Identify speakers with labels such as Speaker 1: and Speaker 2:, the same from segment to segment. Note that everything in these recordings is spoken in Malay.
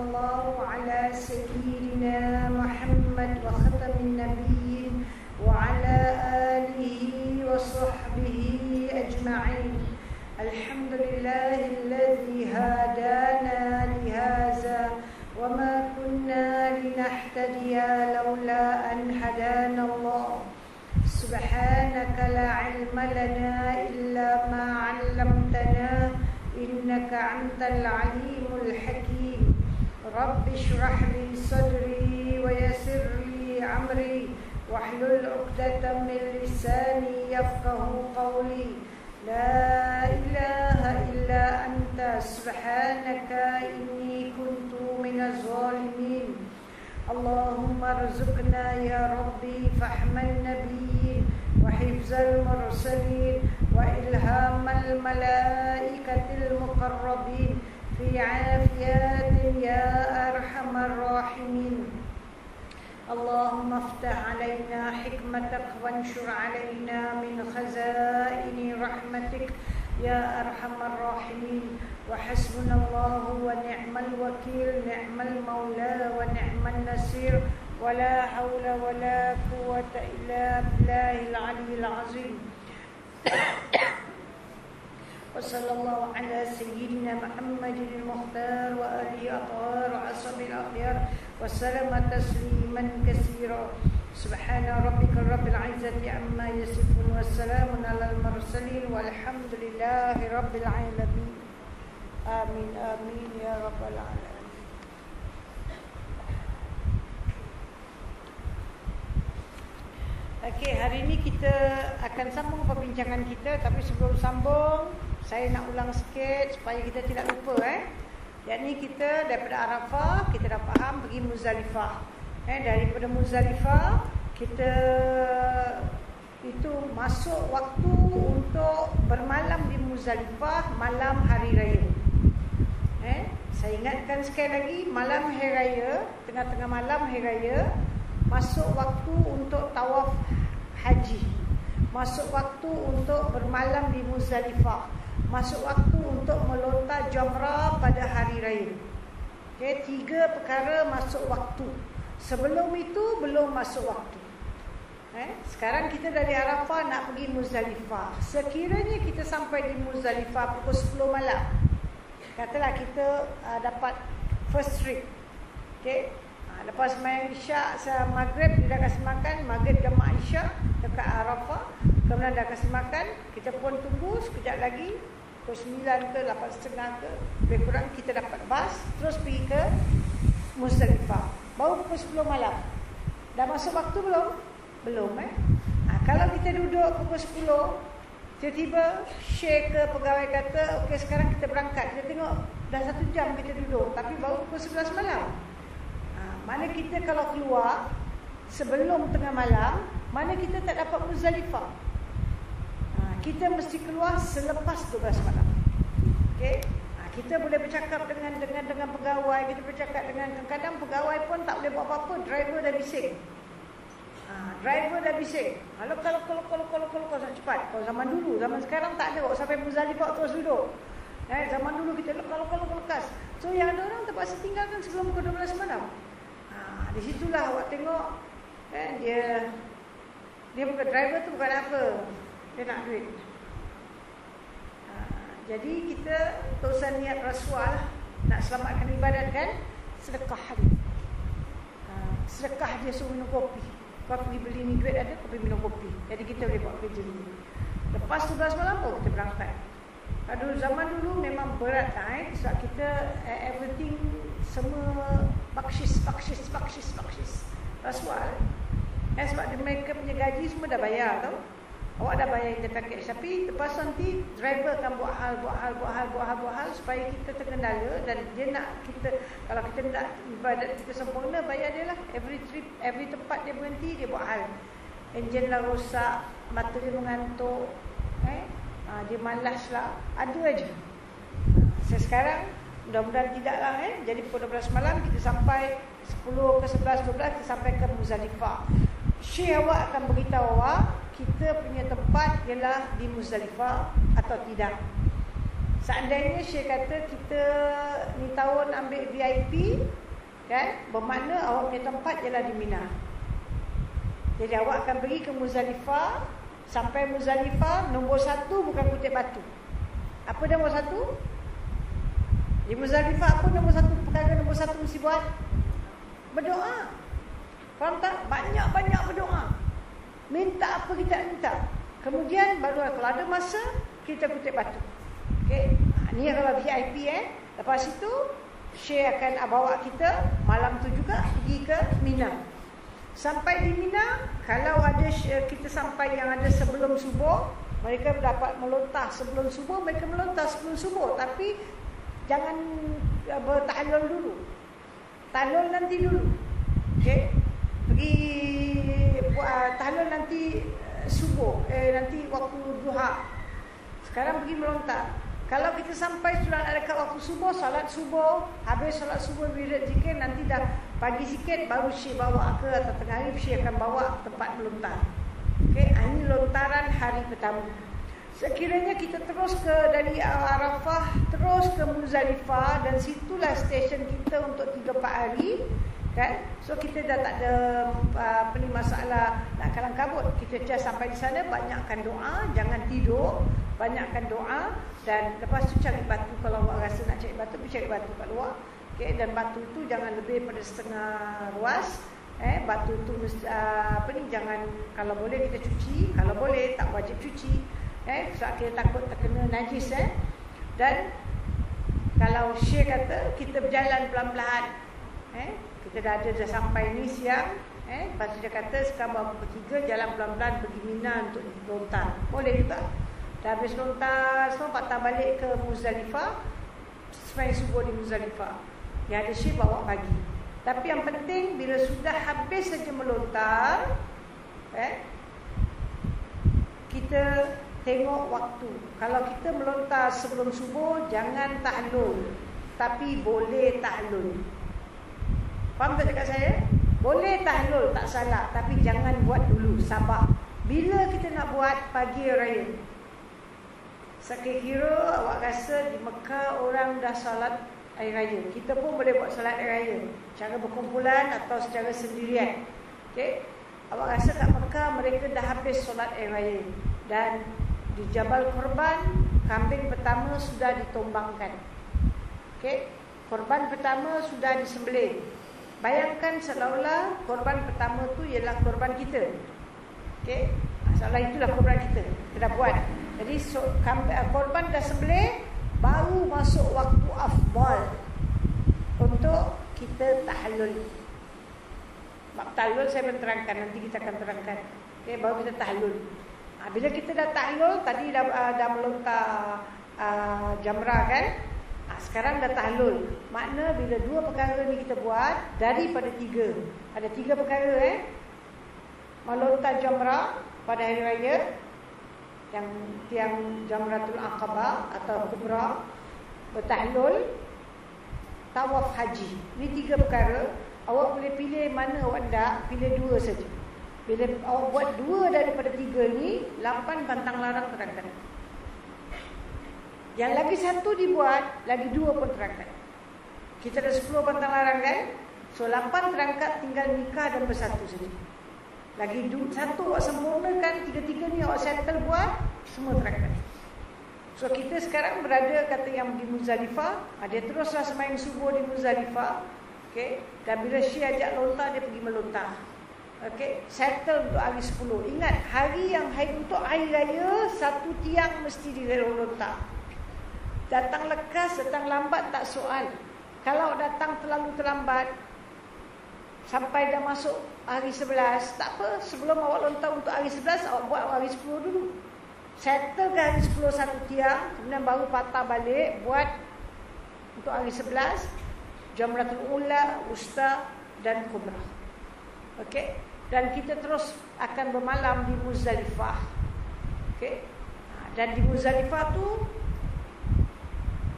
Speaker 1: الله على سيدنا محمد وختم النبيين وعلى آله وصحبه أجمعين. الحمد لله الذي هدانا لهذا وما كنا لنهتدي لولا أن هدانا الله. سبحانك لا علم لنا إلا ما علمتنا إنك أنت العليم الحكيم. رب اشرح لي صدري ويسر لي أمري واحلل عقدة من لساني يفقه قولي. لا إله إلا أنت سبحانك إني كنت من الظالمين. اللهم ارزقنا يا ربي فهم النبيين وحفظ المرسلين وإلهام الملائكة المقربين في عافيات يا أرحم الراحمين. اللهم افتح علينا حكمتك وانشر علينا من خزائن رحمتك يا أرحم الراحمين. وحسبنا الله ونعم الوكيل، نعم المولى ونعم النصير، ولا حول ولا قوة إلا بالله العلي العظيم. وصلى الله على سيدنا محمد المختار وآله الأطهار وأصحابه الأخيار وسلم تسليما كثيرا. سبحان ربك رب العزة عما يصفون والسلام على المرسلين والحمد لله رب العالمين. آمين آمين يا رب العالمين. Okey, hari ini kita akan sambung perbincangan kita, tapi sebelum sambung saya nak ulang sikit supaya kita tidak lupa Yakni kita daripada Arafah kita dah faham pergi Muzdalifah. Daripada Muzdalifah kita itu masuk waktu untuk bermalam di Muzdalifah malam hari raya. Saya ingatkan sekali lagi, malam hari raya, tengah-tengah malam hari raya masuk waktu untuk tawaf haji, masuk waktu untuk bermalam di Muzdalifah, masuk waktu untuk melontar jamrah pada hari raya. Tiga perkara masuk waktu. Sebelum itu belum masuk waktu. Sekarang kita dari Arafah nak pergi Muzdalifah. Sekiranya kita sampai di Muzdalifah pukul 10 malam, katalah kita dapat first trip. Lepas sembahyang Isyak, Maghrib dia dah kasih makan, Maghrib jamaah Isyak dekat Arafah, kemudian dah kasih makan, kita pun tunggu sekejap lagi pukul 9 ke 8.30 ke, lebih kurang kita dapat bas terus pergi ke Muzdalifah. Baru pukul 10 malam. Dah masuk waktu belum? Belum kalau kita duduk pukul 10, tiba-tiba Syekh ke pegawai kata, okey sekarang kita berangkat. Kita tengok dah 1 jam kita duduk, tapi baru pukul 11 malam. Mana kita kalau keluar sebelum tengah malam, mana kita tak dapat Muzdalifah. Kita mesti keluar selepas 12 malam. Kita boleh bercakap dengan pegawai, kita bercakap dengan, kadang pegawai pun tak boleh buat apa-apa, driver dah bising. Driver dah bising. Kalau sangat cepat. Kalau zaman dulu, zaman sekarang tak ada. Sampai Muzdalifah terus duduk. Zaman dulu kita kalau lekas. So yang ada orang terpaksa tinggalkan sebelum pukul 12 malam. Di situlah awak tengok dia bukan driver tu, bukan apa, dia nak duit. Jadi kita terusan niat rasuah nak selamatkan ibadat kan, sedekah hari. Sedekah dia suruh minum kopi. Kau pergi beli ni duit ada, kau pergi minum kopi. Jadi kita boleh buat kerja ni. Lepas 12 malam pun kita berangkat. Aduh, zaman dulu memang berat sebab kita everything semua baksis rasuah. Sebab mereka punya gaji semua dah bayar tau. Awak dah bayar the package, tapi lepas nanti driver akan buat hal supaya kita terkendala. Dan dia nak kita, kalau kita nak ibadat kita sempurna, bayar dia lah. Every tempat dia berhenti, dia buat hal. Enjin lah rosak, mata dia mengantuk, dia malas lah, ada aja. Sekarang mudah-mudahan tidak lah. Jadi pukul 12 malam kita sampai 10 ke 11, 12 kita sampai ke Muzdalifah. Syekh awak akan beritahu awak kita punya tempat ialah di Muzdalifah atau tidak. Seandainya Syekh kata kita ni tahun ambil VIP, kan, bermakna awak punya tempat ialah di Mina. Jadi awak akan pergi ke Muzdalifah. Sampai Muzdalifah, nombor 1 bukan kutip batu. Apa nombor 1? Di Muzdalifah apa nombor 1? Perkara nombor 1 mesti buat? Berdoa. Faham tak? Banyak-banyak berdoa. Minta apa kita minta. Kemudian baru kalau ada masa kita kutip batu. Okey. Ni kalau VIP Lepas itu Syekh akan bawa kita malam tu juga pergi ke Mina. Sampai di Mina, kalau ada kita sampai yang ada sebelum subuh, mereka dapat melontar sebelum subuh, mereka melontar sebelum subuh. Tapi jangan bertahlul dulu. Tahlul nanti dulu. Okey. Pergi buat tahlul nanti subuh, nanti waktu duha. Sekarang pergi melontar. Kalau kita sampai sudah ada dekat waktu subuh, salat subuh, habis salat subuh wirid zikir, nanti dah pagi sikit baru Syekh bawa ke atau tengah hari Syekh akan bawa tempat melontar. Okey, ini lontaran hari pertama. Sekiranya kita terus ke dari Arafah terus ke Muzdalifah, dan situlah stesen kita untuk 3-4 hari, kan? So kita dah tak ada masalah nak kalang kabut. Kita just sampai di sana, banyakkan doa, jangan tidur, banyakkan doa. Dan lepas tu cari batu. Kalau awak rasa nak cari batu, pergi cari batu kat luar. Okay? Dan batu tu jangan lebih pada setengah ruas. Batu tu jangan, kalau boleh kita cuci, kalau boleh tak wajib cuci. Sebab kita takut terkena najis. Dan kalau Syekh kata kita berjalan pelan-pelan. Kita dah sampai ni siang. Lepas tu dia kata sekarang baru pukul 3, jalan pelan-pelan pergi Mina untuk lontar. Boleh juga. Dah habis lontar, semua patah balik ke Muzdalifah, sembahyang subuh di Muzdalifah. Yang ada Syekh bawa pagi. Tapi yang penting bila sudah habis saja melontar, kita tengok waktu. Kalau kita melontar sebelum subuh, jangan tahlul, tapi boleh tahlul. Faham tak cakap saya? Boleh tahlul, tak salah, tapi jangan buat dulu, sabar. Bila kita nak buat pagi raya? Sekira awak rasa di Mekah orang dah solat air raya, kita pun boleh buat solat air raya secara berkumpulan atau secara sendirian. Okey, awak rasa kat Mekah mereka dah habis solat air raya, dan di Jabal Korban kambing pertama sudah ditombangkan. Okey, korban pertama sudah disembelih. Bayangkan seolah-olah korban pertama tu ialah korban kita. Okey, seolah itulah korban kita dah buat. Jadi korban dah sembelih, baru masuk waktu afdal untuk kita tahlul. Tahlul saya menerangkan, nanti kita akan terangkan. Okay, baru kita tahlul. Bila kita dah tahlul, tadi dah melontar jamrah kan? Sekarang dah tahlul. Makna bila 2 perkara ni kita buat daripada 3. Ada 3 perkara melontar jamrah pada hari raya, yang tiang Jamratul Aqabah atau Kubra, bertahlul, tawaf haji. Ini 3 perkara. Awak boleh pilih mana awak nak, pilih 2 saja. Bila awak buat 2 daripada 3 ni, 8 pantang larang terangkan. Yang lagi 1 dibuat, lagi 2 pun terangkan. Kita ada 10 pantang larang kan? So 8 terangkat, tinggal nikah dan bersatu saja. Lagi 1 awak sempurnakan, 3-3 ni awak settle buat, semua terangkan. So kita sekarang berada kata yang di Muzdalifah, dia teruslah sembahyang subuh di Muzdalifah. Okay? Dan bila Syekh ajak lontar, dia pergi melontar. Okay? Settle untuk hari 10. Ingat, untuk hari raya, 1 tiang mesti dilontar. Datang lekas, datang lambat tak soal. Kalau datang terlalu terlambat, sampai dah masuk hari 11, tak apa, sebelum awak lontar untuk hari 11, awak buat hari 10 dulu. Settle ke hari 10 1 tiang, kemudian baru patah balik buat untuk hari 11 Jamratul Ula, Wusta dan Kubra. Okey, dan kita terus akan bermalam di Muzdalifah. Okey. Dan di Muzdalifah tu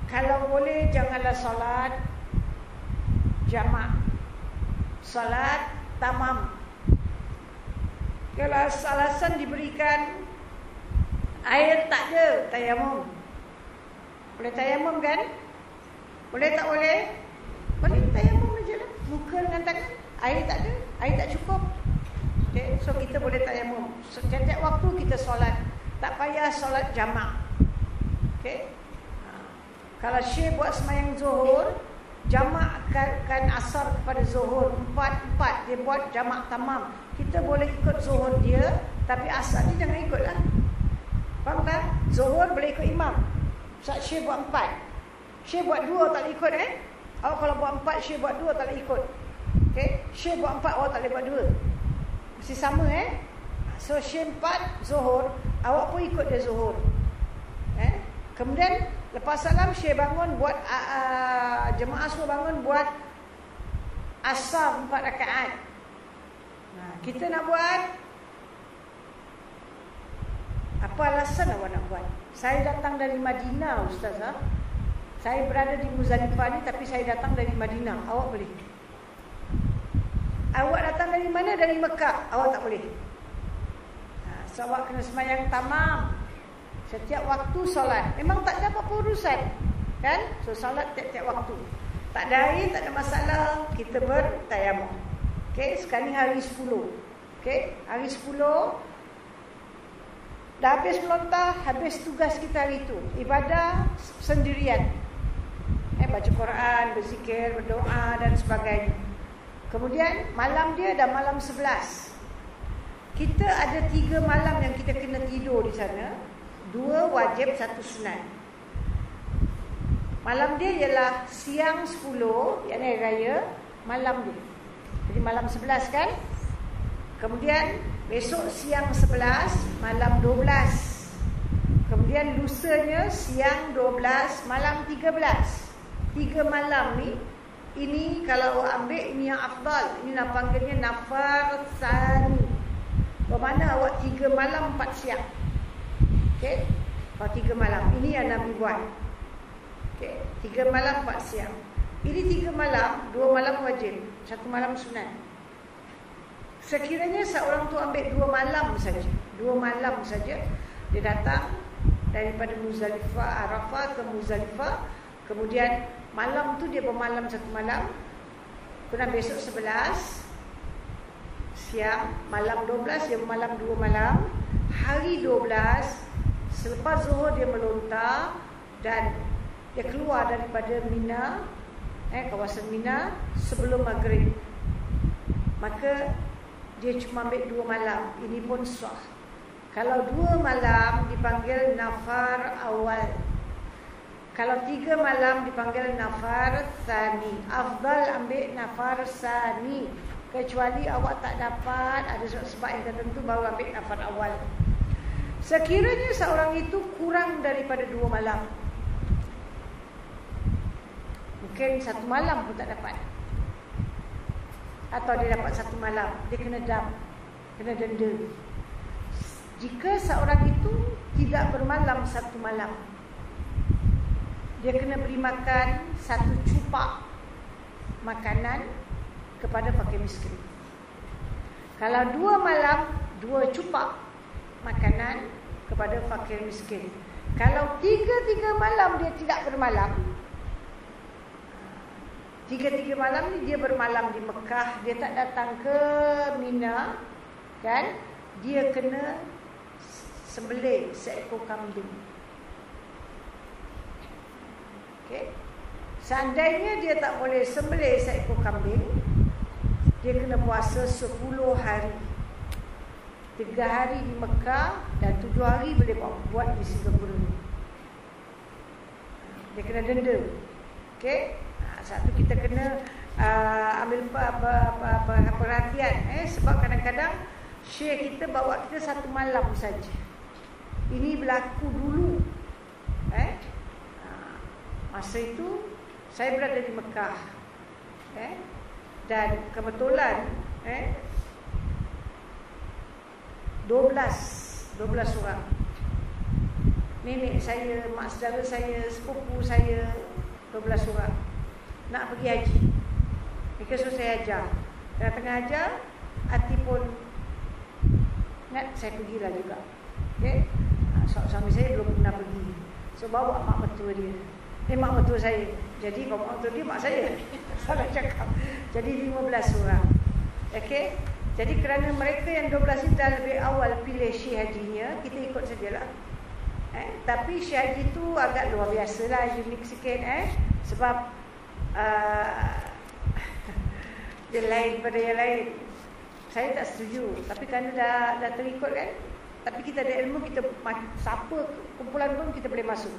Speaker 1: kalau boleh janganlah solat jamak, solat tamam. Kalau alasan diberikan air tak ada, tayamum. Boleh tayamum kan? Boleh tak boleh? Boleh tayamum aja lah. Muka dengan tangan. Air tak ada, air tak cukup. Okay, so kita boleh tayamum. Setiap waktu kita solat. Tak payah solat jamak. Okay. Kalau Syekh buat semayang zuhur, jamakkan asar kepada zuhur 4-4, dia buat jamak tamam. Kita boleh ikut zuhur dia, tapi asar dia jangan ikutlah. Faham tak? Zuhur boleh ikut imam. Ustaz Syekh buat 4, Syekh buat 2 tak boleh ikut Awak kalau buat 4, Syekh buat 2 tak boleh ikut. Okay? Syekh buat 4, awak tak boleh buat 2. Mesti sama So Syekh 4 zuhur, awak pun ikut dia zuhur. Kemudian lepas salam Syekh bangun buat jemaah suruh bangun buat asar 4 rakaat. Kita nak buat apa alasan awak nak buat? Saya datang dari Madinah, Ustazah. Saya berada di Muzdalifah ni, tapi saya datang dari Madinah. Awak boleh? Awak datang dari mana? Dari Mekah. Awak tak boleh. So awak kena semayang tamam. Setiap waktu solat. Memang tak ada apa-apa urusan, kan? So solat tiap-tiap waktu. Tak ada air, tak ada masalah. Kita bertayamum. Okay, sekarang ni hari 10. Okay, hari 10 dah habis melontar, habis tugas kita hari itu. Ibadah sendirian. Baca Quran, berzikir, berdoa dan sebagainya. Kemudian malam dia dah malam 11. Kita ada 3 malam yang kita kena tidur di sana. 2 wajib, 1 sunat. Malam dia ialah siang 10, iaitu hari raya, malam dia. Jadi malam 11 kan? Kemudian besok siang 11, malam 12. Kemudian lusanya siang 12, malam 13. 3 malam ni, ini kalau awak ambil, ini yang afdal. Ini nak panggilnya nafar sani. Bermakna awak 3 malam 4 siang. Okay, kalau 3 malam. Ini yang Nabi buat. Okay, 3 malam 4 siang. Ini 3 malam, 2 malam wajib, 1 malam sunat. Sekiranya seorang tu ambil 2 malam saja, 2 malam saja, dia datang daripada Muzdalifah, Arafah ke Muzdalifah. Kemudian malam tu dia bermalam 1 malam. Kemudian besok 11 siang, malam 12 dia bermalam 2 malam. Hari 12 selepas zuhur dia melontar dan dia keluar daripada Mina, kawasan Mina sebelum maghrib. Maka dia cuma ambil 2 malam. Ini pun sah. Kalau 2 malam dipanggil nafar awal. Kalau 3 malam dipanggil nafar sani. Afdal ambil nafar sani. Kecuali awak tak dapat, ada sebab yang tertentu, baru ambil nafar awal. Sekiranya seorang itu kurang daripada 2 malam, mungkin 1 malam pun tak dapat, atau dia dapat 1 malam, dia kena kena denda. Jika seorang itu tidak bermalam 1 malam, dia kena beri makan 1 cupak makanan kepada fakir miskin. Kalau 2 malam, 2 cupak makanan kepada fakir miskin. Kalau 3 malam dia tidak bermalam, 3 malam ni dia bermalam di Mekah, dia tak datang ke Mina, kan? Dia kena sembelih seekor kambing. Okey. Seandainya dia tak boleh sembelih seekor kambing, dia kena puasa 10 hari. 3 hari di Mekah dan 7 hari boleh buat di Singapura. Dia kena denda. Okey. Satu kita kena ambil perhatian, sebab kadang-kadang Syekh kita bawa kita 1 malam saja. Ini berlaku dulu. Masa itu saya berada di Mekah, dan kebetulan 12 orang. Nenek saya, mak saudara saya, sepupu saya, 12 orang nak pergi haji. Mereka suruh saya ajar. Tengah-tengah ajar, hati pun ingat saya pergilah juga. Suami saya belum pernah pergi. So bawa mak mertua dia. Mak mertua saya. Jadi kalau mak mertua dia mak saya. Salah cakap. Jadi 15 orang. Okey. Jadi kerana mereka yang 12 ni dah lebih awal pilih Syekh Hajinya, kita ikut sajalah. Tapi Syekh Haji tu agak luar biasa lah, unik sikit sebab dia lain pada yang lain. Saya tak setuju, tapi kerana dah terikut kan. Tapi kita ada ilmu, kita siapa kumpulan pun kita boleh masuk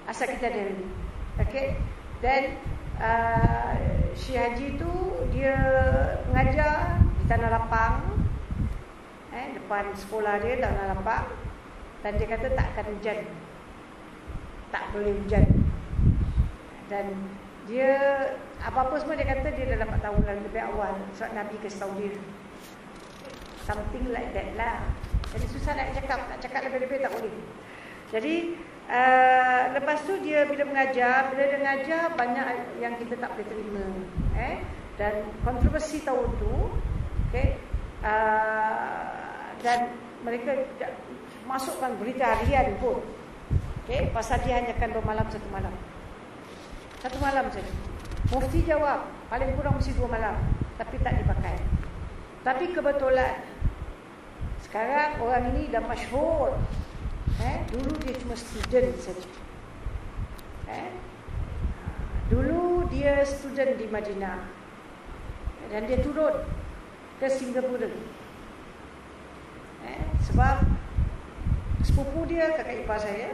Speaker 1: asal kita ada ilmu. Okey. Dan Syekh Haji tu dia mengajar di Tanah Lapang, depan sekolah dia Tanah Lapang, dan dia kata tak akan hujan, tak boleh hujan. Dan dia apa-apa semua dia kata dia dah dapat tahu lebih awal sebab Nabi kasih tahu dia. Something like that lah. Jadi susah nak cakap lebih-lebih tak boleh. Jadi lepas tu dia bila dia mengajar banyak yang kita tak boleh terima. Dan kontroversi tahun tu, dan mereka masukkan berita harian pun. Pasal dia hanya akan bermalam satu malam. Satu malam saja. Mufti jawab, paling kurang mesti 2 malam, tapi tak dipakai. Tapi kebetulan sekarang orang ini dah masyhur. Dulu dia cuma student saja. Dulu dia student di Madinah. Dan dia turun ke Singapura. Sebab sepupu dia, kakak ipar saya,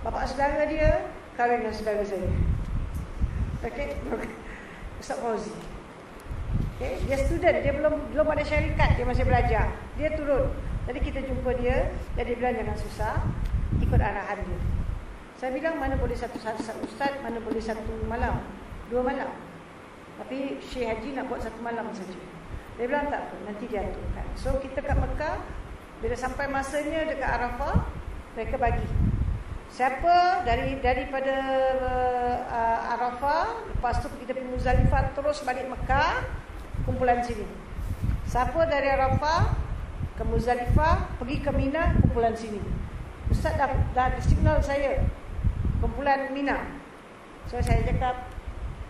Speaker 1: bapa saudara dia kahwin dengan saudara saya. Okey, Ustaz Fauzi. Dia student, dia belum ada syarikat, dia masih belajar. Dia turun. Jadi kita jumpa dia, jadi bilang jangan susah, ikut arahan dia. Saya bilang mana boleh satu ustaz, mana boleh 1 malam, 2 malam. Tapi Syekh Haji nak buat 1 malam saja. Dia bilang tak apa, nanti dia aturkan. So kita kat Mekah, bila sampai masanya dekat Arafah, mereka bagi. Siapa daripada Arafah, lepas tu kita pergi Muzdalifah, terus balik Mekah, kumpulan sini. Siapa dari Arafah ke Muzdalifah, pergi ke Mina, kumpulan sini. Ustaz dah signal saya, kumpulan Mina. So saya cakap,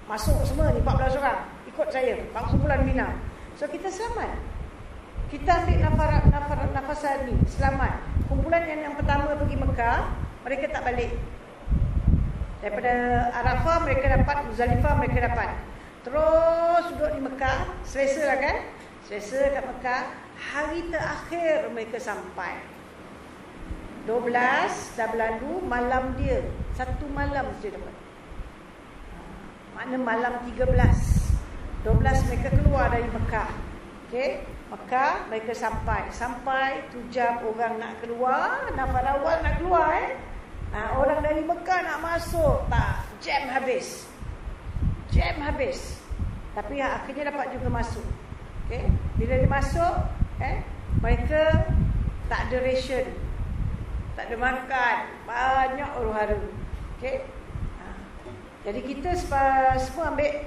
Speaker 1: masuk semua ni 14 orang, ikut saya, kumpulan Mina. So kita selamat. Kita ambil nafasan ni, selamat. Kumpulan yang pertama pergi Mekah, mereka tak balik. Daripada Arafah mereka dapat, Muzdalifah mereka dapat. Terus duduk di Mekah, selesa lah kan? Selesa kat Mekah. Hari terakhir mereka sampai 12 dah berlalu, malam dia 1 malam saja dapat. Makna malam 13 12 mereka keluar dari Mekah. Okey, Mekah mereka sampai 2 jam orang nak keluar, nafar awal nak keluar orang dari Mekah nak masuk, tak, jam habis. Tapi akhirnya dapat juga masuk. Okey, bila dia masuk, mereka tak ada ration, tak ada makan, banyak huru-hara. Okey. Jadi kita semua ambil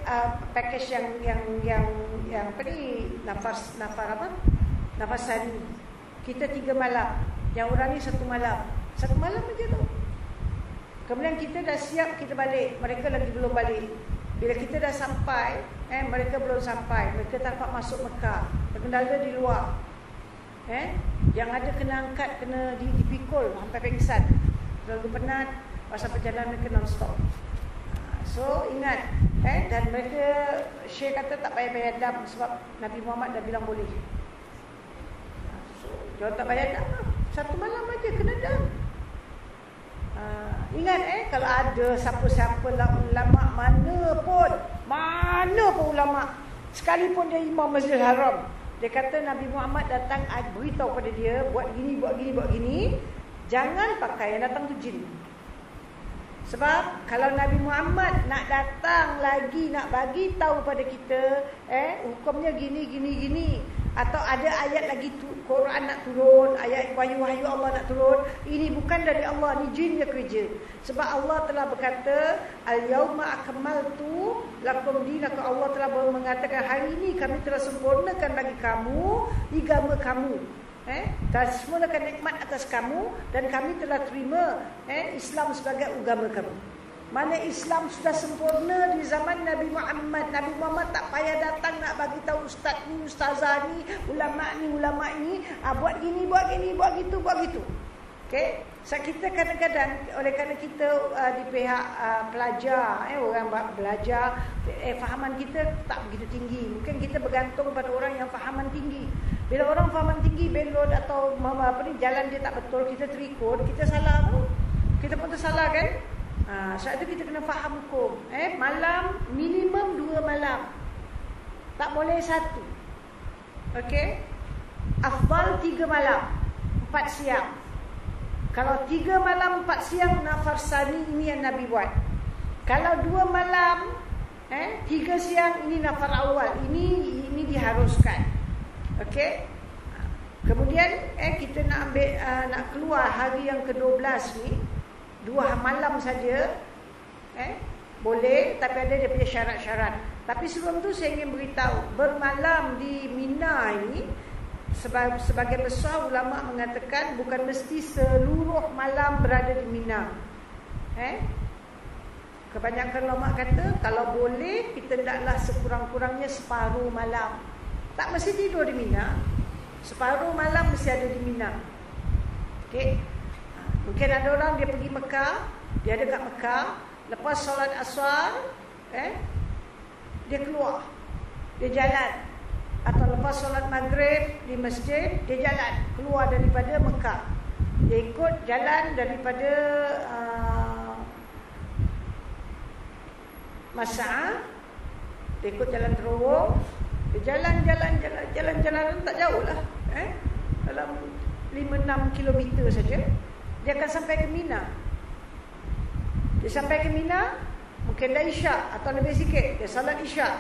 Speaker 1: package yang apa ni, nafasan. Kita 3 malam. Yang orang ni 1 malam. 1 malam aja tu. Kemudian kita dah siap, kita balik. Mereka lagi belum balik. Bila kita dah sampai, mereka belum sampai. Mereka tak dapat masuk Mekah. Terkendala di luar. Yang ada kena angkat, kena dipikul sampai pingsan. Terlalu penat. Pasal perjalanan mereka non-stop. So ingat, dan mereka, Syekh kata tak payah bayar dam sebab Nabi Muhammad dah bilang boleh. So jangan tak bayar dam, 1 malam aja kena dam. Ingat kalau ada siapa-siapa ulama mana pun ulama, sekalipun dia imam Masjidil Haram, dia kata Nabi Muhammad datang beritahu pada dia buat gini, jangan pakai, yang datang tu jin. Sebab kalau Nabi Muhammad nak datang lagi, nak bagi tahu pada kita, hukumnya gini, atau ada ayat lagi Quran nak turun, ayat wahyu Allah nak turun, ini bukan dari Allah, ni jin dia kerja. Sebab Allah telah berkata, al-yauma akmaltu lakum dinakum, Allah telah mengatakan hari ini kami telah sempurnakan bagi kamu agama kamu. Dan semulakan nikmat atas kamu dan kami telah terima Islam sebagai agama kamu. Mana Islam sudah sempurna di zaman Nabi Muhammad. Nabi Muhammad tak payah datang nak bagi tahu ustaz ni, ustazah ni, ulama ni, buat gini, buat gini, buat gitu, buat gitu. Okey. So kita kadang-kadang oleh kerana kita di pihak pelajar, orang belajar, fahaman kita tak begitu tinggi. Mungkin kita bergantung pada orang yang fahaman tinggi. Bila orang fahaman tinggi belot atau jalan dia tak betul, kita terikut, kita salah tu. Kita pun tersalah kan? Saat itu kita kena faham hukum. Malam minimum 2 malam. Tak boleh 1. Okey? Afdal 3 malam, 4 siang. Kalau 3 malam 4 siang nafar sani, ini yang Nabi buat. Kalau 2 malam 3 siang, ini nafar awal. Ini diharuskan. Okey. Kemudian kita nak ambil nak keluar hari yang ke-12 ni, 2 malam saja. Boleh, tapi ada dia punya syarat-syarat. Tapi sebelum tu saya ingin beritahu, bermalam di Mina ini, sebagai besar ulama mengatakan bukan mesti seluruh malam berada di Mina. Kebanyakan ulama kata kalau boleh kita hendaklah sekurang-kurangnya separuh malam. Tak mesti tidur di Mina. Separuh malam mesti ada di Mina. Okey. Mungkin ada orang dia pergi Mekah, dia ada kat Mekah, lepas solat asar, dia keluar. Dia jalan. Atau lepas solat maghrib di masjid, dia jalan keluar daripada Mekah. Dia ikut jalan daripada Mas'ah. Dia ikut jalan terowong. Dia jalan tak jauh lah, dalam 5-6 kilometer saja. Dia akan sampai ke Mina. Dia sampai ke Mina, mungkin dah Isyak atau lebih sikit, dia salat Isyak.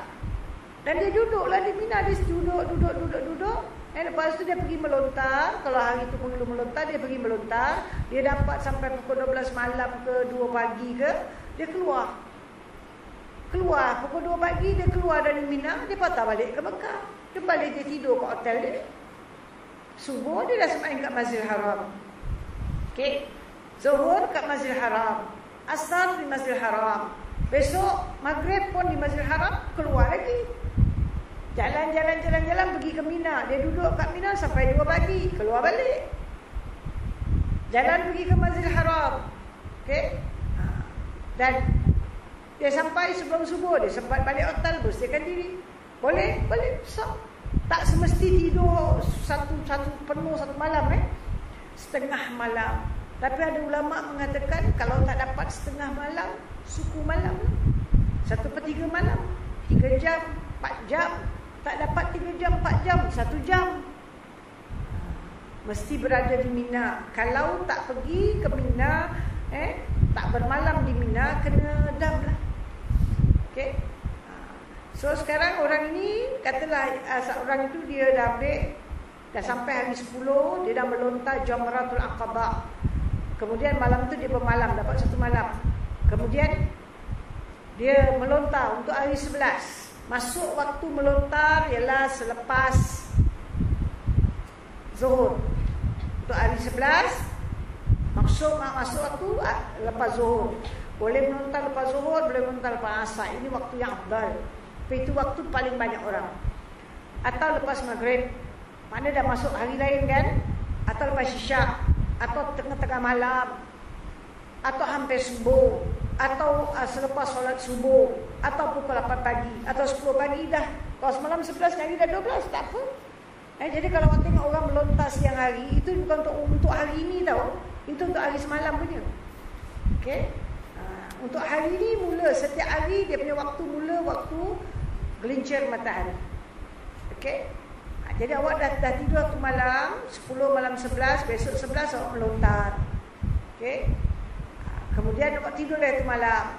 Speaker 1: Dan dia duduklah di Mina. Dia duduk. Lepas tu dia pergi melontar. Kalau hari tu perlu melontar, dia pergi melontar. Dia dapat sampai pukul 12 malam ke 2 pagi ke, dia keluar pukul 2 pagi. Dia keluar dari Mina, dia patah balik ke Mekah. Dia balik, dia tidur kat hotel dia. Subuh dia dah semain kat Masjidil Haram. Okey. Zuhur kat Masjidil Haram, asar di Masjidil Haram, besok maghrib pun di Masjidil Haram, keluar lagi. Jalan pergi ke Mina. Dia duduk kat Mina sampai 2 pagi, keluar balik. Jalan pergi ke Masjidil Haram. Okey. Dan dia sampai sebelum subuh, dia sempat balik hotel, bersihkan diri. Boleh. Tak semesti tidur satu penuh satu malam, setengah malam. Tapi ada ulama mengatakan kalau tak dapat setengah malam, suku malam, 1/3 malam, 3 jam, 4 jam. Tak dapat 3 jam, 4 jam, 1 jam. Mesti berada di Mina. Kalau tak pergi ke Mina, tak bermalam di Mina, kena dam lah. Okey. So sekarang orang ini, katalah orang itu dia dah sampai hari 10, dia dah melontar Jamratul Aqabah. Kemudian malam tu dia bermalam, dapat 1 malam. Kemudian dia melontar untuk hari 11. Masuk waktu melontar ialah selepas Zuhur. Untuk hari 11 masuk waktu lepas Zuhur. Boleh melontar lepas Zuhur, boleh melontar lepas Asar. Ini waktu yang afdal. Tapi itu waktu paling banyak orang. Atau lepas Maghrib, mana dah masuk hari lain kan? Atau lepas Isyak, atau tengah-tengah malam, atau hampir subuh, atau selepas solat subuh, atau pukul 8 pagi, atau 10 pagi dah. Kalau semalam 11, hari dah 12, tak apa. Jadi kalau orang tengok orang melontar siang hari, itu bukan untuk hari ini tau. Itu untuk hari semalam punya. Okey. Untuk hari ini mula, setiap hari dia punya waktu mula, waktu gelincir matahari. Okey. Jadi awak dah tidur waktu malam, 10 malam 11, besok 11 awak melontar. Okey. Kemudian awak tidur dah itu malam.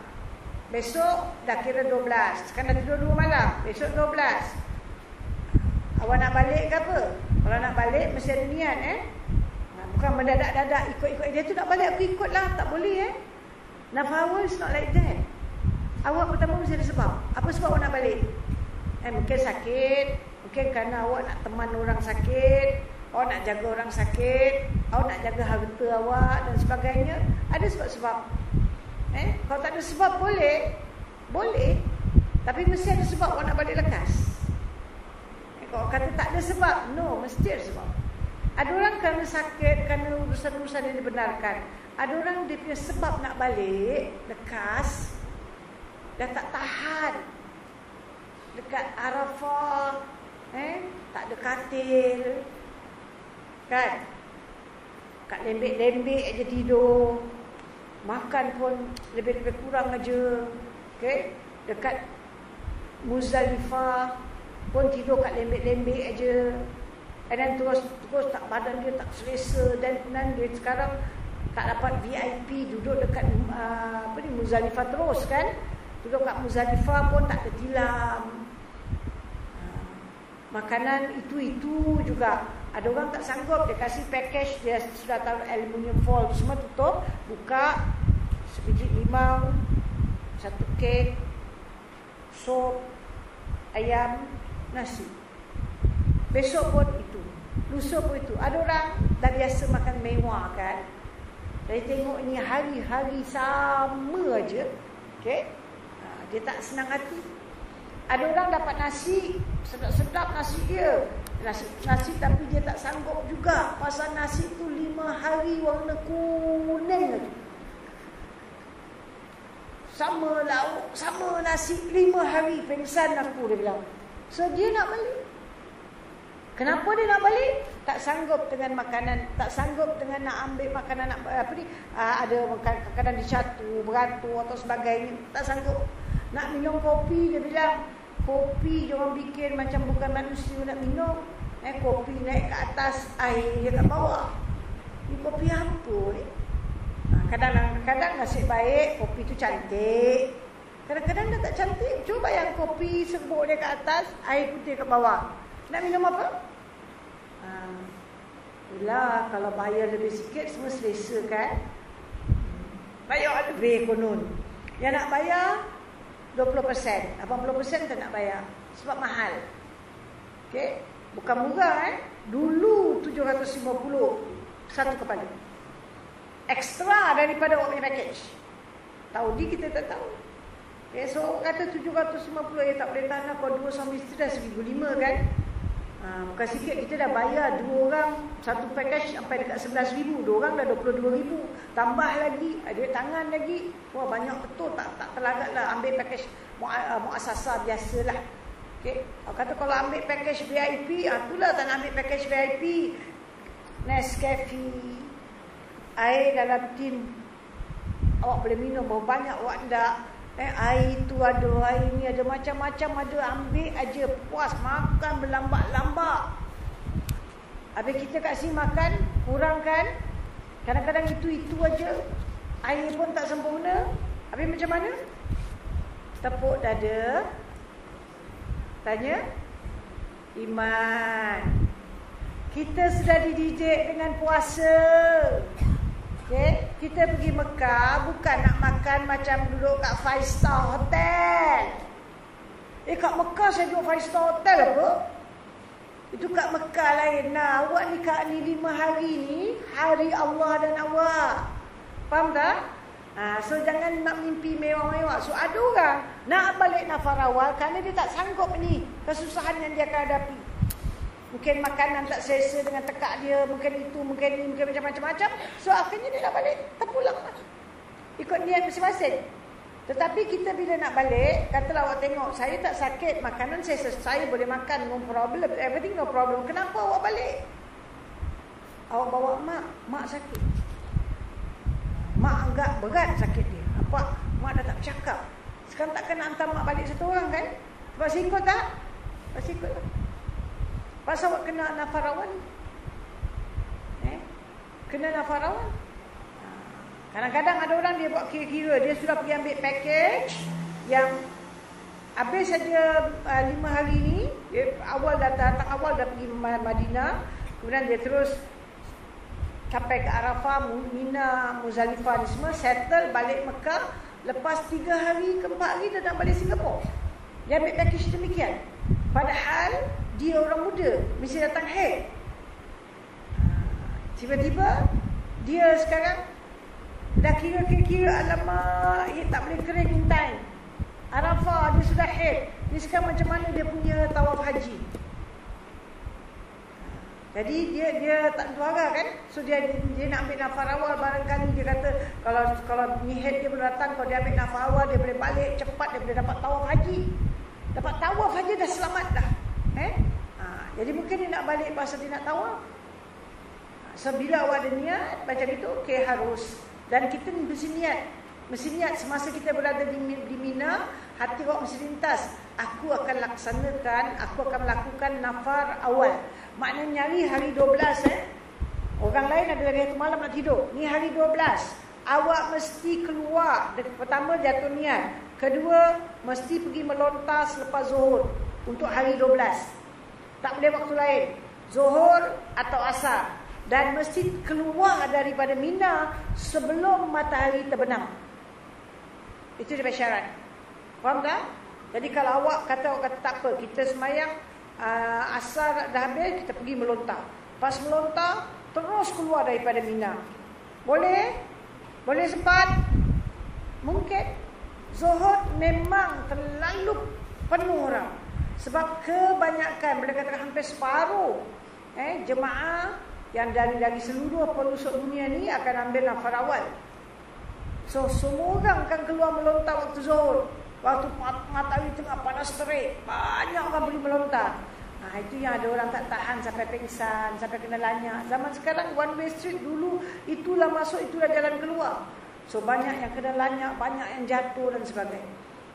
Speaker 1: Besok dah kira 12. Sekarang dah tidur 2 malam, besok 12. Awak nak balik ke apa? Kalau nak balik mesti ada niat bukan mendadak-dadak ikut-ikut dia tu nak balik aku ikutlah, tak boleh Nafawal is not like that. Awak pertama mesti ada sebab. Apa sebab awak nak balik? Mungkin sakit, mungkin kerana awak nak teman orang sakit, awak nak jaga orang sakit, awak nak jaga harta awak dan sebagainya. Ada sebab-sebab. Kalau tak ada sebab boleh. Tapi mesti ada sebab awak nak balik lekas. Kalau kata tak ada sebab, no, mesti ada sebab. Ada orang kerana sakit, kerana urusan-urusan yang dibenarkan. Ada orang dia punya sebab nak balik lekas, dah tak tahan. Dekat Arafah, tak ada katil, kan? Kat lembik-lembik aja tidur. Makan pun lebih-lebih kurang aja. Okay? Dekat Muzdalifah pun tidur kat lembik-lembik aja. Dan terus tak, badan dia tak selesa. Dan dia sekarang tak dapat VIP, duduk dekat Muzdalifah terus kan. Duduk kat Muzdalifah pun tak ada tilam. Makanan itu juga. Ada orang tak sanggup, dia kasih package, dia sudah taruh aluminium foil semua tutup, buka sebiji limau, satu kek, sup, ayam, nasi. Besok pun itu, lusa pun itu. Ada orang dah biasa makan mewah kan. Saya tengok ini hari-hari sama aja. Okay? Dia tak senang hati. Ada orang dapat nasi, sedap-sedap nasi dia. Nasi tapi dia tak sanggup juga. Pasal nasi tu 5 hari warna kuning aja. Sama lauk, sama nasi 5 hari, pengsan aku, dia bilang. So dia nak balik. Kenapa dia nak balik? Tak sanggup dengan makanan, tak sanggup dengan nak ambil makanan, ada kadang-kadang dicatu, beratur atau sebagainya, tak sanggup. Nak minum kopi, dia bilang, kopi diorang bikin macam bukan manusia nak minum. Kopi naik ke atas, air dia kat bawah. Ni kopi apa ni? Kadang-kadang nasib baik, kopi tu cantik. Kadang-kadang dah tak cantik. Cuba bayang kopi serbuk dia kat atas, air putih kat bawah. Nak minum apa? Yelah, kalau bayar lebih sikit semua selesa kan? Bayar lebih konon. Yang nak bayar 20%, 80% tak nak bayar sebab mahal. Okey, bukan murah Dulu 750 satu kepala. Ekstra daripada awak punya package. Saudi kita tak tahu. Okay, so kata 750 tak boleh tahan kau 2 suami isteri dah 1,500 kan? Bukan sikit, kita dah bayar 2 orang satu package sampai dekat 11,000. 2 orang dah 22,000. Tambah lagi, duit tangan lagi. Wah, banyak betul, tak terlagat lah ambil package muasasah biasalah. Okay. Kata kalau ambil package VIP, itulah tak nak ambil package VIP. Nescafe, air dalam tin, awak boleh minum berapa banyak awak nak. Air tu ada, air ni ada, macam-macam ada, ambil aja, puas, makan berlambak-lambak. Habis kita kat sini makan, kurang kan? Kadang-kadang itu aja. Air pun tak sempurna. Habis macam mana? Tepuk dada. Tanya iman. Kita sudah dididik dengan puasa. Okay? Kita pergi Mekah bukan nak makan macam duduk kat 5-star hotel. Kat Mekah saya duduk 5-star hotel apa? Itu kat Mekah lain. Nah, awak ni kat ni 5 hari ni, hari Allah dan awak. Faham tak? So jangan nak mimpi mewah-mewah. So ada orang nak balik nafar awal kerana dia tak sanggup ni kesusahan yang dia akan hadapi. Mungkin makanan tak selesa dengan tekak dia, mungkin itu, mungkin ini, mungkin macam-macam. So akhirnya dia nak balik, terpulang lah. Ikut niat masing-masing. Tetapi kita bila nak balik, katalah awak tengok, saya tak sakit, makanan saya boleh makan, no problem, everything no problem. Kenapa awak balik? Awak bawa mak sakit. Mak anggap berat sakit dia. Apa? Mak dah tak bercakap. Sekarang takkan nak hantar mak balik satu orang kan? Sebab sikut tak? Sebab sikut lah. Pasal awak kena nafarawan. Kena nafarawan. Kadang-kadang ada orang dia buat kira-kira. Dia sudah pergi ambil package yang habis saja 5 hari ni. Dia datang awal dah pergi Madinah. Kemudian dia terus sampai ke Arafah, Mina, Muzdalifah ni semua. Settle balik Mekah. Lepas 3 hari ke 4 hari dia nak balik Singapura. Dia ambil package demikian. Padahal dia orang muda, mesti datang haid. Tiba-tiba dia sekarang dah kira-kira, alamak, tak boleh kering in time. Arafah dia sudah head. Ni sekarang macam mana dia punya tawaf haji? Jadi dia tak tentu arah kan. So dia nak ambil nafar awal. Barangkali dia kata kalau ni head dia boleh datang, kalau dia ambil nafar awal dia boleh balik cepat, dia boleh dapat tawaf haji. Dapat tawaf haji dah selamat dah. Jadi mungkin dia nak balik pasal dia nak tawaf. So bila awak ada niat macam itu, okey, harus. Dan kita mesti niat semasa kita berada di Mina, hati awak mesti lintas, aku akan laksanakan, aku akan melakukan nafar awal. Maknanya nyari hari 12 Orang lain ada hari malam nak tidur. Ni hari 12. Awak mesti keluar. Pertama jatuh niat. Kedua mesti pergi melontar selepas zuhur untuk hari 12. Tak boleh waktu lain. Zuhur atau asar. Dan mesti keluar daripada Mina sebelum matahari terbenam. Itu dia syarat. Faham tak? Jadi kalau awak kata tak apa, kita semayang asar dah habis, kita pergi melontar. Pas melontar, terus keluar daripada Mina. Boleh? Boleh sempat? Mungkin. Zuhur memang terlalu penuh orang. Sebab kebanyakan, boleh katakan hampir separuh jemaah yang dari seluruh pelosok dunia ni akan ambil nafar awal. So semua orang akan keluar melontar waktu zuhur. Waktu matahari tengah panas terik, banyak orang pergi melontar. Itu yang ada orang tak tahan sampai pingsan, sampai kena lanyak. Zaman sekarang one way street, dulu itulah masuk, itulah jalan keluar. So banyak yang kena lanyak, banyak yang jatuh dan sebagainya.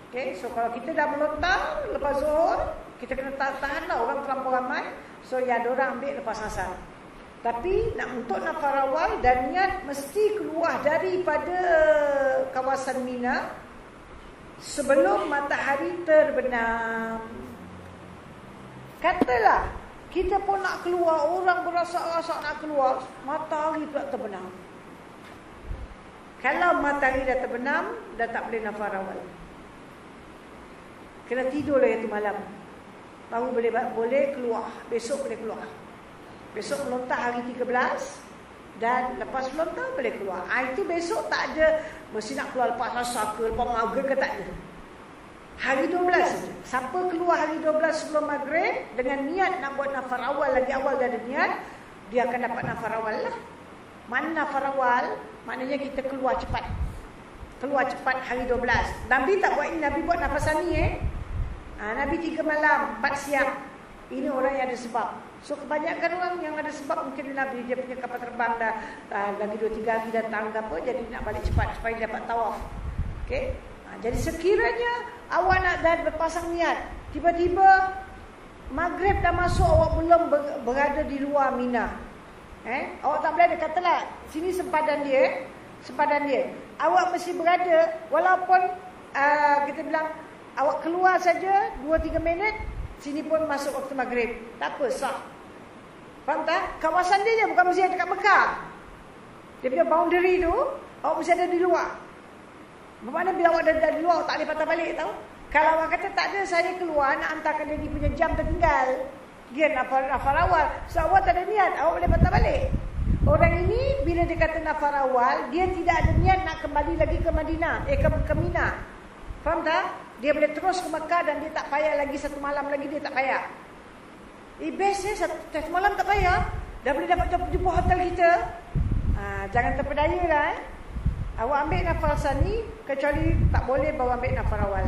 Speaker 1: Okay, so kalau kita dah melontar lepas zuhur, kita kena tahan lah, orang terlampau ramai. So ya ada orang ambil lepas asar. Tapi untuk nafar awal dan niat mesti keluar daripada kawasan Mina sebelum matahari terbenam. Katalah kita pun nak keluar, orang berasak-asak nak keluar, matahari pula terbenam. Kalau matahari dah terbenam, dah tak boleh nafar awal. Kena tidur lah itu malam, baru boleh keluar. Besok boleh keluar. Besok melontar hari 13 dan lepas melontar boleh keluar. Itu besok tak ada mesti nak keluar lepas asar ke lepas maghrib ke, tak ada. Hari 12 saja. Siapa keluar hari 12 sebelum maghrib dengan niat nak buat nafar awal, lagi awal dah ada niat, dia akan dapat nafar awal lah. Mana nafar awal? Maknanya kita keluar cepat. Keluar cepat hari 12. Nabi tak buat ini, Nabi buat nafasan ni Nabi 3 malam, 4 siang. Ini orang yang ada sebab. So kebanyakan orang yang ada sebab, mungkin Nabi dia punya kapal terbang dah lagi 2-3 hari datang ke apa, jadi nak balik cepat supaya dapat tawaf. Okey. Jadi sekiranya awak nak dah berpasang niat, tiba-tiba maghrib dah masuk, awak belum berada di luar Mina. Awak tak boleh ada, katalah sini sempadan dia. Awak mesti berada, walaupun kita bilang awak keluar saja 2-3 minit, sini pun masuk waktu maghrib. Tak apa, sah. Faham tak? Kawasan dia je, bukan mesti ada dekat Mekah. Dia punya boundary tu, awak mesti ada di luar. Bermakna bila awak dah di luar, tak boleh patah balik tau. Kalau awak kata tak ada, saya keluar nak hantarkan dia punya jam tertinggal, dia nafar awal, so awak tak ada niat, awak boleh patah balik. Orang ini bila dia kata nafar awal, dia tidak ada niat nak kembali lagi ke Madinah, ke Mina. Faham tak? Dia boleh terus ke Mekah dan dia tak payah lagi 1 malam lagi, dia tak payah. Best satu malam tak payah, dah boleh dapat jumpa hotel kita. Jangan terpedaya lah. Awak ambil nafar sani, kecuali tak boleh bawa ambil nafar awal.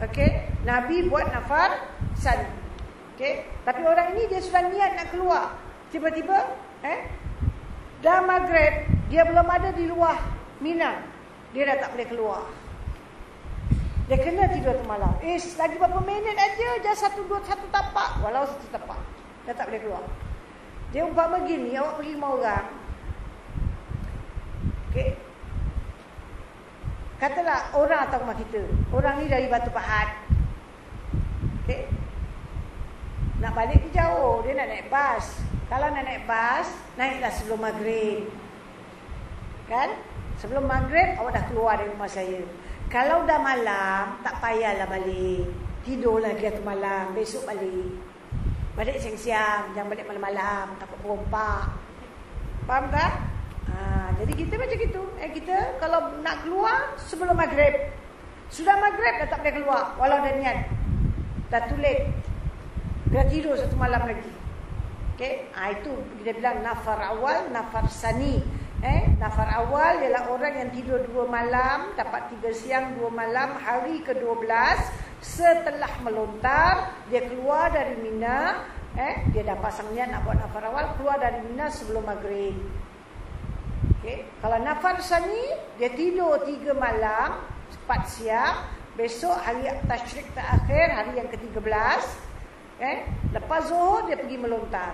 Speaker 1: Okey, Nabi buat nafar sani. Okey, tapi orang ini dia sudah niat nak keluar. Tiba-tiba dah maghrib, dia belum ada di luar Mina, dia dah tak boleh keluar. Dia kena tidur tu malam. Lagi berapa minit aja, satu tapak, walau 1 tapak, dah tak boleh keluar. Dia umpama gini, awak pergi rumah orang. Okey, katalah orang atau rumah kita, orang ni dari Batu Pahat. Okey, nak balik ke jauh, dia nak naik bas. Kalau nak naik bas, naiklah sebelum maghrib. Kan? Sebelum maghrib awak dah keluar dari rumah saya. Kalau dah malam, tak payahlah balik. Tidurlah dia tu malam, besok balik. Balik siang-siang, jangan balik malam-malam, takut berompak. Faham tak? Jadi kita macam itu. Kita kalau nak keluar sebelum maghrib. Sudah maghrib dah tak boleh keluar. Walau dah niat. Dah too late. Dah tidur satu malam lagi. Okay? Itu kita bilang nafar awal, nafar sani. Nafar awal ialah orang yang tidur 2 malam, dapat 3 siang 2 malam, hari ke-12 setelah melontar dia keluar dari Mina. Dia dah pasang niat nak buat nafar awal, keluar dari Mina sebelum maghrib. Okay. Kalau nafar sani, dia tidur 3 malam, 4 siang, besok hari tasyrik terakhir, hari yang ke-13. Lepas zuhur dia pergi melontar.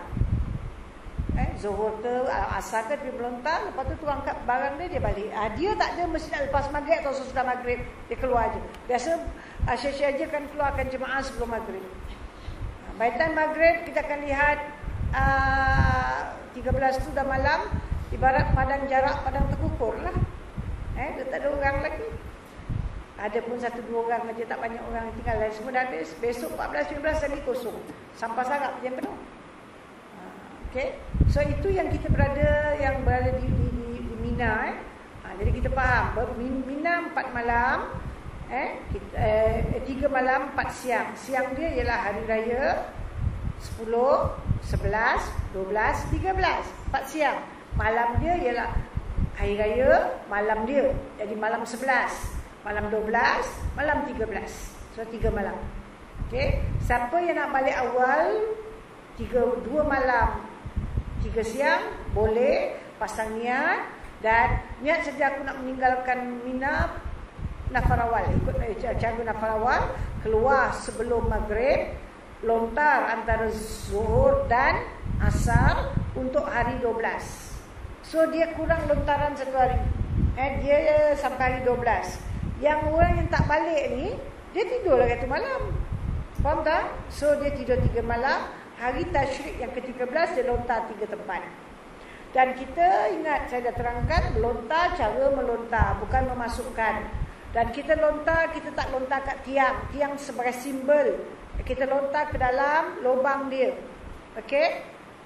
Speaker 1: Zuhur ke asar ke dia melontar, lepas tu angkat barang dia balik. Dia tak ada mesti nak lepas maghrib atau sesudah maghrib, dia keluar aje. Biasa Syekh aja kan keluarkan jemaah sebelum maghrib. By time maghrib kita akan lihat 13 tu dah malam, ibarat padang jarak, padang terkukur lah. Dia tak ada orang lagi. Ada pun 1-2 orang aja, tak banyak orang tinggal. Semua dah habis. Besok 14-15 lagi kosong. Sampah sarap yang penuh. Okay. So itu yang kita berada di Mina. Jadi kita faham Mina 4 malam, 3 malam 4 siang. Siang dia ialah hari raya 10, 11, 12, 13, 4 siang. Malam dia ialah hari raya, malam dia. Jadi malam 11, malam 12, malam 13. So 3 malam. Okay. Siapa yang nak balik awal 2 malam 3 siang, boleh pasang niat. Dan niat saja aku nak meninggalkan Mina, nafar awal, ikut cara nafar awal, keluar sebelum maghrib, lontar antara zuhur dan asar untuk hari 12. So dia kurang lontaran 1 hari. Dia sampai hari 12. Yang orang yang tak balik ni, dia tidur lagi tu malam. Faham tak? So dia tidur 3 malam. Hari tasyrik yang ke-13 dia lontar 3 tempat. Dan kita ingat, saya dah terangkan, melontar, cara melontar, bukan memasukkan. Dan kita lontar, kita tak lontar kat tiang. Tiang sebagai simbol. Kita lontar ke dalam lubang dia. Okey?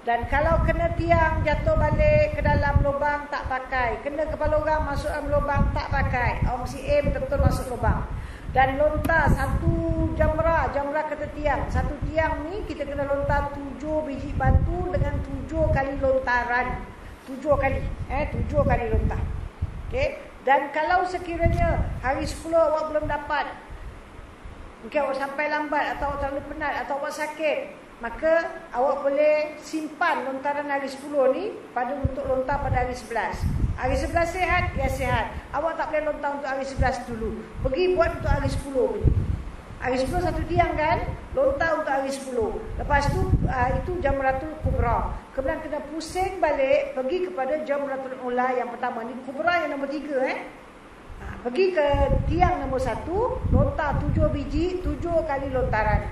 Speaker 1: Dan kalau kena tiang, jatuh balik ke dalam lubang, tak pakai. Kena kepala orang, masuk dalam lubang, tak pakai. Orang mesti aim betul-betul masuk lubang. Dan lontar 1 jamrah kata tiang. 1 tiang ni kita kena lontar 7 biji batu dengan 7 kali lontaran. 7 kali. 7 kali lontar. Okey. Dan kalau sekiranya hari 10 awak belum dapat, mungkin awak sampai lambat atau awak terlalu penat atau awak sakit, maka awak boleh simpan lontaran hari 10 ni untuk lontar pada hari 11. Hari 11 sihat, ya sihat. Awak tak boleh lontar untuk hari 11 dulu. Pergi buat untuk hari 10 ni. Hari 10 1 tiang kan? Lontar untuk hari 10. Lepas tu itu Jamratul Kubra. Kemudian kena pusing balik, pergi kepada Jamratul Ula yang pertama. Ni Kubra yang nombor 3 Pergi ke tiang nombor 1, lontar 7 biji, 7 kali lontaran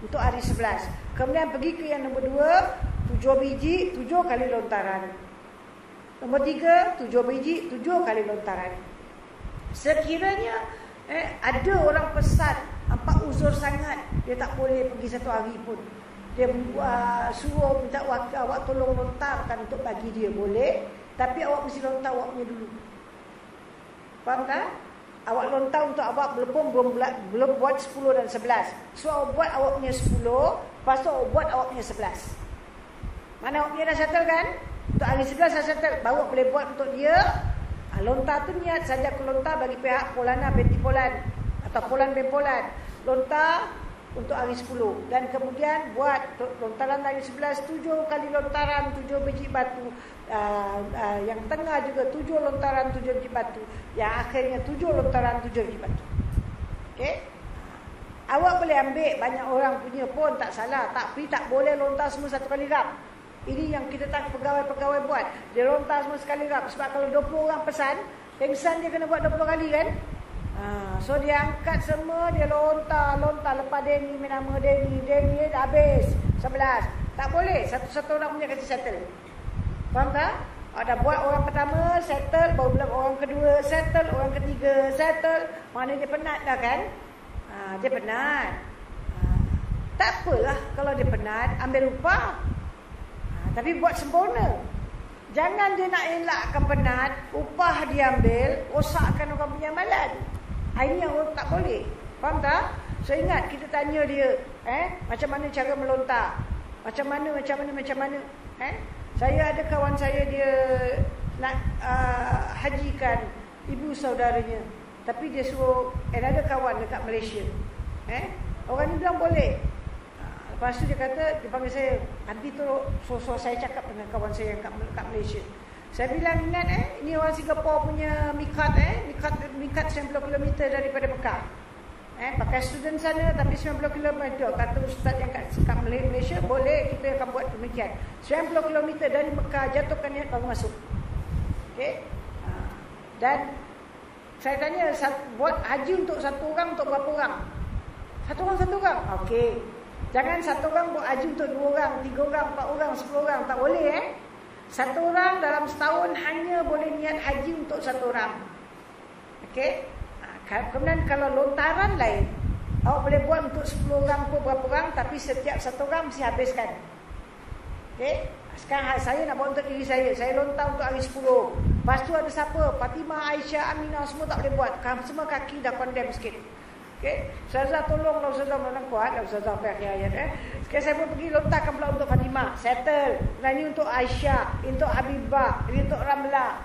Speaker 1: untuk hari 11. Kemudian pergi ke yang nombor 2, 7 biji, 7 kali lontaran. Nombor 3, 7 biji, 7 kali lontaran. Sekiranya ada orang pesan, nampak uzur sangat, dia tak boleh pergi 1 hari pun, dia suruh minta awak tolong lontarkan untuk bagi dia, boleh. Tapi awak mesti lontar awak punya dulu. Faham tak? Awak lontar untuk awak belum buat 10 dan 11. So awak buat awak punya 10, lepas tu awak buat awak punya 11. Mana awak punya dah settle kan? Untuk hari 11 dah settle, baru boleh buat untuk dia. Lontar tu niat saja aku lontar bagi pihak Polana binti Polan atau Polan bin Polan. Lontar untuk hari 10. Dan kemudian buat lontaran hari 11, 7 kali lontaran, 7 biji batu. Yang tengah juga 7 lontaran, 7 biji batu. Yang akhirnya 7 lontaran, 7 biji batu. Okey? Awak boleh ambil banyak orang punya pun tak salah. Tapi tak boleh lontar semua satu kali rap. Ini yang kita tak pegawai-pegawai buat. Dia lontar semua sekali rap. Sebab kalau 20 orang pesan dia kena buat 20 kali kan? So dia angkat semua, dia lontar. Lepas Denny, nama Denny dah habis 11. Tak boleh, satu-satu orang punya kasi settle. Faham tak? Ada buat orang pertama settle, baru pula orang kedua settle, orang ketiga settle. Mana dia penat dah kan? Dia penat. Tak apalah kalau dia penat, ambil upah. Tapi buat sempurna. Jangan dia nak elakkan penat, upah diambil, rosakkan orang punya amalan. Ini yang orang tak boleh. Faham tak? So ingat kita tanya dia, macam mana cara melontar? Macam mana? Saya ada kawan saya dia nak hajikan ibu saudaranya. Tapi dia suruh ada kawan dekat Malaysia. Orang ni bilang boleh. Lepas tu dia kata, dia panggil saya, nanti tu so saya cakap dengan kawan saya yang kat Malaysia. Saya bilang, ingat ini orang Singapura punya mikat 90 km daripada Mekah. Pakai student sana tapi 90 km. Kata ustaz yang kat Malaysia, boleh kita akan buat demikian. 90 km dari Mekah, jatuhkan niat baru masuk. Okey. Dan saya tanya, buat haji untuk satu orang, untuk berapa orang? Satu orang. Okey. Jangan satu orang buat haji untuk 2 orang, 3 orang, 4 orang, 10 orang. Tak boleh Satu orang dalam setahun hanya boleh niat haji untuk satu orang. Okey. Kemudian kalau lontaran lain, awak boleh buat untuk 10 orang pun berapa orang, tapi setiap satu orang mesti habiskan. Okey. Sekarang saya nak buat untuk diri saya. Saya lontar untuk hari 10. Lepas tu ada siapa? Fatimah, Aisyah, Aminah semua tak boleh buat. Semua kaki dah condemn sikit. Okay. Ustazah tolonglah, Ustazah menang kuat lah, Ustazah sampai ayat. Sekarang saya pun pergi lontarkan pula untuk Fatimah, settle. Dan ini untuk Aisyah, untuk Habibah, ini untuk Ramlah.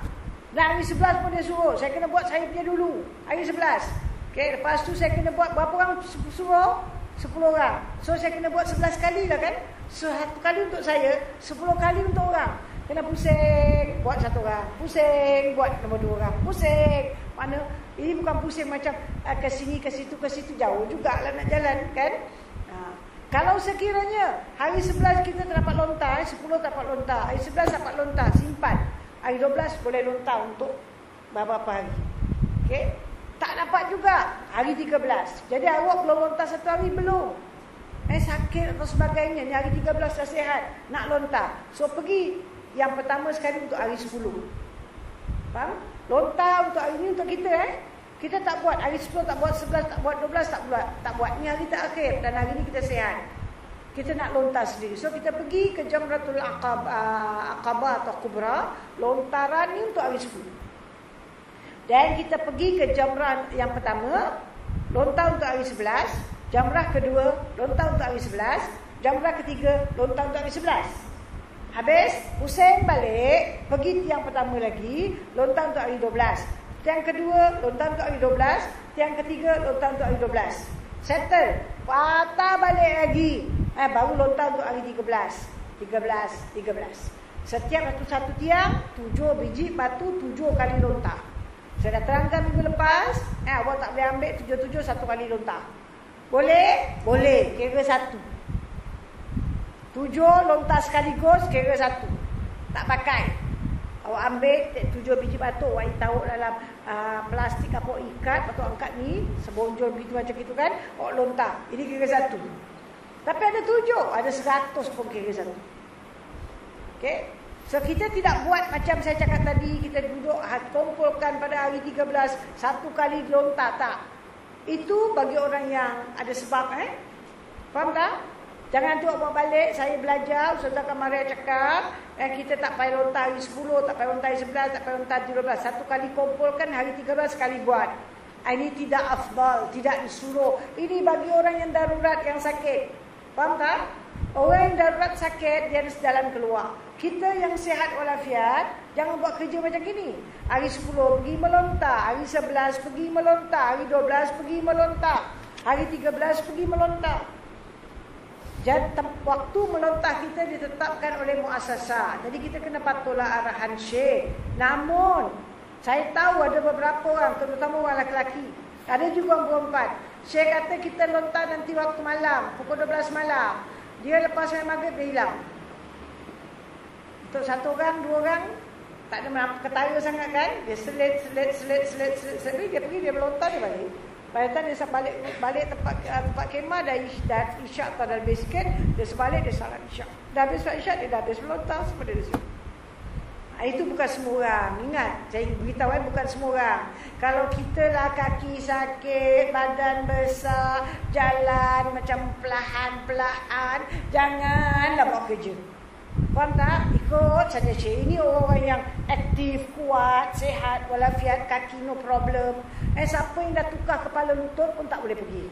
Speaker 1: Dan hari 11 pun dia suruh, saya kena buat saya punya dulu, hari 11. Okay. Lepas tu saya kena buat berapa orang suruh? 10 orang. So saya kena buat 11 kali lah kan. So 1 kali untuk saya, 10 kali untuk orang. Kena pusing, buat satu orang. Pusing, buat nombor 2 orang. Pusing. Mana? Ini bukan pusing macam ke sini, ke situ, jauh jugalah nak jalan kan. Kalau sekiranya hari 11 kita tak dapat lontar, 10 tak dapat lontar, hari 11 dapat lontar, simpan. Hari 12 boleh lontar untuk beberapa hari. Okey. Tak dapat juga hari 13. Jadi awak belum lontar satu hari belum. Sakit atau sebagainya, ni hari 13 dah sihat, nak lontar. So pergi yang pertama sekali untuk hari 10. Faham? Lontar untuk hari ni untuk kita Kita tak buat hari 10, tak buat 11, tak buat 12, tak buat. Ni hari terakhir dan hari ni kita sihat. Kita nak lontar sendiri. So kita pergi ke Jamratul Aqabah atau Kubra, lontaran ni untuk hari 10. Dan kita pergi ke jamrah yang pertama, lontar untuk hari 11, jamrah kedua, lontar untuk hari 11, jamrah ketiga, lontar untuk hari 11. Habis, pusing balik, pergi tiang pertama lagi, lontar untuk hari 12. Tiang kedua, lontar untuk hari 12. Tiang ketiga, lontar untuk hari 12. Settle. Patah balik lagi. Baru lontar untuk hari 13. 13. Setiap satu tiang, 7 biji batu, 7 kali lontar. Saya dah terangkan minggu lepas, awak tak boleh ambil 7 satu kali lontar. Boleh? Boleh. Kira 1. 7 lontar sekaligus, kira 1. Tak pakai. Awak ambil 7 biji batu, awak taruh dalam plastik apa ikat, batu angkat ni, sebonjol begitu macam itu kan, awak lontar. Ini kira 1. Tapi ada 7, ada 100 pun kira 1. Okey? So kita tidak buat macam saya cakap tadi, kita duduk kumpulkan pada hari 13 satu kali lontar, tak. Itu bagi orang yang ada sebab faham tak? Jangan tu buat balik, saya belajar, Ustazah Kamaria cakap, kita tak payah lontar hari 10, tak payah lontar hari 11, tak payah lontar 17. Satu kali kumpulkan, hari 13 sekali buat. Ini tidak afdal, tidak disuruh. Ini bagi orang yang darurat, yang sakit. Faham tak? Orang yang darurat sakit, dia ada jalan keluar. Kita yang sihat walafiat, jangan buat kerja macam gini. Hari 10 pergi melontar, hari 11 pergi melontar, hari 12 pergi melontar, hari 13 pergi melontar. Jadi waktu melontar kita ditetapkan oleh muasasah. Jadi kita kena patuhlah arahan Syekh. Namun saya tahu ada beberapa orang, terutama orang lelaki, ada juga orang perempuan. Syekh kata kita lontar nanti waktu malam, pukul 12 malam. Dia lepas saya maghrib dia hilang. Untuk 1 orang, 2 orang, tak ada ketara sangat kan. Dia selit, dia pergi, dia melontar, dia balik. Pada dia balik tempat kemah, dah isyak atau dah lebih sikit, dia sebalik, dia salat isyak. Dah habis salat isyak, dia dah habis melontar, semua dia siap. Itu bukan semua orang. Ingat, saya beritahu bukan semua orang. Kalau kita lah kaki sakit, badan besar, jalan macam perlahan-perlahan, janganlah buat kerja. Faham tak? Ikut saja Syekh. Ini orang yang aktif, kuat, sehat, walafiat, kaki no problem. Siapa yang dah tukar kepala lutut pun tak boleh pergi.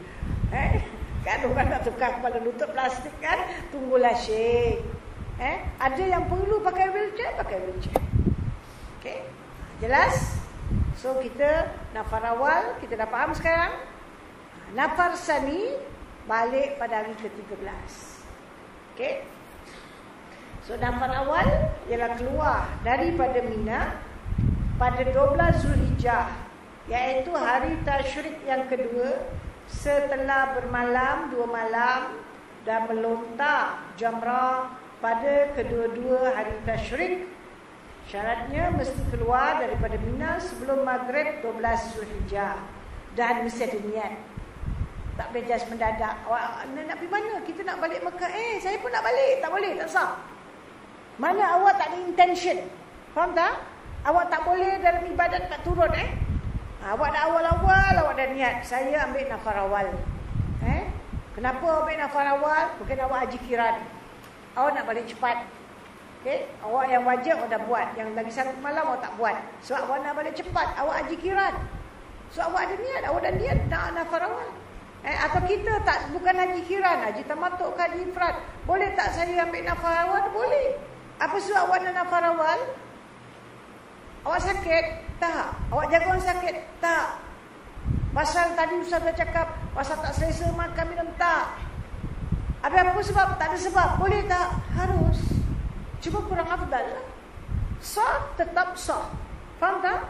Speaker 1: Kan orang nak tukar kepala lutut plastik kan? Tunggulah Syekh. Ada yang perlu pakai wheelchair, pakai wheelchair. Okey. Jelas? So kita nafar awal kita dah faham sekarang. Nafar sani balik pada hari ke-13. Okey. So nafar awal ialah keluar daripada Mina pada 12 Zulhijjah, iaitu hari tasyrik yang kedua setelah bermalam 2 malam dan melontar jamrah pada kedua-dua hari tasyrik. Syaratnya mesti keluar daripada Mina sebelum maghrib 12 Zulhijjah dan mesti ada niat. Tak boleh just mendadak. Awak nak pergi mana? Kita nak balik Mekah. Saya pun nak balik. Tak boleh, tak sah. Mana awak tak ada intention. Faham tak? Awak tak boleh dalam ibadat tak turun. Awak dah awal-awal, awak dah niat. Saya ambil nafar awal. Kenapa ambil nafar awal? Bukan awak haji kiran. Awak nak balik cepat. Okay? Awak yang wajib awak dah buat. Yang lagi satu malam awak tak buat. Sebab awak nak balik cepat. Awak haji kiran. So awak ada niat. Awak dah niat nak nafar awal. Atau kita tak, bukan haji kiran, haji tamatuk, haji ifrat. Boleh tak saya ambil nafar awal? Boleh. Apa sebab awak nak nafar awal? Awak sakit? Tak. Awak jaga orang sakit? Tak. Pasal tadi Ustaz dah cakap, pasal tak selesa makan minum? Tak. Apa sebab? Tak ada sebab. Boleh tak? Harus. Cuma kurang afdal lah. Sah, tetap sah. Faham tak?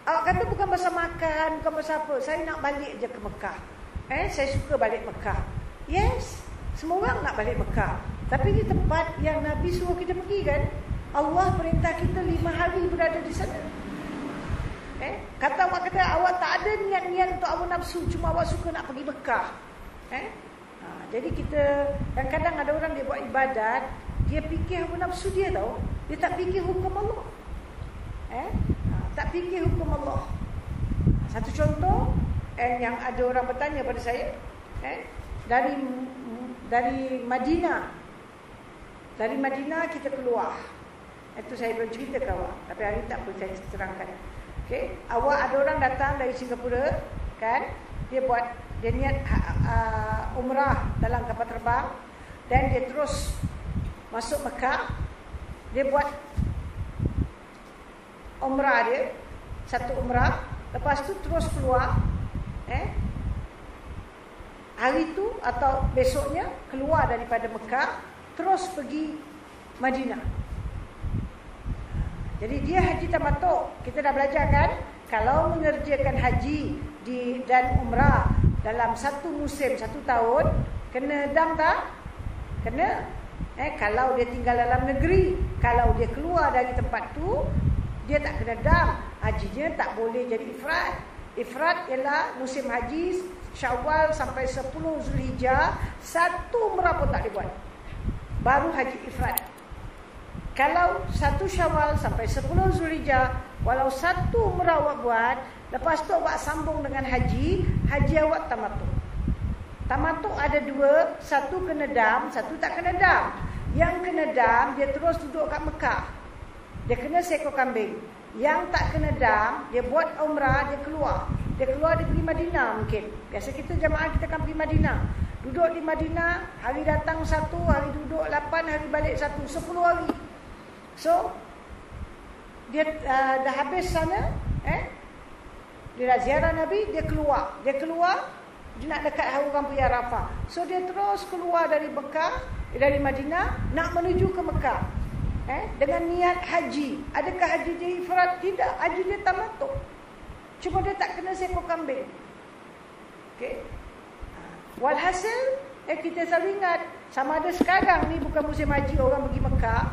Speaker 1: Awak kata bukan pasal makan, bukan pasal apa. Saya nak balik je ke Mekah. Saya suka balik Mekah. Yes, semua orang nak balik Mekah. Tapi di tempat yang Nabi suruh kita pergi kan, Allah perintah kita 5 hari berada di sana. Kata awak kata awak tak ada niat-niat untuk awak nafsu, cuma awak suka nak pergi Mekah. Jadi kita kadang-kadang ada orang dia buat ibadat, dia fikir hawa nafsu dia tahu, dia tak fikir hukum Allah. Tak fikir hukum Allah. Satu contoh yang ada orang bertanya pada saya, dari Madinah. Dari Madinah kita keluar. Itu saya belum cerita ke awak, tapi hari tak boleh saya terangkan. Okey, awak ada orang datang dari Singapura, kan? Dia niat umrah dalam kapal terbang dan dia terus masuk Mekah. Dia buat umrah dia, satu umrah, lepas tu terus keluar. Hari tu atau besoknya keluar daripada Mekah terus pergi Madinah. Jadi dia haji tamattu. Kita dah belajar kan, kalau mengerjakan haji dan umrah dalam satu musim, satu tahun, kena dam tak? Kena. Kalau dia tinggal dalam negeri, kalau dia keluar dari tempat tu, dia tak kena dam. Hajinya tak boleh jadi ifrat. Ifrat ialah musim haji Syawal sampai 10 Zulhijjah, satu umrah pun tak dibuat. Baru haji ifrat. Kalau 1 Syawal sampai 10 Zulhijjah, walau satu umrah awak buat, lepas tu awak sambung dengan haji awak tamattu. Tamattu ada 2, satu kena dam, satu tak kena dam. Yang kena dam, dia terus duduk kat Mekah. Dia kena seekor kambing. Yang tak kena dam, dia buat umrah, dia keluar. Dia keluar, dia pergi Madinah mungkin. Biasa kita jemaah kita akan pergi Madinah. Duduk di Madinah, hari datang 1, hari duduk 8, hari balik 1, 10 hari. So, dia dah habis sana, dia dah ziarah Nabi, dia keluar. Dia nak dekat orang pergi Arafah. So, dia terus keluar dari Mekah, dari Madinah, nak menuju ke Mekah. Dengan niat haji. Adakah haji dia ifrat? Tidak, haji dia tamattu. Cuma dia tak kena seekor kambing. Okey. Walhasil, kita selalu ingat, sama ada sekarang ni bukan musim haji orang pergi Mekah.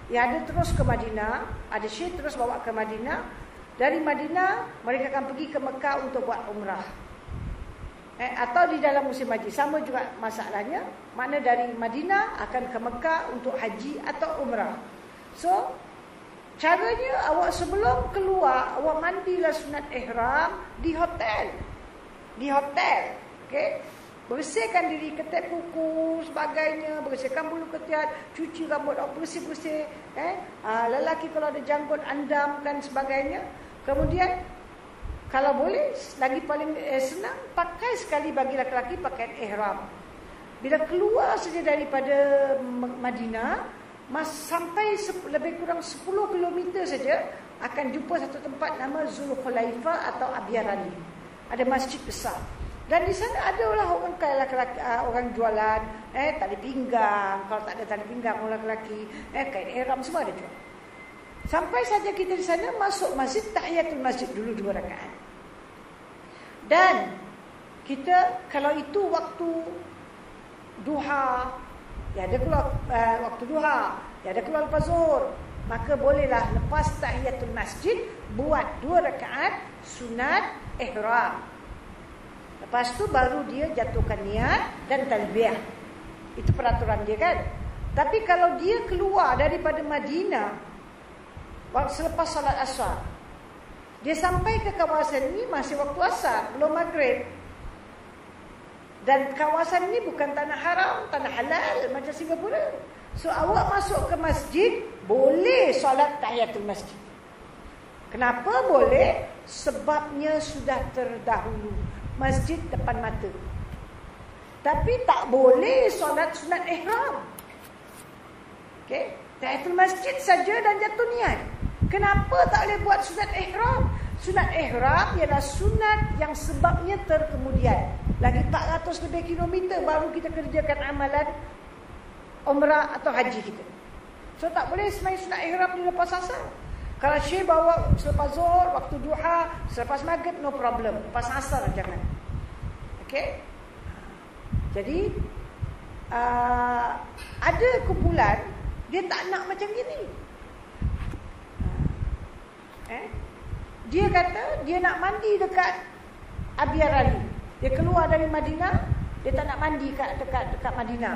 Speaker 1: Ya, ada terus ke Madinah, ada Syekh terus bawa ke Madinah. Dari Madinah mereka akan pergi ke Mekah untuk buat umrah. Atau di dalam musim haji, sama juga masalahnya. Makna dari Madinah akan ke Mekah untuk haji atau umrah. So, caranya awak sebelum keluar, awak mandilah sunat ihram di hotel. Di hotel, okey. bersihkan diri, ketep kuku, sebagainya, bersihkan bulu ketiak, cuci rambut, bersih-bersih. Lelaki kalau ada janggut, andam dan sebagainya. Kemudian, kalau boleh, lagi paling senang, pakai sekali bagi lelaki pakaian ihram. Bila keluar saja daripada Madinah, sampai lebih kurang 10 km saja, akan jumpa satu tempat nama Zulkhulaifah atau Abyar Ali. Ada masjid besar. Dan di sana adalah orang kaya lelaki, orang jualan, tali pinggang, kalau tak ada tali pinggang orang lelaki, kain ihram semua ada jual. Sampai saja kita di sana masuk masjid, tahiyatul masjid dulu 2 rakaat. Dan kita kalau itu waktu duha, ya ada keluar waktu duha, ya ada keluar lepas zuhur, maka bolehlah lepas tahiyatul masjid buat 2 rakaat sunat ihram. Lepas tu baru dia jatuhkan niat dan talbiyah. Itu peraturan dia kan. Tapi kalau dia keluar daripada Madinah selepas salat asar, dia sampai ke kawasan ini masih waktu asar, belum maghrib. Dan kawasan ini bukan tanah haram, tanah halal macam Singapura. So awak masuk ke masjid, boleh solat tahiyatul masjid. Kenapa boleh? Sebabnya sudah terdahulu. Masjid depan mata. Tapi tak boleh solat sunat ihram. Okey, tahiyatul masjid saja dan jatuh niat. Kenapa tak boleh buat sunat ihram? Sunat ihram ialah sunat yang sebabnya terkemudian. Lagi 400 lebih kilometer baru kita kerjakan amalan umrah atau haji kita. So tak boleh semain sunat ihram di lepas asar. Kalau Syekh bawa selepas zuhur, waktu duha, selepas maghrib, no problem. Lepas asar jangan. Okey? Jadi, ada kumpulan, dia tak nak macam gini. Dia kata, dia nak mandi dekat Abyar Ali. Dia keluar dari Madinah, dia tak nak mandi dekat Madinah.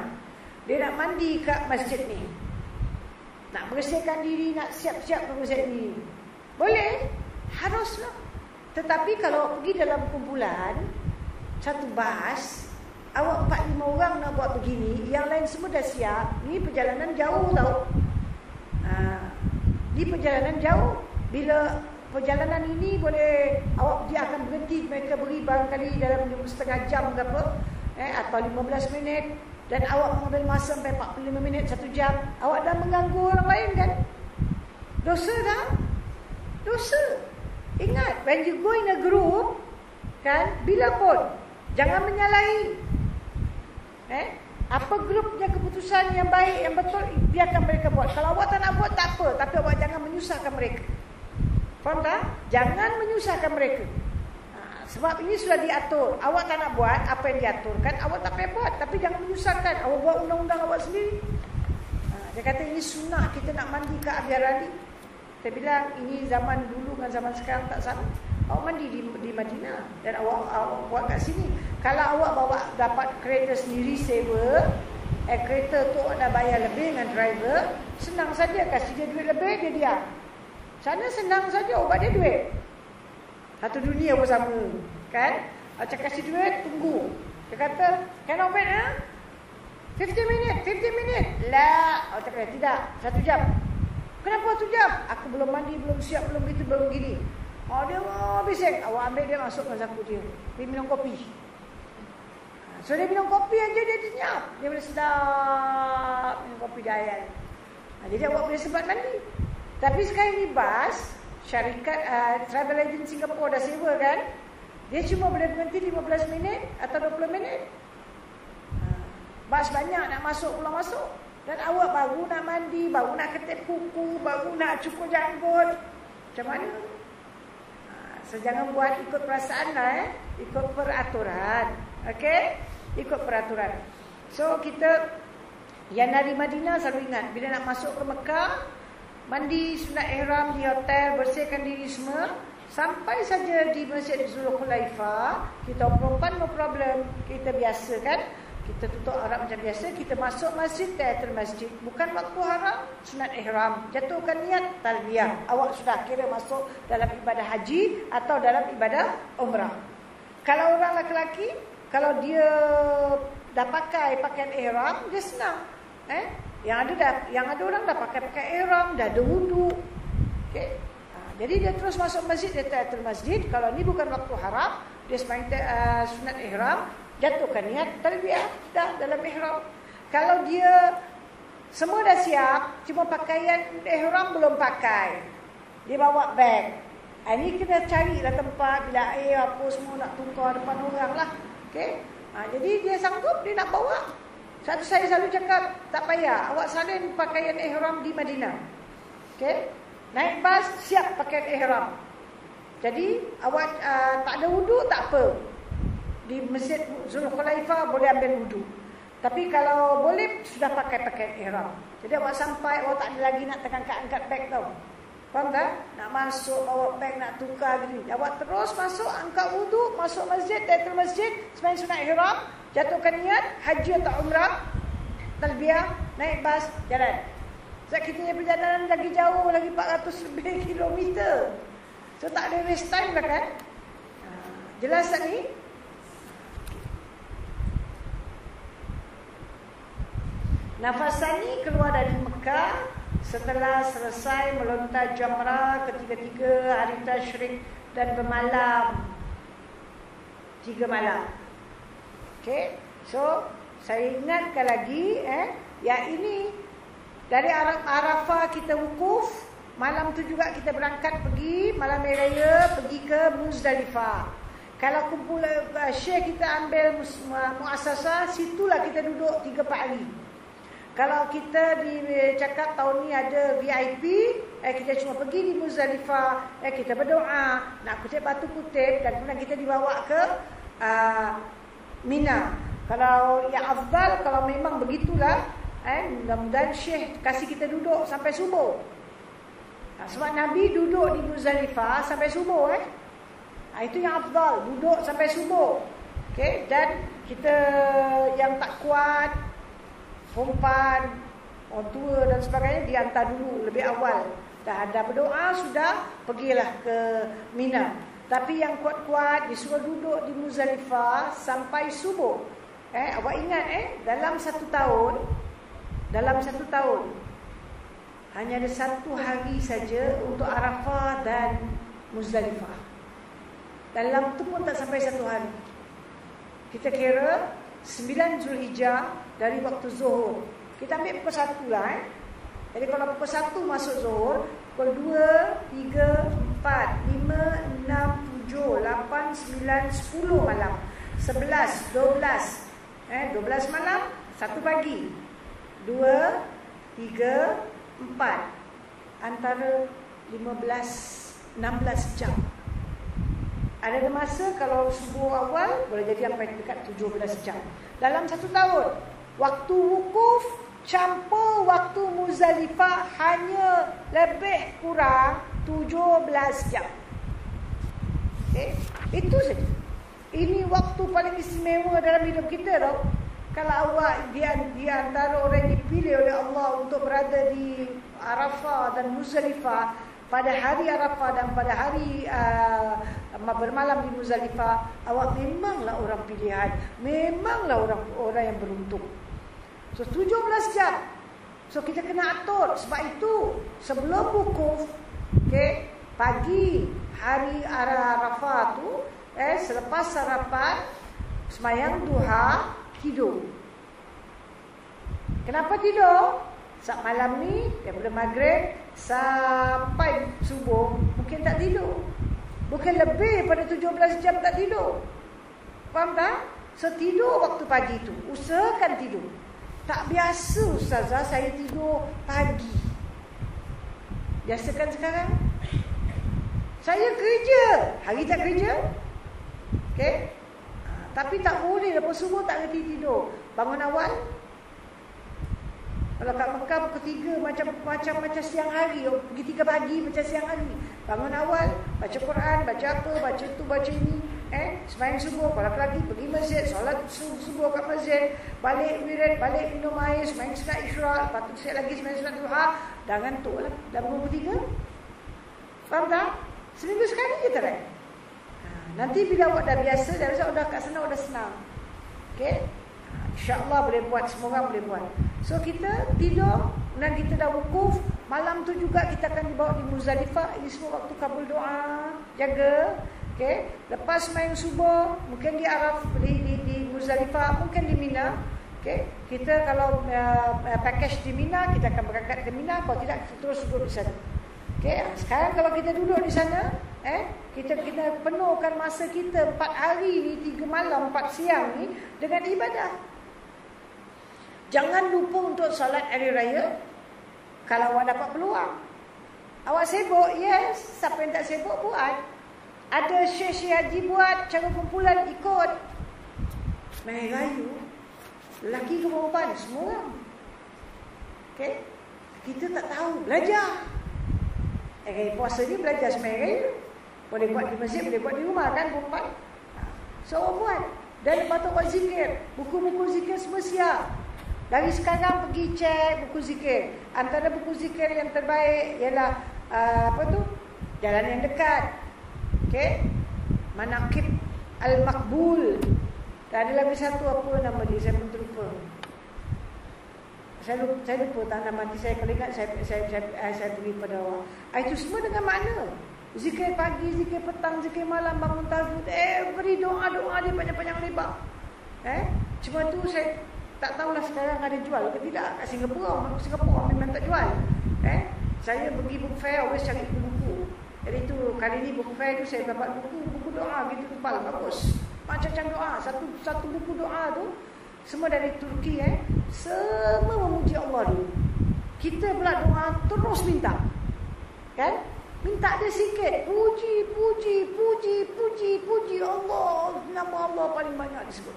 Speaker 1: Dia nak mandi kat masjid ni. Nak bersihkan diri, nak siap-siap bersihkan diri. Boleh, haruslah. Tetapi kalau pergi dalam kumpulan, satu bas, awak 4-5 orang nak buat begini, yang lain semua dah siap. Ni perjalanan jauh tau. Ni perjalanan jauh. Bila perjalanan ini boleh, dia akan berhenti, mereka beri barangkali dalam setengah jam ke apa, atau 15 minit. Dan awak mengambil masa sampai 45 minit, 1 jam. Awak dah mengganggu orang lain kan? Dosa dah? Dosa. Ingat, when you go in a group, kan, bila pun, jangan menyalahi. Apa grupnya keputusan yang baik, yang betul, biarkan mereka buat. Kalau awak tak nak buat, tak apa. Tapi awak jangan menyusahkan mereka. Faham tak? Jangan menyusahkan mereka. Sebab ini sudah diatur. Awak tak nak buat apa yang diaturkan, awak tak payah buat. Tapi jangan menyusahkan. Awak buat undang-undang awak sendiri. Dia kata ini sunnah kita nak mandi ke Abyar Ali. Saya bilang ini zaman dulu dengan zaman sekarang tak sama. Awak mandi di Madinah dan awak buat kat sini. Kalau awak bawa dapat kereta sendiri sewa, kereta tu awak dah bayar lebih dengan driver, senang saja kasih dia duit lebih, dia diam. Sana senang saja ubat dia duit. Satu dunia bersama, kan? Macam kasih duit, tunggu. Dia kata, cannot wait, 50 minit. Lah, awak cakap, tidak, 1 jam. Kenapa 1 jam? Aku belum mandi, belum siap, belum gitu, belum gini. Dia bising. Awak ambil dia, masukkan sapu dia. Dia minum kopi. So, dia minum kopi aja, dia senyap. Dia boleh sedap minum kopi dia. Jadi, awak boleh sempat mandi. Tapi sekarang ni bas, syarikat travel agent Singapura dah sewa kan, dia cuma boleh berhenti 15 minit atau 20 minit. Bas banyak nak masuk, pulang masuk. Dan awak baru nak mandi, baru nak ketip kuku, baru nak cukur janggut. Macam mana? So jangan buat ikut perasaan lah, ikut peraturan. Okey? Ikut peraturan. So kita yang dari Madinah selalu ingat, bila nak masuk ke Mekah, mandi sunat ihram di hotel, bersihkan diri semua. Sampai saja di Masjid Zulkhulaifah, kita perempuan no problem, kita biasa kan, kita tutup aurat macam biasa, kita masuk masjid, tahiyatul masjid. Bukan waktu haram, sunat ihram, jatuhkan niat, talbiyah. Awak sudah kira masuk dalam ibadah haji atau dalam ibadah umrah. Kalau orang lelaki, kalau dia dah pakai pakaian ihram, dia senang. Yang ada orang dah pakai pakaian ihram, dah ada wudu. Okey. Jadi dia terus masuk masjid, dia tahiyatul masjid. Kalau ni bukan waktu haram, dia sembahyang sunat ihram, jatuhkan niat talbiyah dah dalam ihram. Kalau dia semua dah siap, cuma pakaian ihram belum pakai, dia bawa beg. Ini kena carilah tempat bila air apa semua nak tukar depan orang lah. Okey. Jadi dia sanggup, dia nak bawa. Saya selalu cakap, tak payah, awak salin pakaian ihram di Madinah. Okey. Naik bas, siap pakaian ihram. Jadi awak tak ada wudu, tak apa. Di Masjid Zulkhulayfa boleh ambil wudu. Tapi kalau boleh, sudah pakai pakaian ihram. Jadi awak sampai, awak tak ada lagi nak angkat beg tau. Faham tak? Nak masuk, bawa beg, nak tukar gini. Awak terus masuk, angkat wudu, masuk masjid, tahiyatul masjid, sembahyang sunat ihram, jatuhkan niat, haji atau umrah, talbiyah, naik bas, jalan. Sebab kita punya perjalanan lagi jauh, lagi 400 lebih kilometer. So tak ada waste time lah kan? Jelas tak ni? Nafasani keluar dari Mekah setelah selesai melontar jamrah ketiga-tiga hari tasyrik dan bermalam 3 malam. Okey. So saya ingatkan lagi yang ini dari Arafah kita wukuf, malam tu juga kita berangkat pergi malam raya pergi ke Muzdalifah. Kalau kumpul share kita ambil muassasah, situlah kita duduk 3-4 hari. Kalau kita cakap tahun ni ada VIP, kita cuma pergi di Muzdalifah, kita berdoa, nak kutip batu kutip, dan kemudian kita dibawa ke Mina. Kalau yang afdal, kalau memang begitulah, mudah-mudahan Syekh kasih kita duduk sampai subuh. Sebab Nabi duduk di Muzdalifah sampai subuh. Itu yang afdal, duduk sampai subuh. Okay? Dan kita yang tak kuat, perempuan, orang tua dan sebagainya, dihantar dulu lebih awal. Dah ada berdoa, sudah pergilah ke Mina. Tapi yang kuat-kuat disuruh duduk di Muzdalifah sampai subuh. Awak ingat dalam satu tahun hanya ada 1 hari saja untuk Arafah dan Muzdalifah. Dalam tu pun tak sampai 1 hari. Kita kira 9 Zulhijjah dari waktu zuhur. Kita ambil pukul 1 lah. Jadi kalau pukul 1 masuk zuhur, pukul 2, 3, 4, 5, 6, 7, 8, 9, 10 malam, 11, 12. 12 malam, 1 pagi, 2, 3, 4. Antara 15, 16 jam. Ada masa kalau subuh awal boleh jadi sampai dekat 17 jam. Dalam 1 tahun, waktu wukuf campur waktu Muzdalifah hanya lebih kurang 17 jam. Itu saja. Ini waktu paling istimewa dalam hidup kita tau. Kalau awak di antara orang yang dipilih oleh Allah untuk berada di Arafah dan Muzdalifah pada hari Arafah dan pada hari bermalam di Muzdalifah, awak memanglah orang pilihan, memanglah orang yang beruntung. So 17 jam. So kita kena atur. Sebab itu sebelum wukuf, pagi hari Arafah tu, selepas sarapan, sembahyang duha, tidur. Kenapa tidur? Saat malam ni daripada maghrib sampai subuh mungkin tak tidur. Bukan lebih pada 17 jam tak tidur. Faham tak? So tidur waktu pagi tu. Usahakan tidur. Tak biasa ustazah saya tidur pagi. Biasakan sekarang. Saya kerja. Hari tak kerja. Tapi tak boleh lepas subuh tak kerti tidur. Bangun awal. Kalau kat Mekah pukul 3 macam siang hari. Pergi 3 pagi macam siang hari. Bangun awal, baca Quran, baca apa, baca tu, baca ini. Sembahyang subuh, kalau lagi pergi masjid, solat subuh kat masjid, balik wirid, balik minum air, sembahyang sunat isyraq, lepas tu siap lagi sembahyang sunat duha, dah ngantuk lah. Dah bangun 3. Faham tak? Seminggu sekali je tak? Nanti bila awak dah biasa, dah kat sana awak dah senang. Okey. InsyaAllah boleh buat, semua orang boleh buat. So kita tidur dan kita dah wukuf. Malam tu juga kita akan dibawa di Muzdalifah. Ini semua waktu kabul doa. Jaga. Okay. Lepas main subuh, mungkin di Araf, di Muzdalifah, mungkin di Mina. Okay. Kita kalau package di Mina, kita akan berangkat ke Mina. Kalau tidak, kita terus duduk di sana. Okay. Sekarang kalau kita duduk di sana, kita penuhkan masa kita 4 hari ni, 3 malam, 4 siang ni dengan ibadah. Jangan lupa untuk solat hari raya kalau awak dapat peluang. Awak sibuk, yes. Siapa yang tak sibuk buat. Ada syekh haji buat cara kumpulan ikut. Main rayu. Lelaki ke perempuan, semua orang. Okay. Kita tak tahu, belajar. Puasa ni belajar sembahyang raya. Boleh buat di masjid, boleh buat di rumah kan perempuan. So buat. Dan lepas tu buat zikir. Buku-buku zikir semua siap. Dari sekarang pergi cek buku zikir. Antara buku zikir yang terbaik ialah Jalan yang Dekat. Okey. Manaqib Al-Maqbul. Dan ada lagi satu, apa nama dia, saya pun terlupa. Saya lupa tak nama nanti saya kalau ingat saya beri pada awak. Itu semua dengan makna. Zikir pagi, zikir petang, zikir malam, bangun tahajud. Beri doa-doa dia panjang-panjang lebar. Cuma tu saya tak tahulah sekarang ada jual ke tidak. Kat Singapura memang tak jual. Saya pergi book fair, always cari buku. Jadi tu kali ni book fair tu saya dapat buku doa gitu tebal, bagus. Macam-macam doa. Satu buku doa tu semua dari Turki. Semua memuji Allah dulu. Kita pula doa terus minta. Kan? Minta dia sikit. Puji Allah. Nama Allah paling banyak disebut.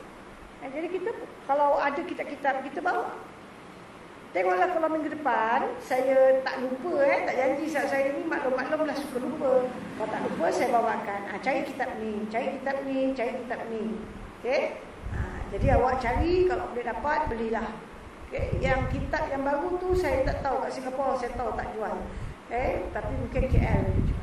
Speaker 1: Jadi kita kalau ada kitab-kitab kita bawa. Tengoklah kalau minggu depan saya tak lupa tak janji saya ni maklum lah suka lupa. Kalau tak lupa saya bawakan. Cari kitab ni. Okey? Jadi awak cari, kalau boleh dapat belilah. Okey? Yang kitab yang baru tu saya tak tahu, kat Singapura saya tahu tak jual. Tapi mungkin KL dia jual.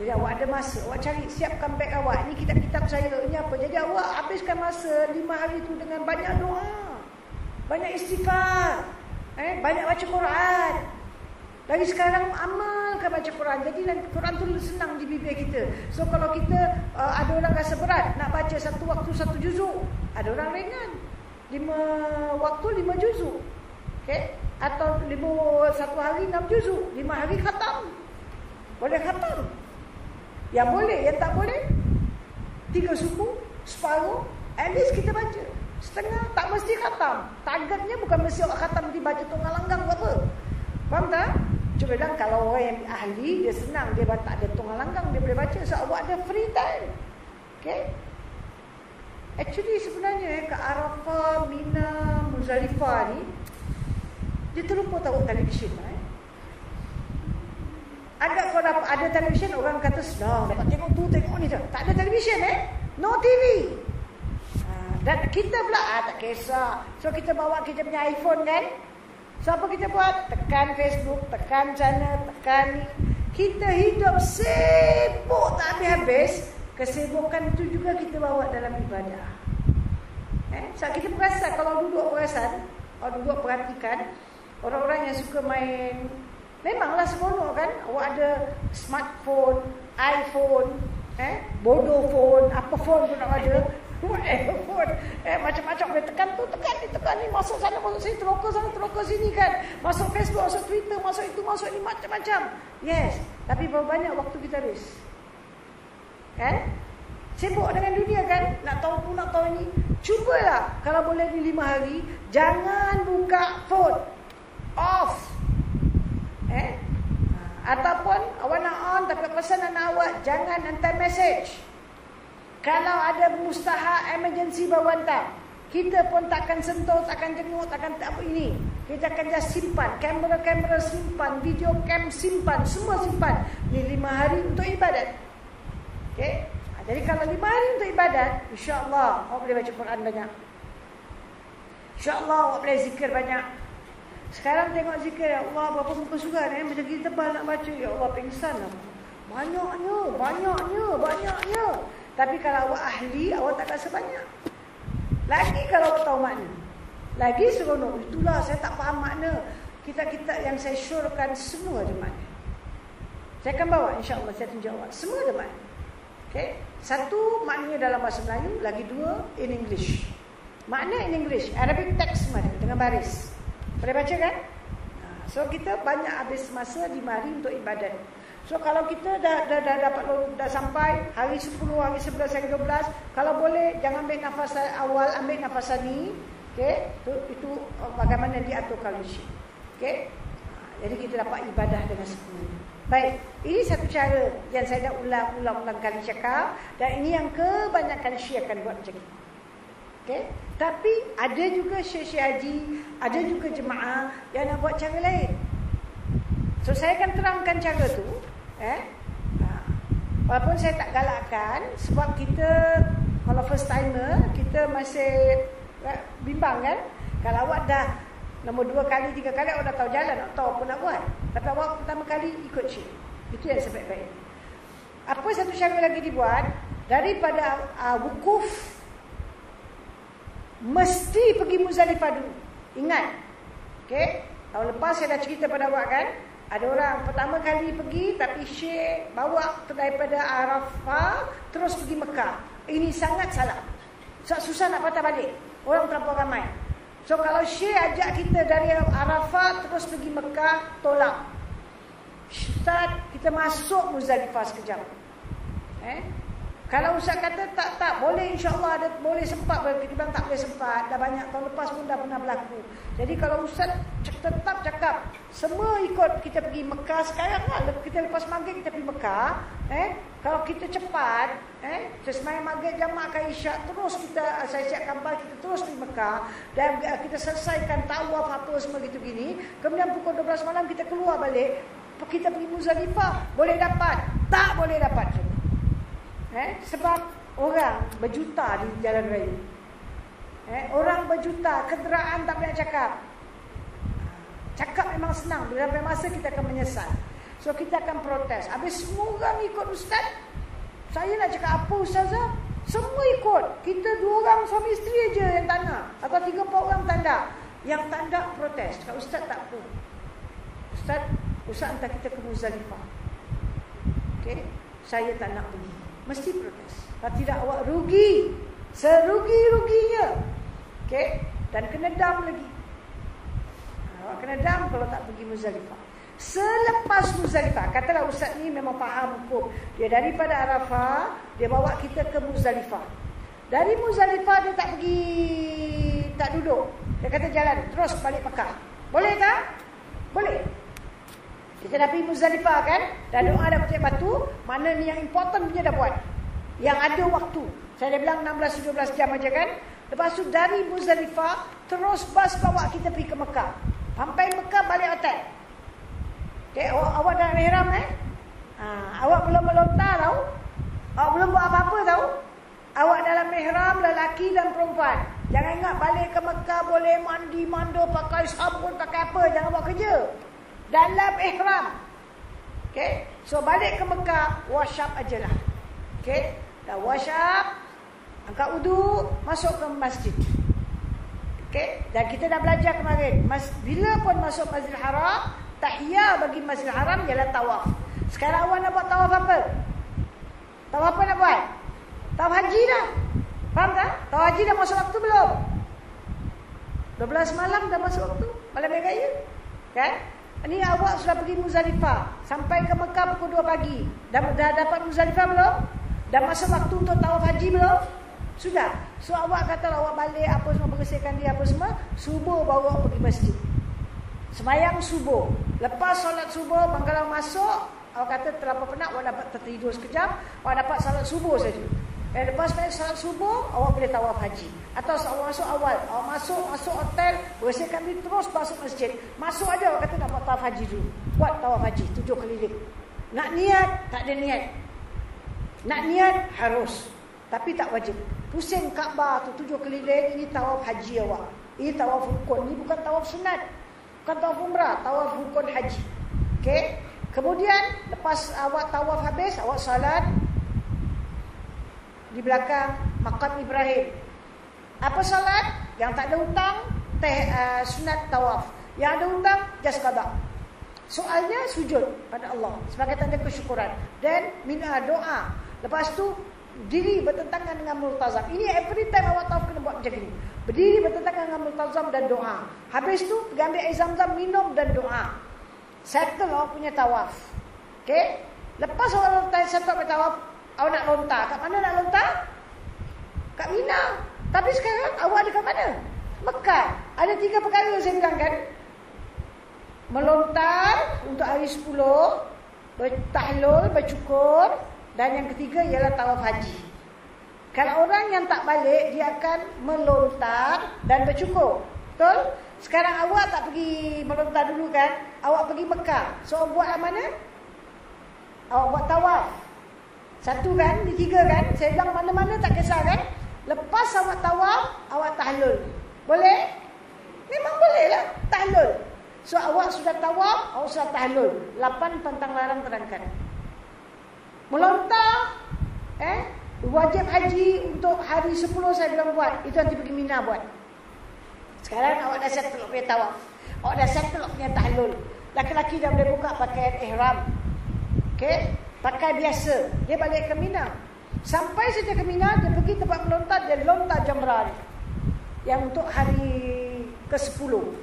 Speaker 1: Jadi awak ada masa, awak cari, siapkan beg awak. Ni kitab-kitab saya, ni apa. Jadi awak habiskan masa 5 hari tu dengan banyak doa. Banyak istighfar, banyak baca Quran. Dari sekarang amalkan baca Quran. Jadi Quran tu senang di bibir kita. So kalau kita ada orang rasa berat nak baca satu waktu 1 juzuk, ada orang ringan 5 waktu 5 juzuk. Okay? Atau 1 hari 6 juzuk, 5 hari khatam. Boleh khatam. Yang boleh, yang tak boleh 3 suku, separuh. At least kita baca. Setengah, tak mesti khatam. Targetnya bukan mesti awak khatam dibaca tunggal langgang ke apa. Faham tak? Cuba bilang kalau orang yang ahli, dia senang, dia tak ada tunggal langgang, dia boleh baca. So awak ada free time. Okay? Actually sebenarnya ke Arafah, Mina, Muzdalifah ni, dia terlupa tahu televisyen. Agak kau dapat ada televisyen, orang kata senang, dapat tengok tu, tengok ni. Tak ada televisyen no TV. Dan kita pula tak kisah. So kita bawa kita punya iPhone kan. So apa kita buat? Tekan Facebook, tekan sana, tekan ni. Kita hidup sibuk tak habis-habis. Kesibukan itu juga kita bawa dalam ibadah. So kita perasan, kalau duduk perhatikan, orang-orang yang suka main, memanglah seronok kan. Awak ada smartphone, iPhone, bodoh phone, apa phone pun ada. Macam-macam boleh tekan tu, tekan ni, masuk sana, masuk sini, teroka sana, teroka sini kan. Masuk Facebook, masuk Twitter, masuk itu, masuk ni, macam-macam. Yes, tapi berapa banyak waktu kita habis? Kan? Sibuk dengan dunia kan? Nak tahu tu, nak tahu ni. Cubalah kalau boleh di 5 hari, jangan buka phone. Off. Ataupun awak nak on, tapi pesan anak awak, jangan hantar message. Kalau ada mustahak emergency baru hantar. Kita pun takkan sentuh, takkan jenguk, takkan apa ini. Kita akan just simpan. Kamera simpan, video cam simpan, semua simpan. Ini 5 hari untuk ibadat. Okay? Jadi kalau 5 hari untuk ibadat, insya-Allah awak boleh baca Quran banyak. InsyaAllah awak boleh zikir banyak. Sekarang tengok zikir, ya Allah, berapa muka surat macam kita tebal nak baca. Ya Allah, pingsan lah. Banyaknya. Tapi kalau awak ahli, awak tak rasa banyak. Lagi kalau awak tahu makna. Lagi seronok. Itulah saya tak faham makna. Kita yang saya syorkan semua ada makna. Saya akan bawa insya-Allah, saya tunjuk awak. Semua ada makna. Okay? Satu, maknanya dalam bahasa Melayu. Lagi dua, in English. Makna in English. Arabic text semua dengan baris. Boleh baca kan? So kita banyak habis masa di mari untuk ibadat. So kalau kita dah sampai hari 10, hari 11, hari 12, kalau boleh jangan ambil nafas awal, ambil nafas ni. Okey, itu bagaimana diatur kalisi. Okey. Jadi kita dapat ibadah dengan sempurna. Baik, ini satu cara yang saya dah ulang-ulang kali cakap, dan ini yang kebanyakan Syekh akan buat macam ni. Okey. Tapi ada juga Syekh Haji, ada juga jemaah yang nak buat cara lain. So saya akan terangkan cara tu, walaupun saya tak galakkan, sebab kita kalau first timer kita masih bimbang kan. Kalau awak dah nombor 2 kali, 3 kali awak dah tahu jalan, tak tahu apa nak buat. Tapi awak pertama kali ikut Syekh. Itu yang sebaik-baik. Apa satu cara lagi dibuat? Daripada wukuf, mesti pergi Muzdalifah dulu. Ingat. Okey? Tahun lepas saya dah cerita pada awak kan, ada orang pertama kali pergi tapi Syekh bawa daripada Arafah terus pergi Mekah. Ini sangat salah. Susah nak patah balik. Orang terlalu ramai. So kalau Syekh ajak kita dari Arafah terus pergi Mekah, tolak. Ustaz, kita masuk Muzdalifah sekejap. Kalau Ustaz kata tak boleh, insya-Allah ada boleh sempat, kita bilang tak boleh sempat. Dah banyak tahun lepas pun dah pernah berlaku. Jadi kalau Ustaz tetap cakap semua ikut kita pergi Mekah sekarang lah, kita lepas maghrib kita pergi Mekah, kalau kita cepat, sesembahyang maghrib jamaahkan isyak, terus saya siapkan bal, kita terus pergi Mekah dan kita selesaikan tawaf apa semua gitu gini, kemudian pukul 12 malam kita keluar balik, kita pergi Muzdalifah, boleh dapat? Tak boleh dapat. Sebab orang berjuta di jalan raya. Orang berjuta, kenderaan tak boleh cakap. Cakap memang senang, sampai masa kita akan menyesal. So kita akan protes. Habis semua orang ikut Ustaz. Saya nak cakap apa Ustazah? Semua ikut. Kita 2 orang suami isteri aja yang tak nak. Atau 3-4 orang tanda. Yang tanda protes. Cakap Ustaz tak apa. Ustaz hantar kita ke Muzdalifah. Okay? Saya tak nak pergi. Mesti protes. Kalau tidak awak rugi. Serugi-ruginya. Okay? Dan kena dam lagi. Awak kena dam kalau tak pergi Muzdalifah. Selepas Muzdalifah, katalah Ustaz ni memang faham hukum. Dia daripada Arafah, dia bawa kita ke Muzdalifah. Dari Muzdalifah dia tak pergi, tak duduk. Dia kata jalan, terus balik Mekah. Boleh tak? Boleh. Kita dah pergi Muzdalifah kan, dah doa, dah petik batu, mana ni yang important punya dah buat. Yang ada waktu. Saya dah bilang 16-17 jam aja kan. Lepas tu dari Muzdalifah terus bas bawa kita pergi ke Mekah. Sampai Mekah balik hotel. Okay, awak dah ihram awak belum melontar tahu. Awak belum buat apa-apa tahu. Awak dalam ihram, lelaki dan perempuan. Jangan ingat balik ke Mekah boleh mandi, mando, pakai sabun, pakai apa, jangan buat kerja. Dalam ihram. Okay, so balik ke Mekah, wash up ajalah. Okay, dah wash up, angkat wudu, masuk ke masjid. Okay, dan kita dah belajar kemarin, bila pun masuk Masjidil Haram, tahiyah bagi Masjidil Haram ialah tawaf. Sekarang awak nak buat tawaf apa? Tawaf apa nak buat? Tawaf haji dah. Faham tak? Tawaf haji dah masuk waktu belum? 12 malam dah masuk waktu. Malam raya. Kan? Ini awak sudah pergi Muzdalifah. Sampai ke Mekah pukul 2 pagi. Dah dapat Muzdalifah belum? Dah masuk waktu untuk tawaf haji belum? Sudah. So awak kata awak balik apa semua, bersihkan dia apa semua, subuh baru awak pergi masjid. Sembahyang subuh. Lepas solat subuh, kalau masuk, awak kata terlalu penat, awak dapat tertidur sekejap, awak dapat solat subuh saja. Lepas solat subuh, awak boleh tawaf haji. Atau awak masuk awal, awak masuk hotel, bersihkan diri, terus masuk masjid. Masuk aja, awak kata nak buat tawaf haji dulu. Buat tawaf haji, 7 keliling. Nak niat, tak ada niat. Nak niat, harus. Tapi tak wajib. Pusing Kaabah tu 7 keliling, ini tawaf haji awak. Ini tawaf rukun, ini bukan tawaf sunat. Bukan tawaf umrah, tawaf rukun haji. Okey. Kemudian lepas awak tawaf habis, awak salat di belakang makam Ibrahim. Apa solat? Yang tak ada hutang, sunat tawaf. Yang ada hutang, just qada. Soalnya sujud pada Allah sebagai tanda kesyukuran. Dan doa. Lepas tu berdiri bertentangan dengan multazam. Ini every time awak tawaf kena buat macam ni. Berdiri bertentangan dengan multazam dan doa. Habis tu pergi ambil air zam-zam, minum dan doa. Settle awak punya tawaf. Okay? Lepas awak settle tawaf, awak nak lontar. Kat mana nak lontar? Kat Mina. Tapi sekarang awak ada kat mana? Mekah. Ada 3 perkara yang saya bilang kan. Melontar untuk hari 10, bertahlul, bercukur, dan yang ketiga ialah tawaf haji. Kalau orang yang tak balik, dia akan melontar dan bercukur. Betul? Sekarang awak tak pergi melontar dulu kan? Awak pergi Mekah. So buat mana? Awak buat tawaf. 1 kan? Ni 3 kan? Saya bilang mana-mana tak kisah kan? Lepas awak tawaf, awak tahlul. Boleh? Memang boleh lah. Tahlul. So awak sudah tawaf, awak sudah tahlul. 8 pantang larang terangkan. Melontar, wajib haji untuk hari 10 saya bilang buat. Itu nanti pergi Mina buat. Sekarang awak dah settle punya tawaf. Awak dah settle punya tahlul. Laki-laki dah boleh buka pakaian ihram. Okay? Pakai biasa. Dia balik ke Mina. Sampai saja ke Mina, dia pergi tempat melontar, dia lontar jamrah. Yang untuk hari ke-10.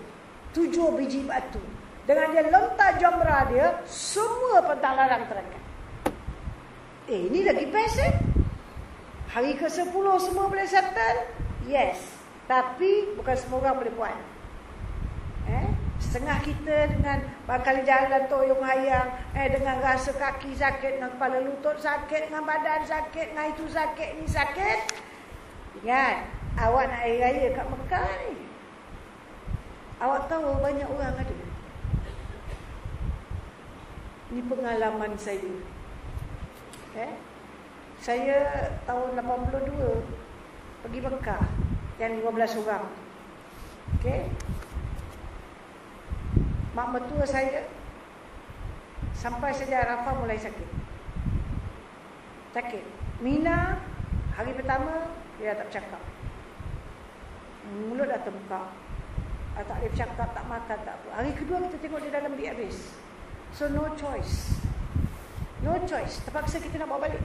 Speaker 1: 7 biji batu. Dengan dia lontar jamrah dia, semua pantang larang terangkan. Ini lagi best Hari ke-10 semua boleh settle? Yes. Tapi bukan semua orang boleh buat. Setengah kita dengan bakal jalan toyong hayang, dengan rasa kaki sakit, dengan kepala lutut sakit, dengan badan sakit, dengan itu sakit, ini sakit. Ingat, awak nak air raya kat Mekah ni. Awak tahu banyak orang ada. Ini pengalaman saya. Saya tahun 82 pergi Mekah yang 15 orang. Okey. Mak mertua saya sampai saja Arafah mulai sakit. Sakit. Mina hari pertama dia tak bercakap. Mulut dah terbuka. Tak boleh bercakap, tak makan, tak apa. Hari kedua kita tengok dia dalam bilik habis. So no choice. No choice. Terpaksa kita nak bawa balik.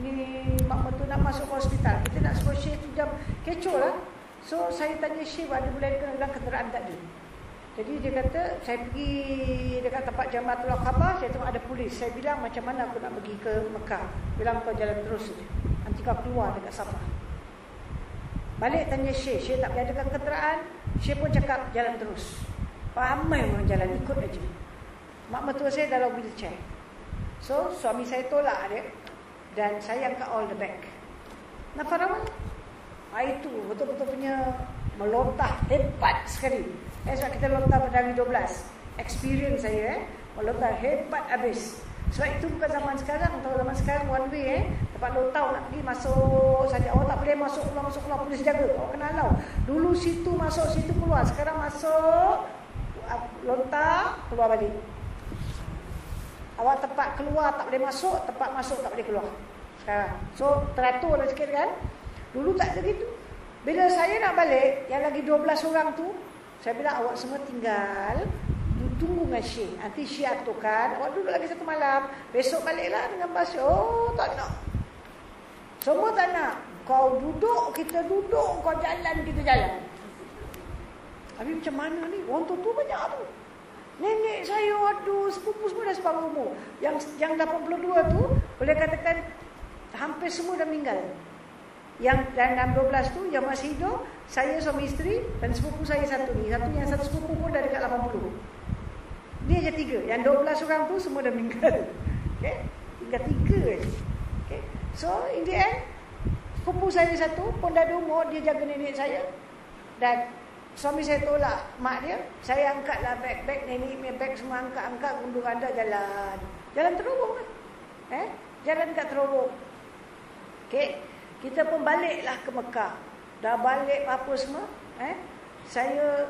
Speaker 1: Ni mak mertua nak masuk ke hospital. Kita nak suruh Syekh tu jam kecoh lah. So saya tanya Syekh ada boleh kena kenderaan tak ada. Jadi dia kata, saya pergi dekat tempat Jamatul Aqabah, saya tengok ada polis. Saya bilang macam mana aku nak pergi ke Mekah. Bilang kau jalan terus saja. Nanti kau keluar dekat Safah. Balik tanya Syekh, Syekh tak boleh adakan kenderaan. Syekh pun cakap jalan terus. Ramai orang jalan, ikut aja. Mak mertua saya dalam wheelchair. So suami saya tolak dia. Dan saya angkat all the bag. Nafas awal. Itu betul-betul punya melontar hebat sekali. Sebab kita lontar pada hari 12. Experience saya melontar hebat habis. Sebab itu bukan zaman sekarang. Tahu zaman sekarang one way tempat lontar nak pergi masuk saja. Awak tak boleh masuk keluar, polis jaga. Awak kena halau. Dulu situ masuk, situ keluar. Sekarang masuk, lontar, keluar balik. Awak tempat keluar tak boleh masuk, tempat masuk tak boleh keluar. Sekarang. So teratur lah sikit kan. Dulu tak ada gitu. Bila saya nak balik, yang lagi 12 orang tu, saya bilang awak semua tinggal tunggu dengan Syekh. Nanti Syekh aturkan, awak duduk lagi 1 malam. Besok baliklah dengan bas. Oh, tak nak. Semua tak nak. Kau duduk, kita duduk. Kau jalan, kita jalan. Habis macam mana ni? Orang tu banyak tu. Nenek saya, waduh, sepupu semua dah separuh umur. Yang 82 tu, boleh katakan hampir semua dah meninggal. Yang dalam 12 tu yang masih hidup, saya suami isteri dan sepupu saya satu ni. Satu sepupu pun dah dekat 80. Ni aja 3. Yang 12 orang tu semua dah meninggal. Okey. Tinggal 3 je. Okey. So in the end, sepupu saya satu pun dah ada umur, dia jaga nenek saya. Dan suami saya tolak mak dia. Saya angkatlah beg-beg, nenek punya beg semua angkat gundur anda jalan. Jalan terowong kan. Jalan kat terowong. Okey. Kita pun baliklah ke Mekah. Dah balik apa semua. Saya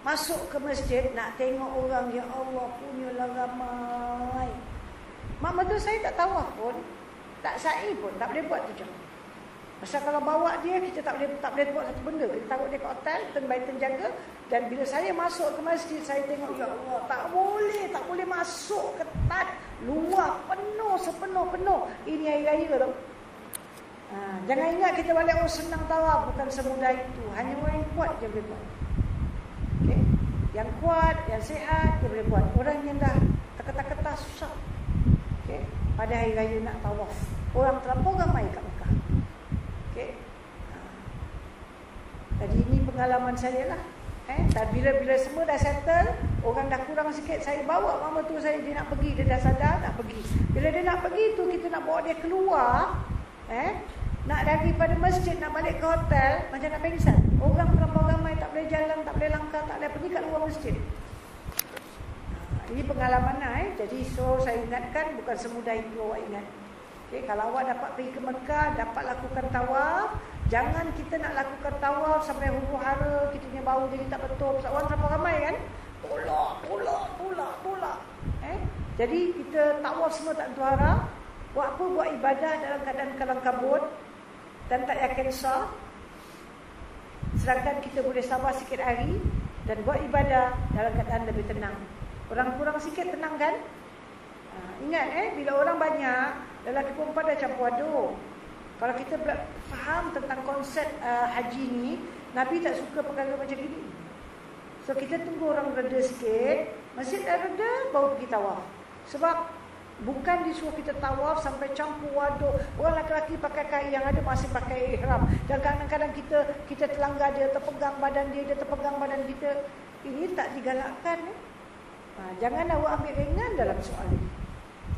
Speaker 1: masuk ke masjid nak tengok orang. Ya Allah, punyalah ramai. Mak mertua saya tak tawaf pun, tak sa'i pun, tak boleh buat tu je. Pasal kalau bawa dia, kita tak boleh buat satu benda. Kita taruh dia ke hotel, turn jaga. Dan bila saya masuk ke masjid, saya tengok, ya Allah, tak boleh masuk ketat. Luar penuh, sepenuh-penuh. Ini hari raya tau. Jangan ingat kita balik senang tawaf. Bukan semudah itu. Hanya orang yang kuat je boleh buat. Okay? Yang kuat, yang sihat, dia boleh buat. Orang yang dah terketar-ketar susah. Okay? Pada hari raya nak tawaf, orang terlampau ramai kat Mekah. Okay? Jadi ini pengalaman saya lah. Dan bila semua dah settle, orang dah kurang sikit, saya bawa mama tu saya, dia nak pergi, dia dah sadar nak pergi. Bila dia nak pergi tu, kita nak bawa dia keluar, nak daripada masjid nak balik ke hotel, macam nak pengsan. Orang terlampau ramai, tak boleh jalan, tak boleh langkah, tak boleh pergi kat luar masjid. Ini pengalaman lah. Jadi so saya ingatkan, bukan semudah itu awak ingat. Okay, kalau awak dapat pergi ke Mekah, dapat lakukan tawaf, jangan kita nak lakukan tawaf sampai huru-hara, kita punya bau jadi tak betul. Sebab orang terlampau ramai kan, tolak. Jadi kita tawaf semua tak tentu hara. Buat apa? Buat ibadah dalam keadaan kalang kabut dan tak yakin sah. Sedangkan kita boleh sabar sikit hari dan buat ibadah dalam keadaan lebih tenang. Orang kurang sikit tenang kan? Ingat bila orang banyak, lelaki perempuan dah campur aduk. Kalau kita faham tentang konsep haji ni, Nabi tak suka perkara macam gini. So kita tunggu orang reda sikit, masjid dah reda, baru pergi tawaf. Sebab bukan disuruh kita tawaf sampai campur aduk. Orang lelaki pakai kain, yang ada masih pakai ihram. Dan kadang-kadang kita terlanggar, dia terpegang badan dia terpegang badan kita. Ini tak digalakkan. Jangan awak ambil ringan dalam soal ini.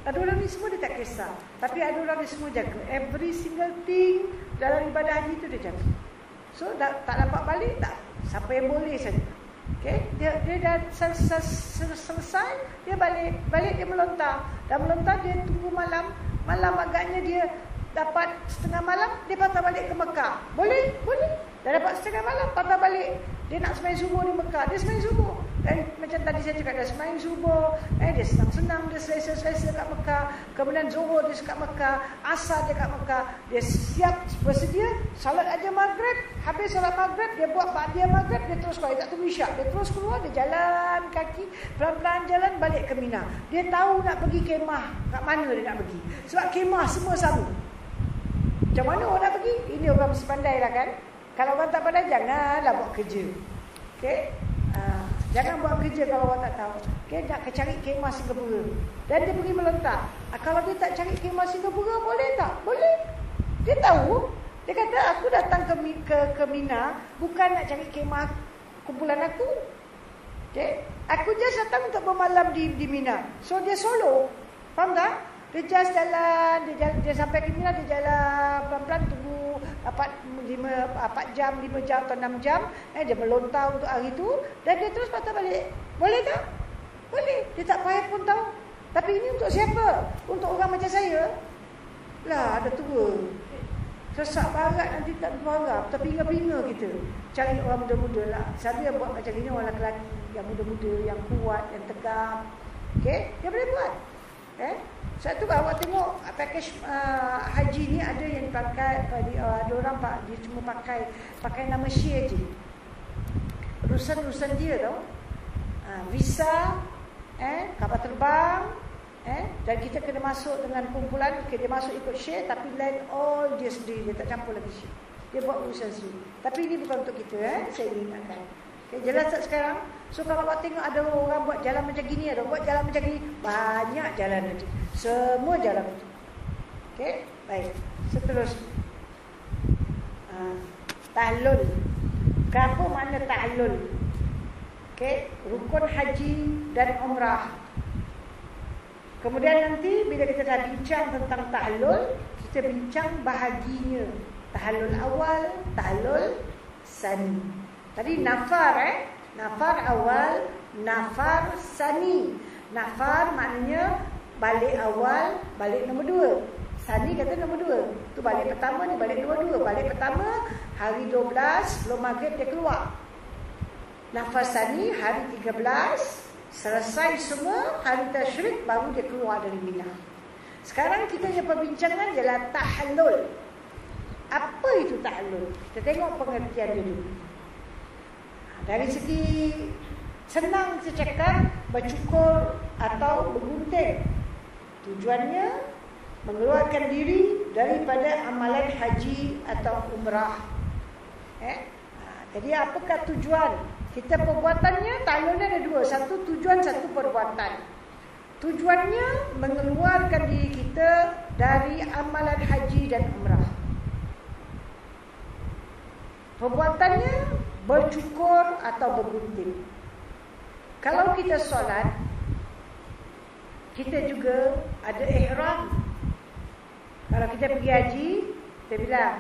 Speaker 1: Ada orang ni semua dia tak kisah, tapi ada orang ni semua jaga. Every single thing dalam ibadah haji tu dia jaga. So tak dapat balik, tak. Siapa yang boleh saja. Okay? Dia dah selesai, dia balik dia melontar. Dan melontar dia tunggu malam agaknya dia dapat setengah malam, dia patah balik ke Mekah. Boleh. Dah dapat setengah malam, patah balik. Dia nak sembahyang subuh di Mekah, dia sembahyang subuh. Dan macam tadi saya cakap, dia sembahyang subuh, dia senang-senang, dia selesa-selesa kat Mekah. Kemudian Zuhur dia kat Mekah, Asar dia kat Mekah. Dia siap, bersedia, salat aja maghrib. Habis salat maghrib, dia buat ba'diyah maghrib, dia terus keluar, dia tak tunggu isyak. Dia terus keluar, dia jalan kaki, pelan-pelan jalan balik ke Mina. Dia tahu nak pergi kemah, kat mana dia nak pergi. Sebab kemah semua sama. Macam mana orang nak pergi? Ini orang mesti pandai lah kan. Kalau orang tak pandai, janganlah buat kerja. Okay? Jangan buat kerja kalau orang tak tahu. Okay? Nak cari kemah Singapura. Dan dia pergi melontar. Kalau dia tak cari kemah Singapura, boleh tak? Boleh. Dia tahu. Dia kata, aku datang ke Mina, bukan nak cari kemah kumpulan aku. Okay? Aku just datang untuk bermalam di Mina. So, dia solo. Faham tak? Dia just jalan, dia sampai ke Mina, dia jalan pelan-pelan, tunggu 4 jam, 5 jam atau 6 jam. Dia melontar untuk hari tu, dan dia terus patah balik. Boleh tak? Boleh. Dia tak payah pun tahu. Tapi ini untuk siapa? Untuk orang macam saya? Lah, ada tua. Sesak barat nanti tak berharap. Terpinga-pinga kita. Cari orang muda-muda lah. Saya buat macam ini, orang lelaki yang muda-muda, yang kuat, yang tegak. Okay? Dia boleh buat. Satu awak tengok package haji ni ada yang dipakai, ada orang dia cuma pakai nama Syekh je. Urusan dia tau. Visa, kapal terbang, dan kita kena masuk dengan kumpulan, dia masuk ikut Syekh, tapi land all dia sendiri, dia tak campur lagi Syekh. Dia buat urusan sendiri. Tapi ini bukan untuk kita, saya ingatkan. Okay, jelas tak sekarang? So kalau awak tengok ada orang buat jalan macam gini, ada buat jalan macam gini, banyak jalan itu. Semua jalan itu. Okey, baik. Seterusnya. Tahlul. Apa makna tahlul? Okey, rukun haji dan umrah. Kemudian nanti bila kita dah bincang tentang tahlul, kita bincang bahaginya. Tahlul awal, tahlul sani. Tadi nafar nafar awal, nafar sani. Nafar maknanya balik awal, balik nombor 2. Sani kata nombor 2. Tu balik pertama, ni balik nombor 2. Balik pertama hari 12 sebelum maghrib dia keluar. Nafar sani hari 13, selesai semua hari tasyrik baru dia keluar dari Mina. Sekarang kita punya perbincangan ialah tahallul. Apa itu ta'allul? Kita tengok pengertian dia dulu. Dari segi senang kita cakap, bercukur atau bergunting. Tujuannya mengeluarkan diri daripada amalan haji atau umrah. Jadi apakah tujuan? Kita perbuatannya, ta'allulnya ada dua. Satu tujuan, satu perbuatan. Tujuannya mengeluarkan diri kita dari amalan haji dan umrah. Perbuatannya bercukur atau bergunting. Kalau kita solat, kita juga ada ihram. Kalau kita pergi haji, kita bilang,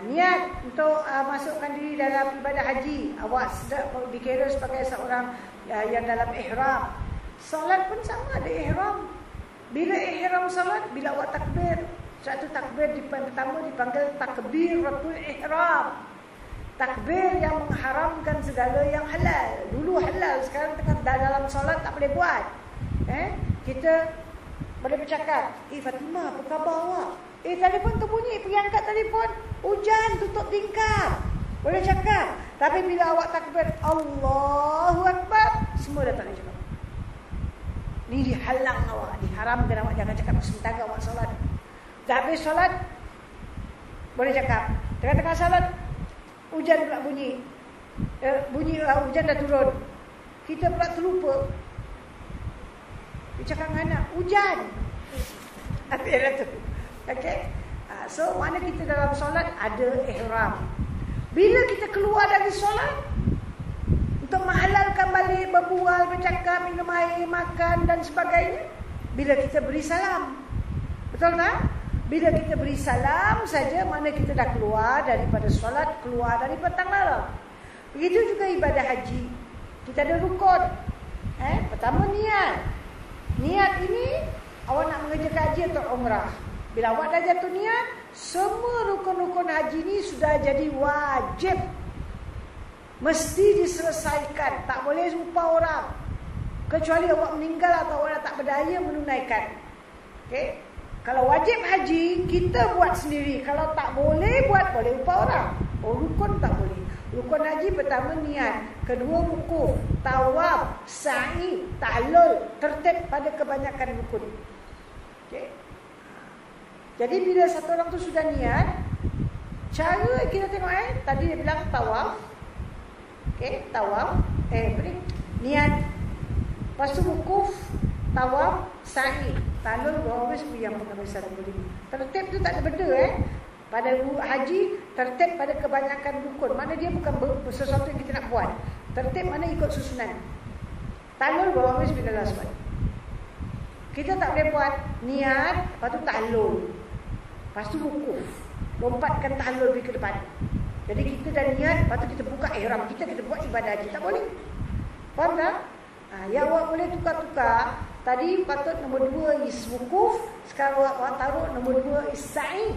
Speaker 1: niat untuk masukkan diri dalam ibadah haji. Awak sedap dikira sebagai seorang yang dalam ihram. Solat pun sama, ada ihram. Bila ihram solat, bila awak takbir. Satu takbir pertama dipanggil takbiratul ihram. Takbir yang mengharamkan segala yang halal. Dulu halal, sekarang tengah dalam solat tak boleh buat. Kita boleh bercakap, Fatimah, apa khabar awak? Telefon terbunyi, pergi angkat telefon. Hujan, tutup tingkap. Boleh cakap. Tapi bila awak takbir Allahu Akbar, semua dah tak boleh cakap. Ni dihalang awak, diharamkan awak jangan cakap sementara awak solat. Dah habis solat, boleh cakap. Tengah-tengah solat, hujan pula bunyi. Hujan dah turun. Kita pula terlupa. Dia cakap dengan anak, hujan. Tapi ada tu. Okey. So mana kita dalam solat ada ihram. Bila kita keluar dari solat untuk menghalalkan balik, berbual, bercakap, minum air, makan dan sebagainya, bila kita beri salam. Betul tak? Bila kita beri salam saja, mana kita dah keluar daripada solat, keluar daripada tanggal. Begitu juga ibadah haji. Kita ada rukun. Pertama niat. Niat ini awak nak mengerjakan haji atau umrah. Bila awak dah jatuh niat, semua rukun-rukun haji ni sudah jadi wajib. Mesti diselesaikan. Tak boleh lupa orang. Kecuali awak meninggal atau awak tak berdaya menunaikan. Okay? Kalau wajib haji, kita buat sendiri. Kalau tak boleh buat, boleh lupa orang. Rukun tak boleh. Rukun haji pertama niat. Kedua wukuf, tawaf, sa'i, ta'allul. Tertib pada kebanyakan rukun. Okay? Jadi bila satu orang tu sudah niat, cara kita tengok tadi dia bilang tawaf. Okey, tawaf, niat. Lepas tu wukuf, tawaf, sa'i. Ta'allul berapa yang pengambil satu boleh. Tertib tu tak ada benda Pada haji, tertib pada kebanyakan rukun. Mana dia bukan sesuatu yang kita nak buat. Tertib mana ikut susunan. Ta'allul berapa bila sebab. Kita tak boleh buat niat, lepas tu ta'allul. Lepas tu wukuf. Lompatkan ta'allul ke depan. Jadi kita dah niat, lepas tu kita buka ihram kita buat ibadah haji. Tak boleh. Faham tak? Yang awak boleh tukar-tukar. Tadi patut nombor 2 is wukuf. Sekarang awak taruh nombor 2 is sa'i.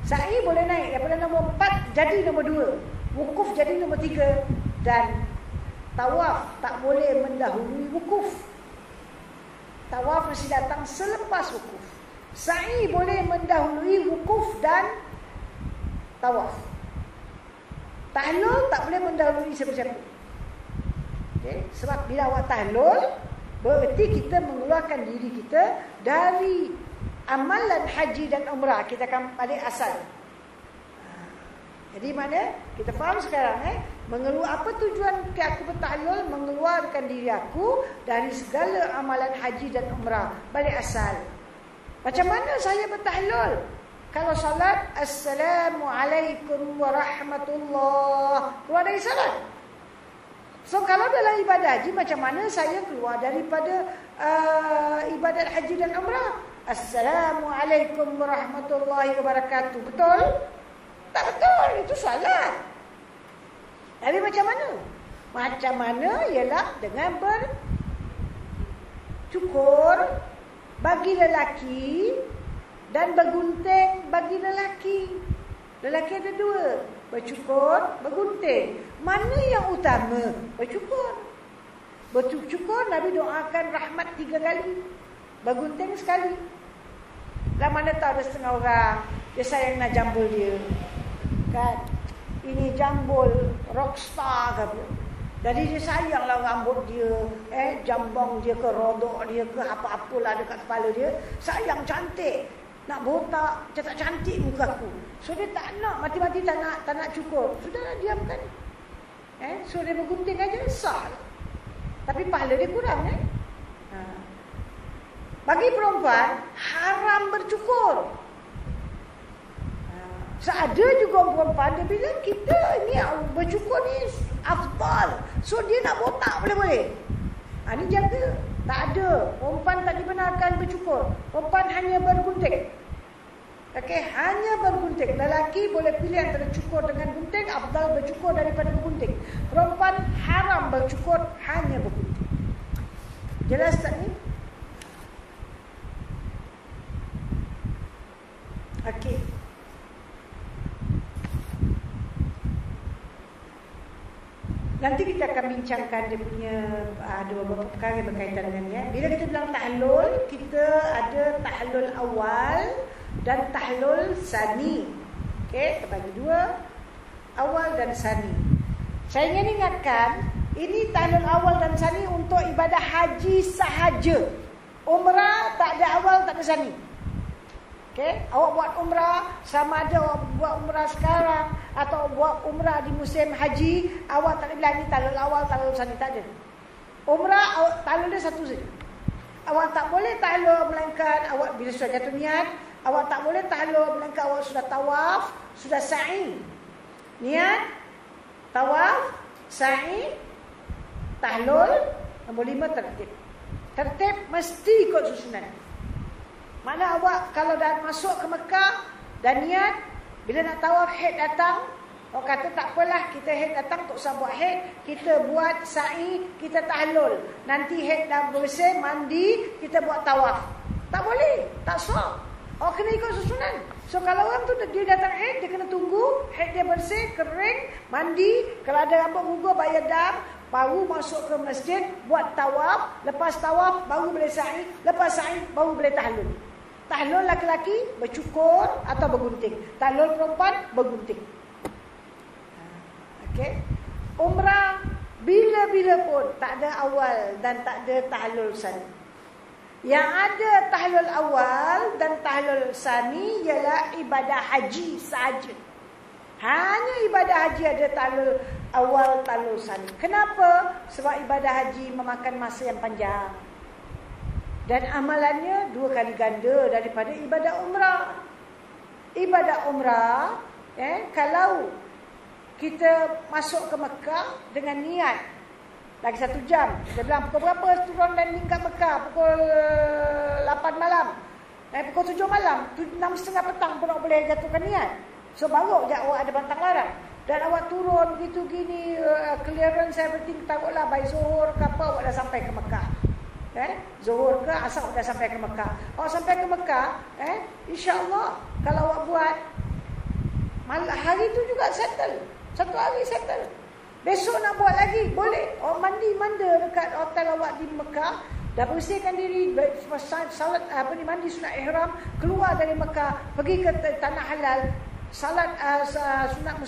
Speaker 1: Sa'i boleh naik daripada nombor 4 jadi nombor 2. Wukuf jadi nombor 3. Dan tawaf tak boleh mendahului wukuf. Tawaf mesti datang selepas wukuf. Sa'i boleh mendahului wukuf dan tawaf. Tahlul tak boleh mendahului siapa-siapa. Okay? Sebab bila awak tahlul, berarti kita mengeluarkan diri kita dari amalan haji dan umrah. Kita akan balik asal. Jadi mana? Kita faham sekarang apa tujuan aku bertahlul? Mengeluarkan diri aku dari segala amalan haji dan umrah. Balik asal. Macam mana saya bertahlul? Kalau salat, Assalamualaikum warahmatullahi. Keluar dari salat. So kalau dalam ibadah haji, macam mana saya keluar daripada ibadat haji dan umrah? Assalamualaikum warahmatullahi wabarakatuh. Betul? Tak betul. Itu salat. Tapi macam mana? Macam mana ialah dengan bercukur bagi lelaki dan bergunting bagi lelaki. Lelaki ada 2. Bercukur, bergunting. Mana yang utama? Bercukur. Bercukur Nabi doakan rahmat 3 kali. Bergunting sekali. Lah mana tahu ada setengah orang dia sayang nak jambul dia. Kan? Ini jambul rockstar ke apa. Jadi dia sayanglah rambut dia, jambang dia ke rodok dia ke apa-apalah dekat kepala dia. Sayang cantik. Nak botak, macam tak cantik muka aku. So dia tak nak, mati-mati tak nak cukur. Sudahlah diamkan. So dia bergunting aja sah. Tapi pahala dia kurang Bagi perempuan haram bercukur. Seada juga perempuan dia bilang kita ni bercukur ni afdal. So dia nak botak boleh-boleh. Ni jaga. Tak ada. Perempuan tak dibenarkan bercukur. Perempuan hanya bergunting. Okey, hanya bergunting. Lelaki boleh pilih antara cukur dengan gunting, afdal bercukur daripada bergunting. Perempuan haram bercukur, hanya bergunting. Jelas tak ni? Okey. Nanti kita akan bincangkan dia punya ada beberapa perkara yang berkaitan dengannya. Bila kita bilang tahlul, kita ada tahlul awal dan tahlul sani. Okey, terbagi dua, awal dan sani. Saya ingin ingatkan, ini tahlul awal dan sani untuk ibadah haji sahaja. Umrah tak ada awal, tak ada sani. Okey, awak buat umrah, sama ada awak buat umrah sekarang atau buat umrah di musim haji, awak tak boleh bilang ni tahlul awal, tahlul sani, tak ada. Umrah tahlul dia satu saja. Awak tak boleh tahlul melainkan awak bila sudah jatuh niat. Awak tak boleh tahlul melainkan awak sudah tawaf, sudah sa'i. Niat, tawaf, sa'i, tahlul. Nombor 5 tertib. Tertib mesti ikut susunan. Mana awak kalau dah masuk ke Mekah dan niat, bila nak tawaf haid datang, awak kata tak apalah, kita haid datang tak usah buat haid, kita buat sa'i, kita tahlul. Nanti haid dah bersih, mandi, kita buat tawaf. Tak boleh, tak sah. Awak kena ikut susunan. So kalau orang tu dia datang haid, dia kena tunggu haid dia bersih, kering, mandi, kalau ada rambut gugur bayar dam, baru masuk ke masjid, buat tawaf. Lepas tawaf baru boleh sa'i, lepas sa'i baru boleh tahlul. Tahlul laki-laki bercukur atau bergunting. Tahlul perempuan bergunting. Okey. Umrah bila-bila pun tak ada awal dan tak ada tahlul sani. Yang ada tahlul awal dan tahlul sani ialah ibadah haji sahaja. Hanya ibadah haji ada tahlul awal, tahlul sani. Kenapa? Sebab ibadah haji memakan masa yang panjang. Dan amalannya 2 kali ganda daripada ibadah umrah. Ibadah umrah, kalau kita masuk ke Mekah dengan niat, lagi 1 jam. Dia bilang pukul berapa turun dan tingkat Mekah? Pukul 8 malam. Pukul 7 malam. 6.30 petang pun boleh jatuhkan niat. So baru je awak ada bantang larang. Dan awak turun begitu gini, clearance everything, taruhlah by Zuhur ke apa, awak dah sampai ke Mekah. Zuhur ke asar dah sampai ke Mekah. Awak sampai ke Mekah, insya-Allah kalau awak buat hari tu juga settle. 1 hari settle. Besok nak buat lagi, boleh. Awak mandi-manda dekat hotel awak di Mekah, dah bersihkan diri, salat mandi sunat ihram, keluar dari Mekah, pergi ke tanah halal, salat sunat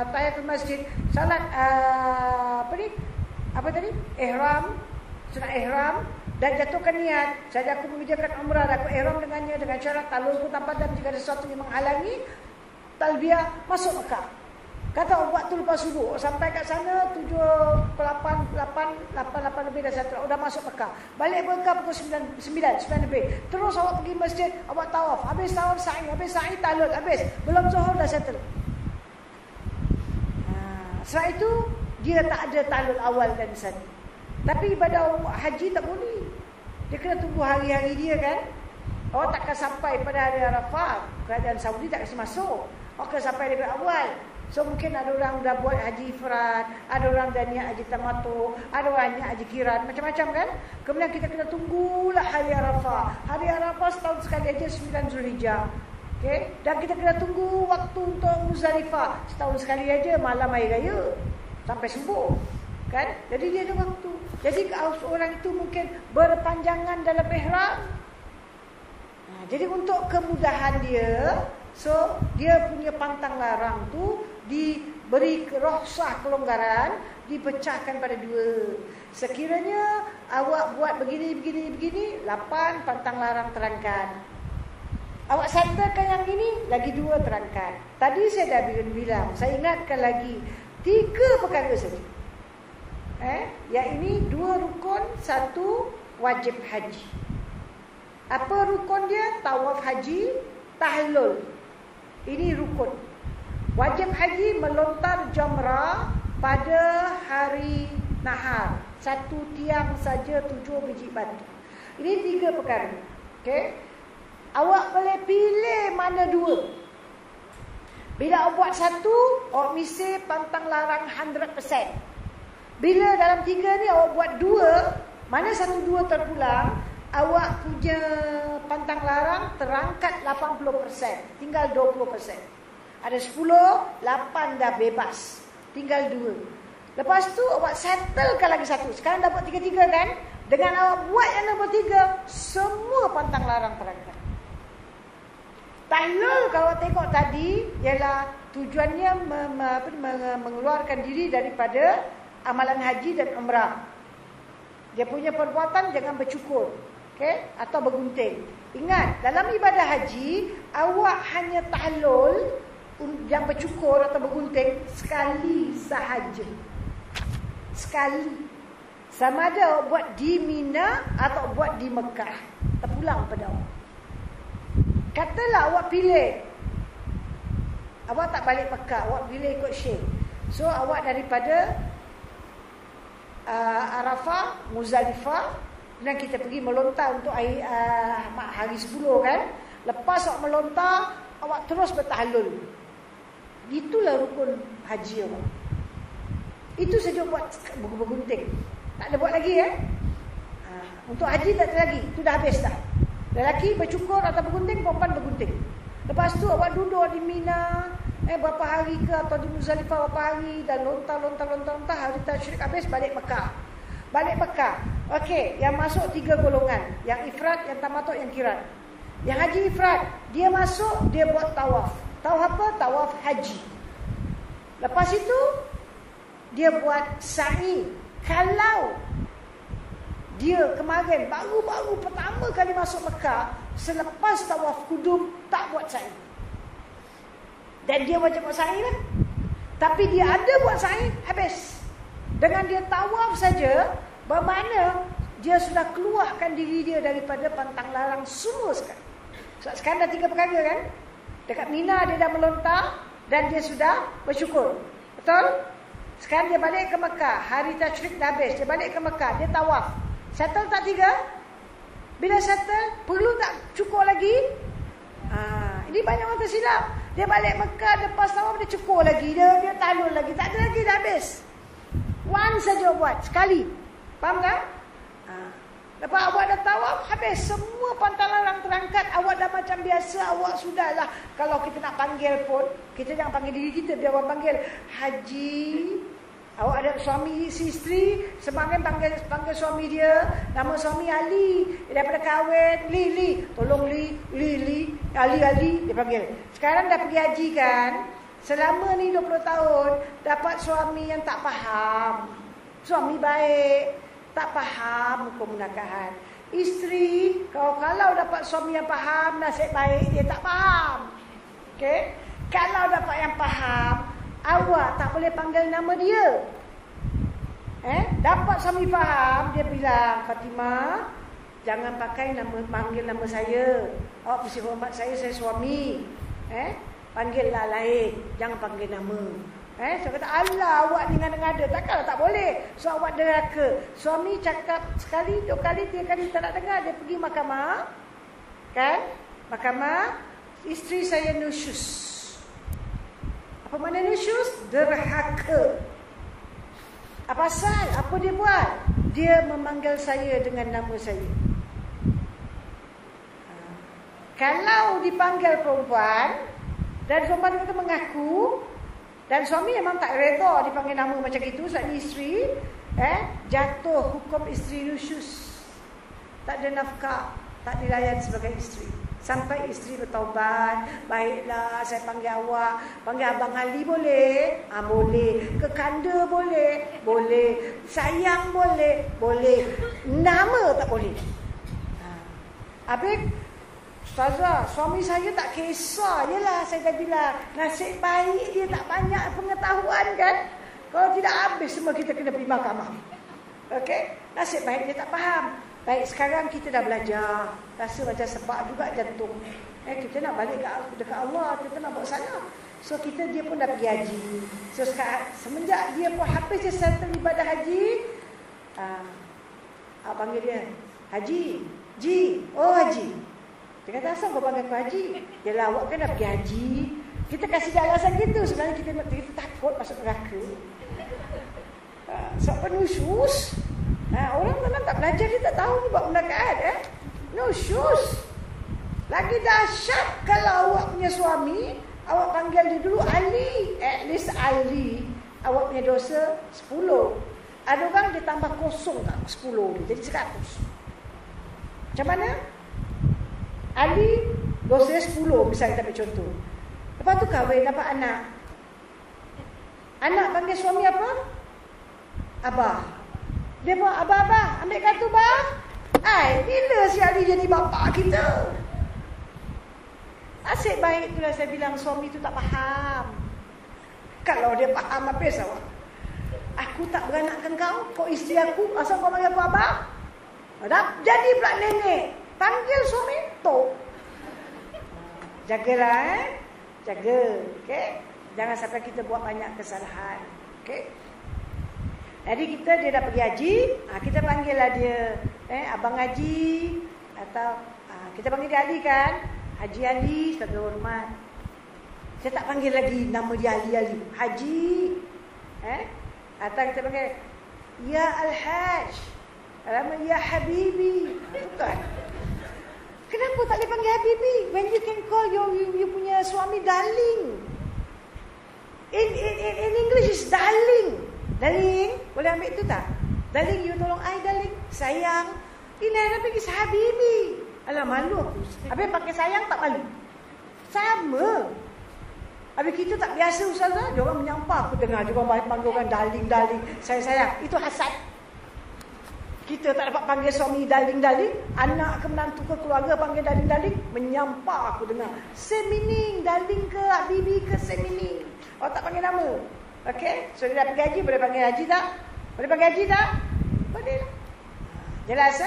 Speaker 1: tahiyatul masjid, salat ihram, sunat ihram, dan jatuhkan niat. Saya aku mengerjakan umrah, aku ihram dengannya dengan syarat tahlulku tanpa dan jika ada sesuatu yang menghalangi talbiyah masuk Mekah. Kata waktu lepas subuh sampai kat sana 7:08 lebih dah settle, dah masuk Mekah. Balik Mekah pukul 9 lebih. Terus awak pergi masjid, awak tawaf. Habis tawaf sa'i tahlul, habis. Belum zuhur dah settle. Sebab itu dia tak ada tahlul awal dan sani. Tapi ibadah haji tak boleh. Dia kena tunggu hari-hari dia kan. Awak takkan sampai pada hari Arafah. Kerajaan Saudi tak kasi masuk. Awak kena sampai dari awal. So mungkin ada orang dah buat haji ifrad, ada orang dah niat haji tamattu, ada orang niat haji kiran, macam-macam kan. Kemudian kita kena tunggulah hari Arafah. Hari Arafah setahun sekali aja 9 Zulhijjah. Okey, dan kita kena tunggu waktu untuk Muzdalifah setahun sekali aja malam hari raya sampai subuh. Kan? Jadi dia ada waktu. Jadi orang itu mungkin berpanjangan dalam ihram. Jadi untuk kemudahan dia, So dia punya pantang larang tu diberi rukhsah kelonggaran, dipecahkan pada 2. Sekiranya awak buat begini, 8 pantang larang terangkan. Awak settlekan yang ini, lagi 2 terangkan. Tadi saya dah bilang, saya ingatkan lagi 3 perkara saja. Yang ini 2 rukun, 1 wajib haji. Apa rukun dia? Tawaf haji, tahlul. Ini rukun. Wajib haji melontar jamrah pada hari nahar. 1 tiang saja 7 biji batu. Ini 3 perkara. Okey. Awak boleh pilih mana 2. Bila awak buat 1, awak mesti pantang larang 100%. Bila dalam 3 ni awak buat 2, mana 1-2 terpulang, awak punya pantang larang terangkat 80%, tinggal 20%. Ada 10, 8 dah bebas, tinggal 2. Lepas tu awak settlekan lagi 1. Sekarang dah buat 3-3 kan? Dengan awak buat yang nombor 3, semua pantang larang terangkat. Tahlul kalau awak tengok tadi ialah tujuannya mengeluarkan diri daripada amalan haji dan umrah. Dia punya perbuatan jangan bercukur, okey, atau bergunting. Ingat, dalam ibadah haji awak hanya tahlul yang bercukur atau bergunting sekali sahaja. Sekali. Sama ada awak buat di Mina atau buat di Mekah, terpulang pada awak. Katalah awak pilih, awak tak balik Mekah, awak pilih ikut Syekh. So awak daripada Arafah, Muzdalifah, dan kita pergi melontar untuk hari 10 kan. Lepas awak melontar, awak terus bertahlul. Itulah rukun haji awak. Itu saja buat bergunting. Tak ada buat lagi ya. Untuk haji tak ada lagi, itu dah habis dah. Lelaki bercukur atau bergunting, perempuan bergunting. Lepas tu awak duduk di Mina berapa hari ke, atau di Muzdalifah berapa hari, dan lontar hari tasyrik habis, balik Mekah. Balik Mekah. Okey, yang masuk 3 golongan, yang ifrad, yang tamattu', yang qiran. Yang haji ifrad, dia masuk, dia buat tawaf. Tawaf apa? Tawaf haji. Lepas itu dia buat sa'i. Kalau dia kemarin baru-baru pertama kali masuk Mekah, selepas tawaf kudum tak buat sa'i. Dan dia wajib buat sa'i kan? Tapi dia ada buat sa'i, habis. Dengan dia tawaf saja, bermakna dia sudah keluarkan diri dia daripada pantang larang semua sekali. Sekarang dah 3 perkara kan? Dekat Mina dia dah melontar dan dia sudah bersyukur. Betul? Sekarang dia balik ke Mekah, hari tasyrik dah habis, dia balik ke Mekah, dia tawaf. Settle tak 3? Bila settle, perlu tak cukur lagi? Ini banyak orang tersilap. Dia balik Mekah, lepas tawaf dia cukur lagi, dia tahlul lagi. Tak ada lagi, dah habis. One saja buat, sekali. Faham tak? Lepas awak dah tawaf, habis. Semua pantang larang terangkat. Awak dah macam biasa, awak sudahlah. Kalau kita nak panggil pun, kita jangan panggil diri kita, biar orang panggil Haji. Awak ada suami, isteri, semakin panggil suami dia, nama suami Ali. Daripada kahwin, Li, tolong Li, Ali, dia panggil. Sekarang dah pergi haji kan, selama ni 20 tahun, dapat suami yang tak faham. Suami baik, tak faham hukum menikahan. Isteri, kalau dapat suami yang faham, nasib baik, dia tak faham. Okay? Kalau dapat yang faham, awak tak boleh panggil nama dia. Dapat suami faham, dia bilang, Fatimah, jangan panggil nama saya. Awak mesti hormat saya suami. Panggillah lain, jangan panggil nama. Saya kata, Allah, awak ni ngada-ngada. Takkanlah tak boleh. So awak deraka. Suami cakap sekali, 2 kali, 3 kali tak nak dengar, dia pergi mahkamah. Kan? Mahkamah, isteri saya nusyus. Apa makna nusyus? Derhaka. Apa pasal? Apa dia buat? Dia memanggil saya dengan nama saya. Kalau dipanggil perempuan dan perempuan itu mengaku, dan suami memang tak reda dipanggil nama macam itu, sebab isteri, jatuh hukum isteri nusyus. Tak ada nafkah, tak dilayan sebagai isteri. Sampai isteri bertaubat, baiklah saya panggil awak, panggil Abang Ali boleh? Boleh. Kekanda boleh? Boleh. Sayang boleh? Boleh. Nama tak boleh. Habis, Ustazah, suami saya tak kisah. Yelah, saya dah bilang, nasib baik dia tak banyak pengetahuan kan. Kalau tidak habis semua kita kena pergi mahkamah. Okey? Nasib baik dia tak faham. Baik, sekarang kita dah belajar. Rasa macam sebab juga jantung. Kita nak balik dekat Allah. Kita nak buat salah. So, dia pun dah pergi haji. So, semenjak dia pun habis je settle ibadah haji. Panggil dia, Haji. Ji. Oh, Haji. Dia kata, asal kau panggil aku Haji? Yalah, awak kan dah pergi haji. Kita kasih dia alasan gitu. Sebenarnya kita takut masuk neraka. Sebab penusus. Orang memang tak belajar, dia tak tahu ni buat munakat. No shoes. Lagi dahsyat kalau awak punya suami, awak panggil dia dulu Ali. At least Ali. Awak punya dosa 10. Ada orang dia tambah kosong tak 10 dia, jadi 100. Macam mana? Ali dosa 10 misalnya kita ambil contoh. Lepas tu kahwin dapat anak. Anak panggil suami apa? Abah. Dia pun abah, ambil kartu bah. Bila si Ali jadi bapa kita? Asyik baik itulah saya bilang suami tu tak faham. Kalau dia faham apa awak? Aku tak beranakkan kau isteri aku, asal kau panggil aku abah? Jadi pula nenek. Panggil suami tu. Jagalah Jaga, okey? Jangan sampai kita buat banyak kesalahan, okey? Jadi dia dah pergi haji, kita panggillah dia Abang Haji atau kita panggil dia Ali kan? Haji Ali sebagai hormat. Saya tak panggil lagi nama dia Ali. Haji. Atau kita panggil Ya Al-Haj. Alamak Ya Habibi. Bukan. Kenapa tak boleh panggil Habibi? When you can call you punya suami darling. In English is darling. Darling, boleh ambil tu tak? Darling, you tolong I darling. Sayang. Ini dah pergi Habibi. Alah malu aku. Habis pakai sayang tak malu. Sama. Habis kita tak biasa Ustazah. Dia orang menyampah. Aku dengar dia orang panggil orang darling. Sayang. Itu hasad. Kita tak dapat panggil suami darling. Anak ke menantu ke keluarga panggil darling. Menyampah aku dengar. Same meaning. Darling ke Habibi ke same meaning. Oh tak panggil nama. Okey. So dia dah pergi haji. Boleh panggil haji tak? Boleh panggil haji tak? Boleh lah. Jelas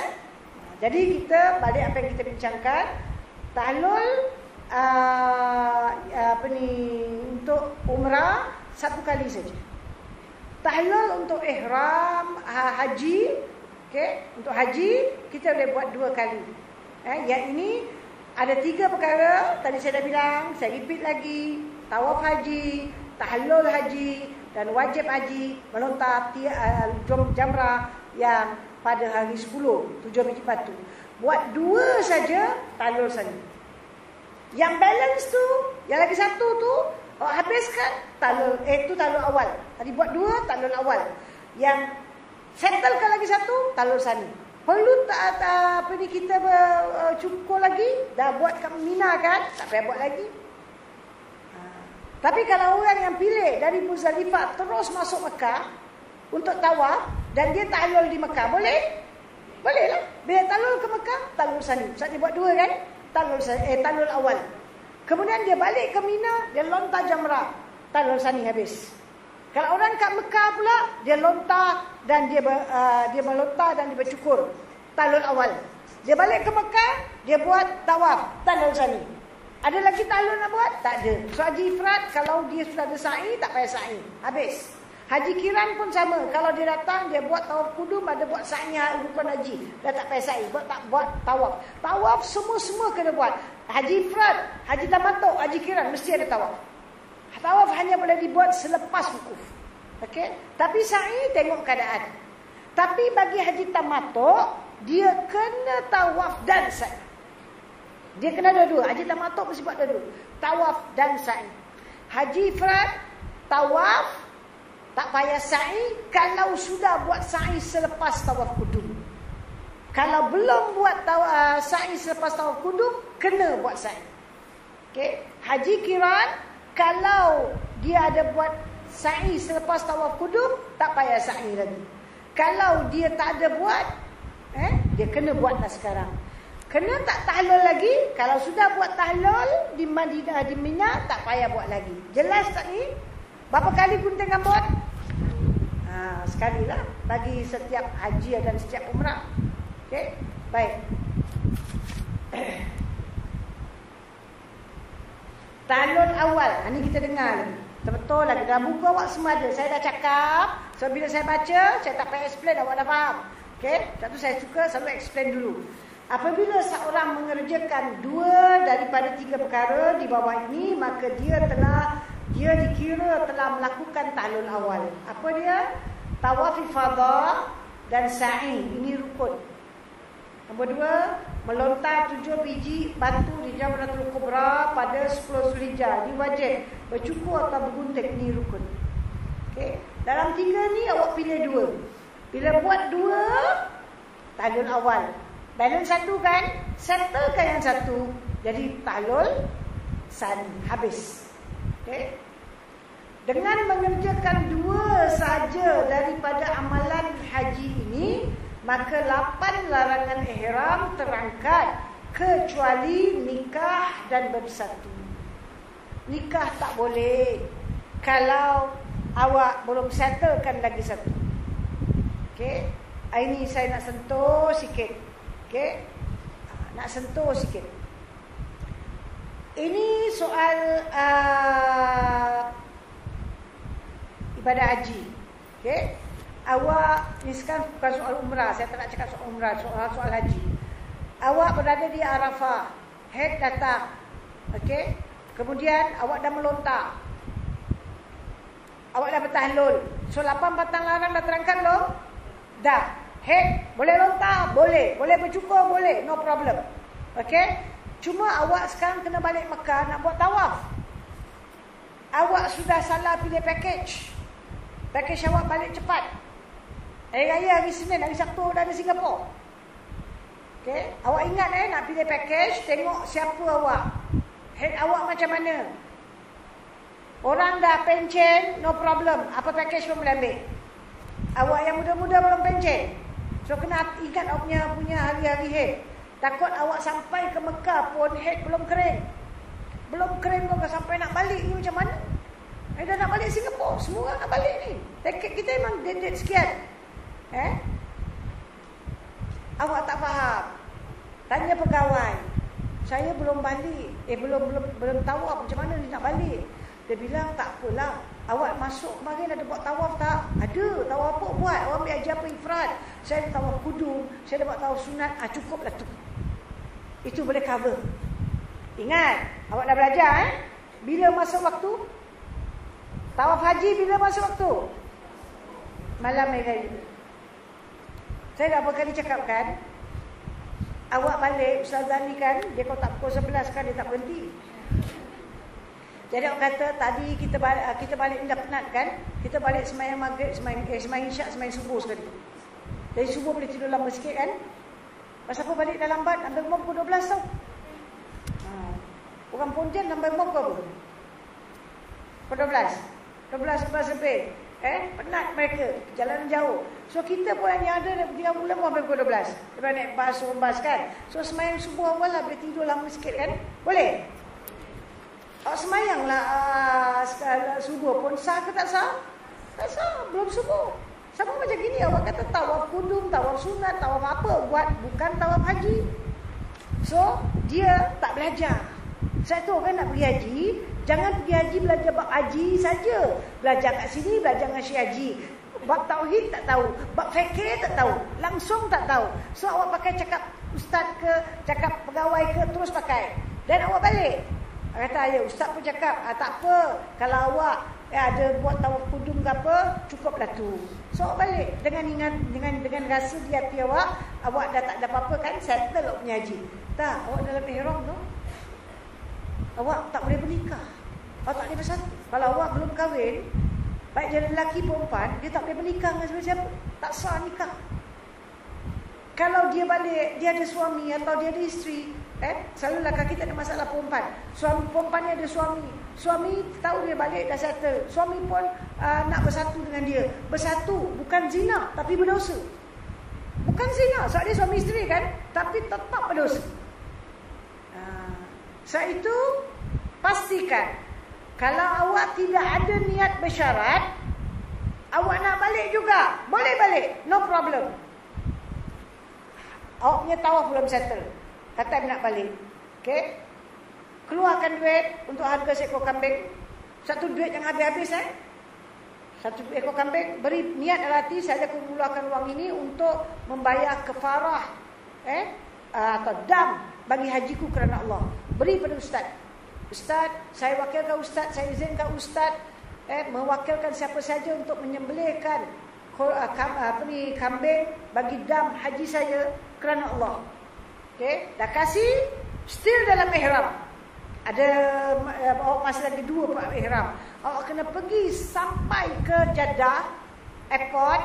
Speaker 1: Jadi kita balik apa yang kita bincangkan. Tahlul untuk umrah 1 kali saja. Tahlul untuk ihram haji, okey, untuk haji kita boleh buat 2 kali. Yang ini ada 3 perkara tadi saya dah bilang, saya repeat lagi. Tawaf haji, tahlul haji dan wajib haji melontar jamrah yang pada hari 10 7 biji batu. Buat 2 saja tahlul saja. Yang balance tu, yang lagi 1 tu, habiskan tahlul. Itu tahlul awal. Tadi buat 2 tahlul awal. Yang settlekan lagi 1 tahlul sani. Perlu tak kita cukup lagi? Dah buat kat Mina kan? Tak payah buat lagi. Tapi kalau orang yang pilih dari Muzdalifah terus masuk Mekah untuk tawaf dan dia tahlul di Mekah, boleh? Boleh lah. Bila tahlul ke Mekah, tahlul sani. Sebab dia buat 2 kan? Tahlul awal. Kemudian dia balik ke Mina, dia lontar jamrah. Tahlul sani habis. Kalau orang kat Mekah pula, dia lontar dan dia melontar dan dia bercukur. Tahlul awal. Dia balik ke Mekah, dia buat tawaf. Tahlul sani. Ada lagi tahlul nak buat? Tak ada. So haji ifrad, kalau dia sudah ada sa'i, tak payah sa'i. Habis. Haji kiran pun sama. Kalau dia datang, dia buat tawaf kudum, ada buat sa'i rukun haji. Dah tak payah sa'i. Buat tawaf. Tawaf semua kena buat. Haji ifrad, haji tamattu, haji kiran, mesti ada tawaf. Tawaf hanya boleh dibuat selepas wukuf. Okey? Tapi sa'i tengok keadaan. Tapi bagi haji tamattu, dia kena tawaf dan sa'i. Dia kena dua-dua. Haji tamattu mesti buat dua-dua. Tawaf dan sa'i. Haji ifrad, tawaf, tak payah sa'i kalau sudah buat sa'i selepas tawaf kudum. Kalau belum buat sa'i selepas tawaf kudum, kena buat sa'i. Okey, haji qiran kalau dia ada buat sa'i selepas tawaf kudum, tak payah sa'i lagi. Kalau dia tak ada buat, dia kena buatlah sekarang. Kena tak tahlul lagi? Kalau sudah buat tahlul di Madinah, di Mina, tak payah buat lagi. Jelas tak ni? Berapa kali gunting rambut? Sekali lah bagi setiap haji dan setiap umrah. Okey, baik. Tahlul awal, ini kita dengar lagi. Betul lagi, dalam buku awak semua ada. Saya dah cakap, so bila saya baca, saya tak payah explain, awak dah faham. Okey, sebab tu saya suka selalu explain dulu. Apabila seorang mengerjakan 2 daripada 3 perkara di bawah ini, maka dia dikira telah melakukan tahlul awal. Apa dia? Tawaf ifadah dan sa'i. Ini rukun. Nombor 2, melontar 7 biji batu di Jamratul Kubra pada 10 Zulhijjah. Ini wajib. Bercukur atau bergunting, ini rukun. Okey. Dalam 3 ni awak pilih 2. Bila buat 2, tahlul awal. Balance 1 kan? Settlekan yang 1. Jadi tahlul sani. Habis. Okey. Dengan mengerjakan 2 saja daripada amalan haji ini, maka 8 larangan ihram terangkat kecuali nikah dan bersatu. Nikah tak boleh kalau awak belum settlekan lagi 1. Okey. Ini saya nak sentuh sikit. Okey. Nak sentuh sikit. Ini soal ibadah haji. Okey. Awak, ni sekarang bukan soal umrah. Saya tak nak cakap soal umrah, soal haji. Awak berada di Arafah. Haid datang. Okey. Kemudian awak dah melontar. Awak dah bertahlul. So 8 batang larang dah terangkat belum? Dah. Haid boleh lontar? Boleh. Boleh bercukur? Boleh. No problem. Okey. Cuma awak sekarang kena balik Mekah nak buat tawaf. Awak sudah salah pilih package. Package awak balik cepat. Hari Raya, hari Senin, hari Sabtu dah di Singapura. Okey. Awak ingat nak pilih package, tengok siapa awak. Head awak macam mana. Orang dah pencen, no problem. Apa package pun boleh ambil. Awak yang muda-muda belum pencen. So kena ingat awak punya hari-hari head. Takut awak sampai ke Mekah pun head belum kering. Belum kering pun sampai nak balik ni macam mana? Dah nak balik Singapura. Semua orang nak balik ni. Tiket kita memang date sekian. Awak tak faham. Tanya pegawai. Saya belum balik. Belum tawaf macam mana dia nak balik. Dia bilang tak apalah. Awak masuk kemarin ada buat tawaf tak? Ada. Tawaf apa buat? Awak ambil haji apa ifrad? Saya ada tawaf kudum. Saya ada buat tawaf sunat. Cukuplah tu. Itu boleh cover. Ingat. Awak dah belajar Bila masuk waktu? Tawaf haji bila masuk waktu? Malam hari. Saya dah berapa kali cakap kan? Awak balik, Ustazah ni kan, dia kalau tak pukul 11 kan, dia tak berhenti. Jadi awak kata, tadi kita balik dah penat kan? Kita balik semayang maghrib, semayang isyak, semayang subuh sekali. Jadi subuh boleh tidur lama sikit kan? Pasal apa balik dah lambat? Ambil rumah pukul 12 tau. Orang Pontian sampai rumah pukul apa? Pukul 12 lebih. Penat mereka, jalan jauh. So kita pun yang ada dia mula sampai pukul 12. Lepas naik bas, turun bas kan. So semayang subuh awal lah, boleh tidur lama sikit kan? Boleh? Awak semayanglah subuh pun sah ke tak sah? Tak sah, belum subuh. Sama macam gini awak kata tawaf kudum, tawaf sunat, tawaf apa buat, bukan tawaf haji. So dia tak belajar. Saya tahu kan nak pergi haji, jangan pergi haji belajar bab haji saja. Belajar kat sini, belajar dengan Syekh Haji. Bab tauhid tak tahu, bab fikir tak tahu, langsung tak tahu. So awak pakai cakap ustaz ke, cakap pegawai ke, terus pakai. Dan awak balik. Kata ya ustaz pun cakap, tak apa. Kalau awak ada buat tawaf kudum ke apa, cukuplah tu. So awak balik dengan rasa di hati awak dah tak ada apa-apa kan, settle awak punya haji. Tak, awak dalam ihram tu. Awak tak boleh bernikah. Awak tak boleh bersatu. Kalau awak belum kahwin, baik dia lelaki perempuan, dia tak boleh bernikah dengan siapa-siapa. Tak sah nikah. Kalau dia balik, dia ada suami atau dia ada isteri, Selalu lelaki tak ada masalah perempuan. Perempuan ni ada suami. Suami tahu dia balik dah settle. Suami pun nak bersatu dengan dia. Bersatu bukan zina tapi berdosa. Bukan zina, sebab dia suami isteri kan, tapi tetap berdosa. Sebab itu pastikan kalau awak tidak ada niat bersyarat, awak nak balik juga, boleh balik, no problem. Awak punya tawaf belum settle, kata nak balik, okay? Keluarkan duit untuk harga seekor kambing. Satu duit yang habis-habis satu ekor kambing, beri niat dalam hati, saya akan mengeluarkan wang ini untuk membayar kefarah atau dam bagi hajiku kerana Allah. Beri pada ustaz. Ustaz, saya wakilkan ustaz, saya izinkan ustaz mewakilkan siapa saja untuk menyembelihkan kambing bagi dam haji saya kerana Allah. Okey, dah kasih, still dalam ihram. Ada awak masih lagi 2 ihram. Awak kena pergi sampai ke Jeddah airport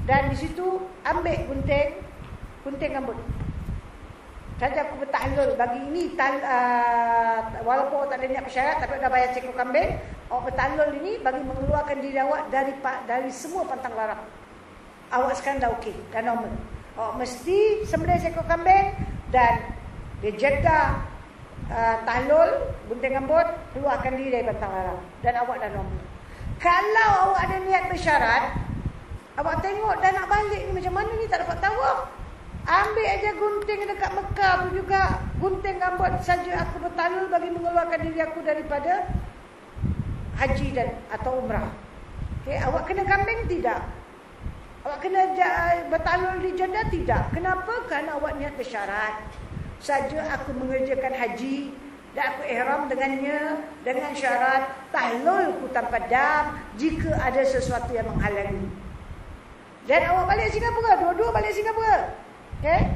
Speaker 1: dan di situ ambil gunting rambut. Saja aku bertahlul bagi ini walaupun awak tak ada niat bersyarat tapi dah bayar seekor kambing, awak bertahlul ini bagi mengeluarkan diri awak dari semua pantang larang. Awak sekarang dah okey, dah normal. Awak mesti sembelih seekor kambing dan di Jeddah tahlul, gunting rambut, keluarkan diri dari pantang larang dan awak dah normal. Kalau awak ada niat bersyarat, awak tengok dah nak balik ni macam mana ni, tak dapat tawaf. Ambil aja gunting dekat Mekah tu juga, gunting rambut saja aku bertahlul bagi mengeluarkan diri aku daripada haji dan atau umrah. Okey, awak kena kambing tidak? Awak kena bertahlul di Jeddah tidak? Kenapa? Kerana awak niat bersyarat. Saja aku mengerjakan haji dan aku ihram dengannya dengan syarat tahlulku tanpa dam jika ada sesuatu yang menghalangi. Dan awak balik Singapura, dua-dua balik Singapura. Okay?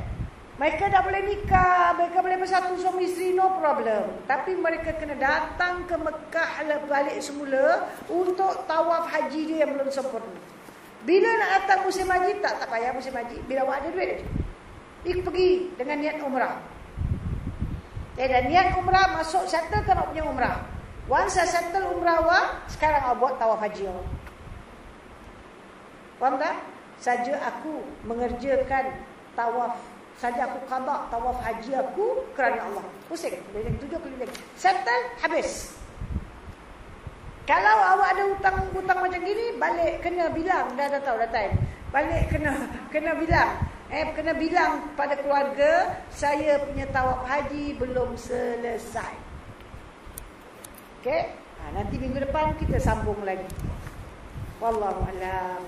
Speaker 1: Mereka dah boleh nikah, mereka boleh bersatu suami isteri, no problem. Tapi mereka kena datang ke Mekah balik semula untuk tawaf haji dia yang belum sempurna. Bila nak datang musim haji, tak payah musim haji. Bila awak ada duit aja, pergi dengan niat umrah. Dan niat umrah masuk settle kan awak punya umrah. Once saya settle umrah awak, sekarang awak buat tawaf haji awak. Faham tak? Saja aku mengerjakan tawaf, saja aku qada tawaf haji aku kerana Allah. Pusing, keliling 7 keliling. Settle, habis. Kalau awak ada hutang macam gini, balik kena bilang, dah tahu dah time. Balik kena bilang. Kena bilang pada keluarga, saya punya tawaf haji belum selesai. Okey? Nanti minggu depan kita sambung lagi. Wallahu a'lam.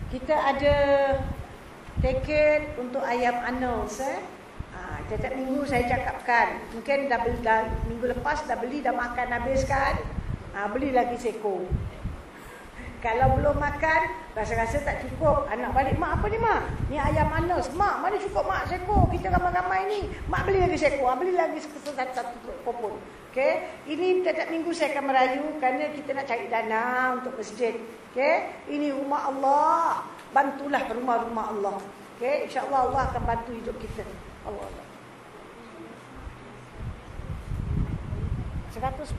Speaker 1: Kita ada tiket untuk ayam Arnold's. Setiap minggu saya cakapkan, mungkin dah minggu lepas dah beli, dah makan habis kan, beli lagi seekor. Kalau belum makan, rasa-rasa tak cukup, anak balik, mak apa ni mak? Ni ayam Arnold's. Mak, mana cukup mak seekor, kita ramai-ramai ni. Mak beli lagi seekor, beli lagi satu popon. Okay? Ini setiap minggu saya akan merayu kerana kita nak cari dana untuk masjid. Okay? Ini rumah Allah, bantulah rumah-rumah Allah. Okay? InsyaAllah Allah akan bantu hidup kita. Allah. 110.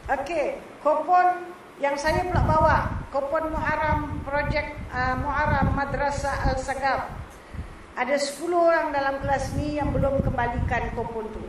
Speaker 1: Okey, kupon yang saya pula bawa, kupon Muharram projek Muharram Madrasah Al-Sagaf. Ada 10 orang dalam kelas ni yang belum kembalikan kupon tu.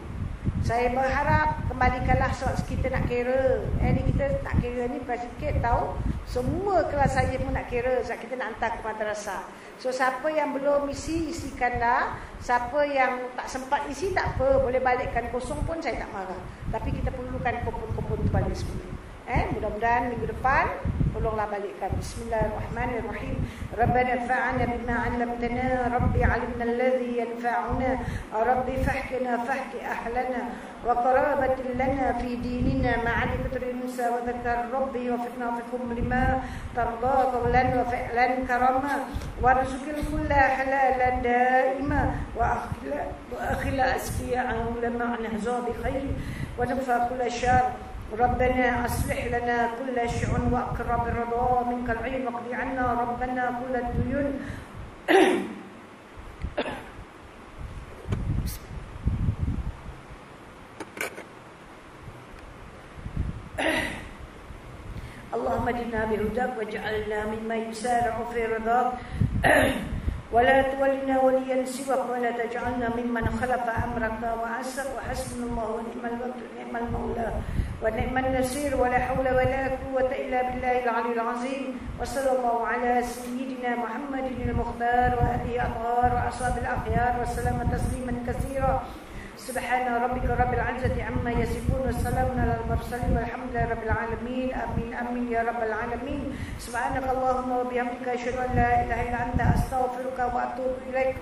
Speaker 1: Saya berharap kembalikanlah sebab kita nak kira. Ni kita nak kira ni sikit tahu. Semua kelas saya pun nak kira sebab kita nak hantar ke madrasah. So siapa yang belum isi, isikanlah. Siapa yang tak sempat isi tak apa, boleh balikkan kosong pun saya tak marah. Tapi kita perlukan kupon-kupon tu balik semula. Mudah-mudahan minggu depan tolonglah balikkan. Bismillahirrahmanirrahim. Rabbana fa'alna bima 'allamtana, rabbi 'allimna alladhi yanfa'una, rabbi fahkina fahki ahlana wa qarabatin lana fi dinina ma'alikatul insa wa dzakar rabbi wa fitna fikum lima tarda qawlan wa fi'lan karama wa rizqil kulla halalan daima wa akhila asfiya ulama nahza bi khair wa nafa kulla syarr. ربنا أصلح لنا كل شؤون وأقرب الرضا منك العلم واقضي عنا ربنا كل الديون اللهم اهدنا بهداك واجعلنا ممن يسارع في رضاك ولا تولنا وليا سواك ولا تجعلنا ممن خلف أمرك وعسك وحسبنا الله ونعم الوكيل ونعم المولى ونعم النصير ولا حول ولا قوة إلا بالله العلي العظيم وصلى الله على سيدنا محمد المختار وآله الأطهار وأصحاب الأخيار وسلم تسليما كثيرا سبحان ربك رب العزة عما يصفون والسلام على المرسلين والحمد لله رب العالمين آمين آمين يا رب العالمين سبحانك اللهم وبحمدك أشهد أن لا إله إلا أنت أستغفرك وأتوب إليك.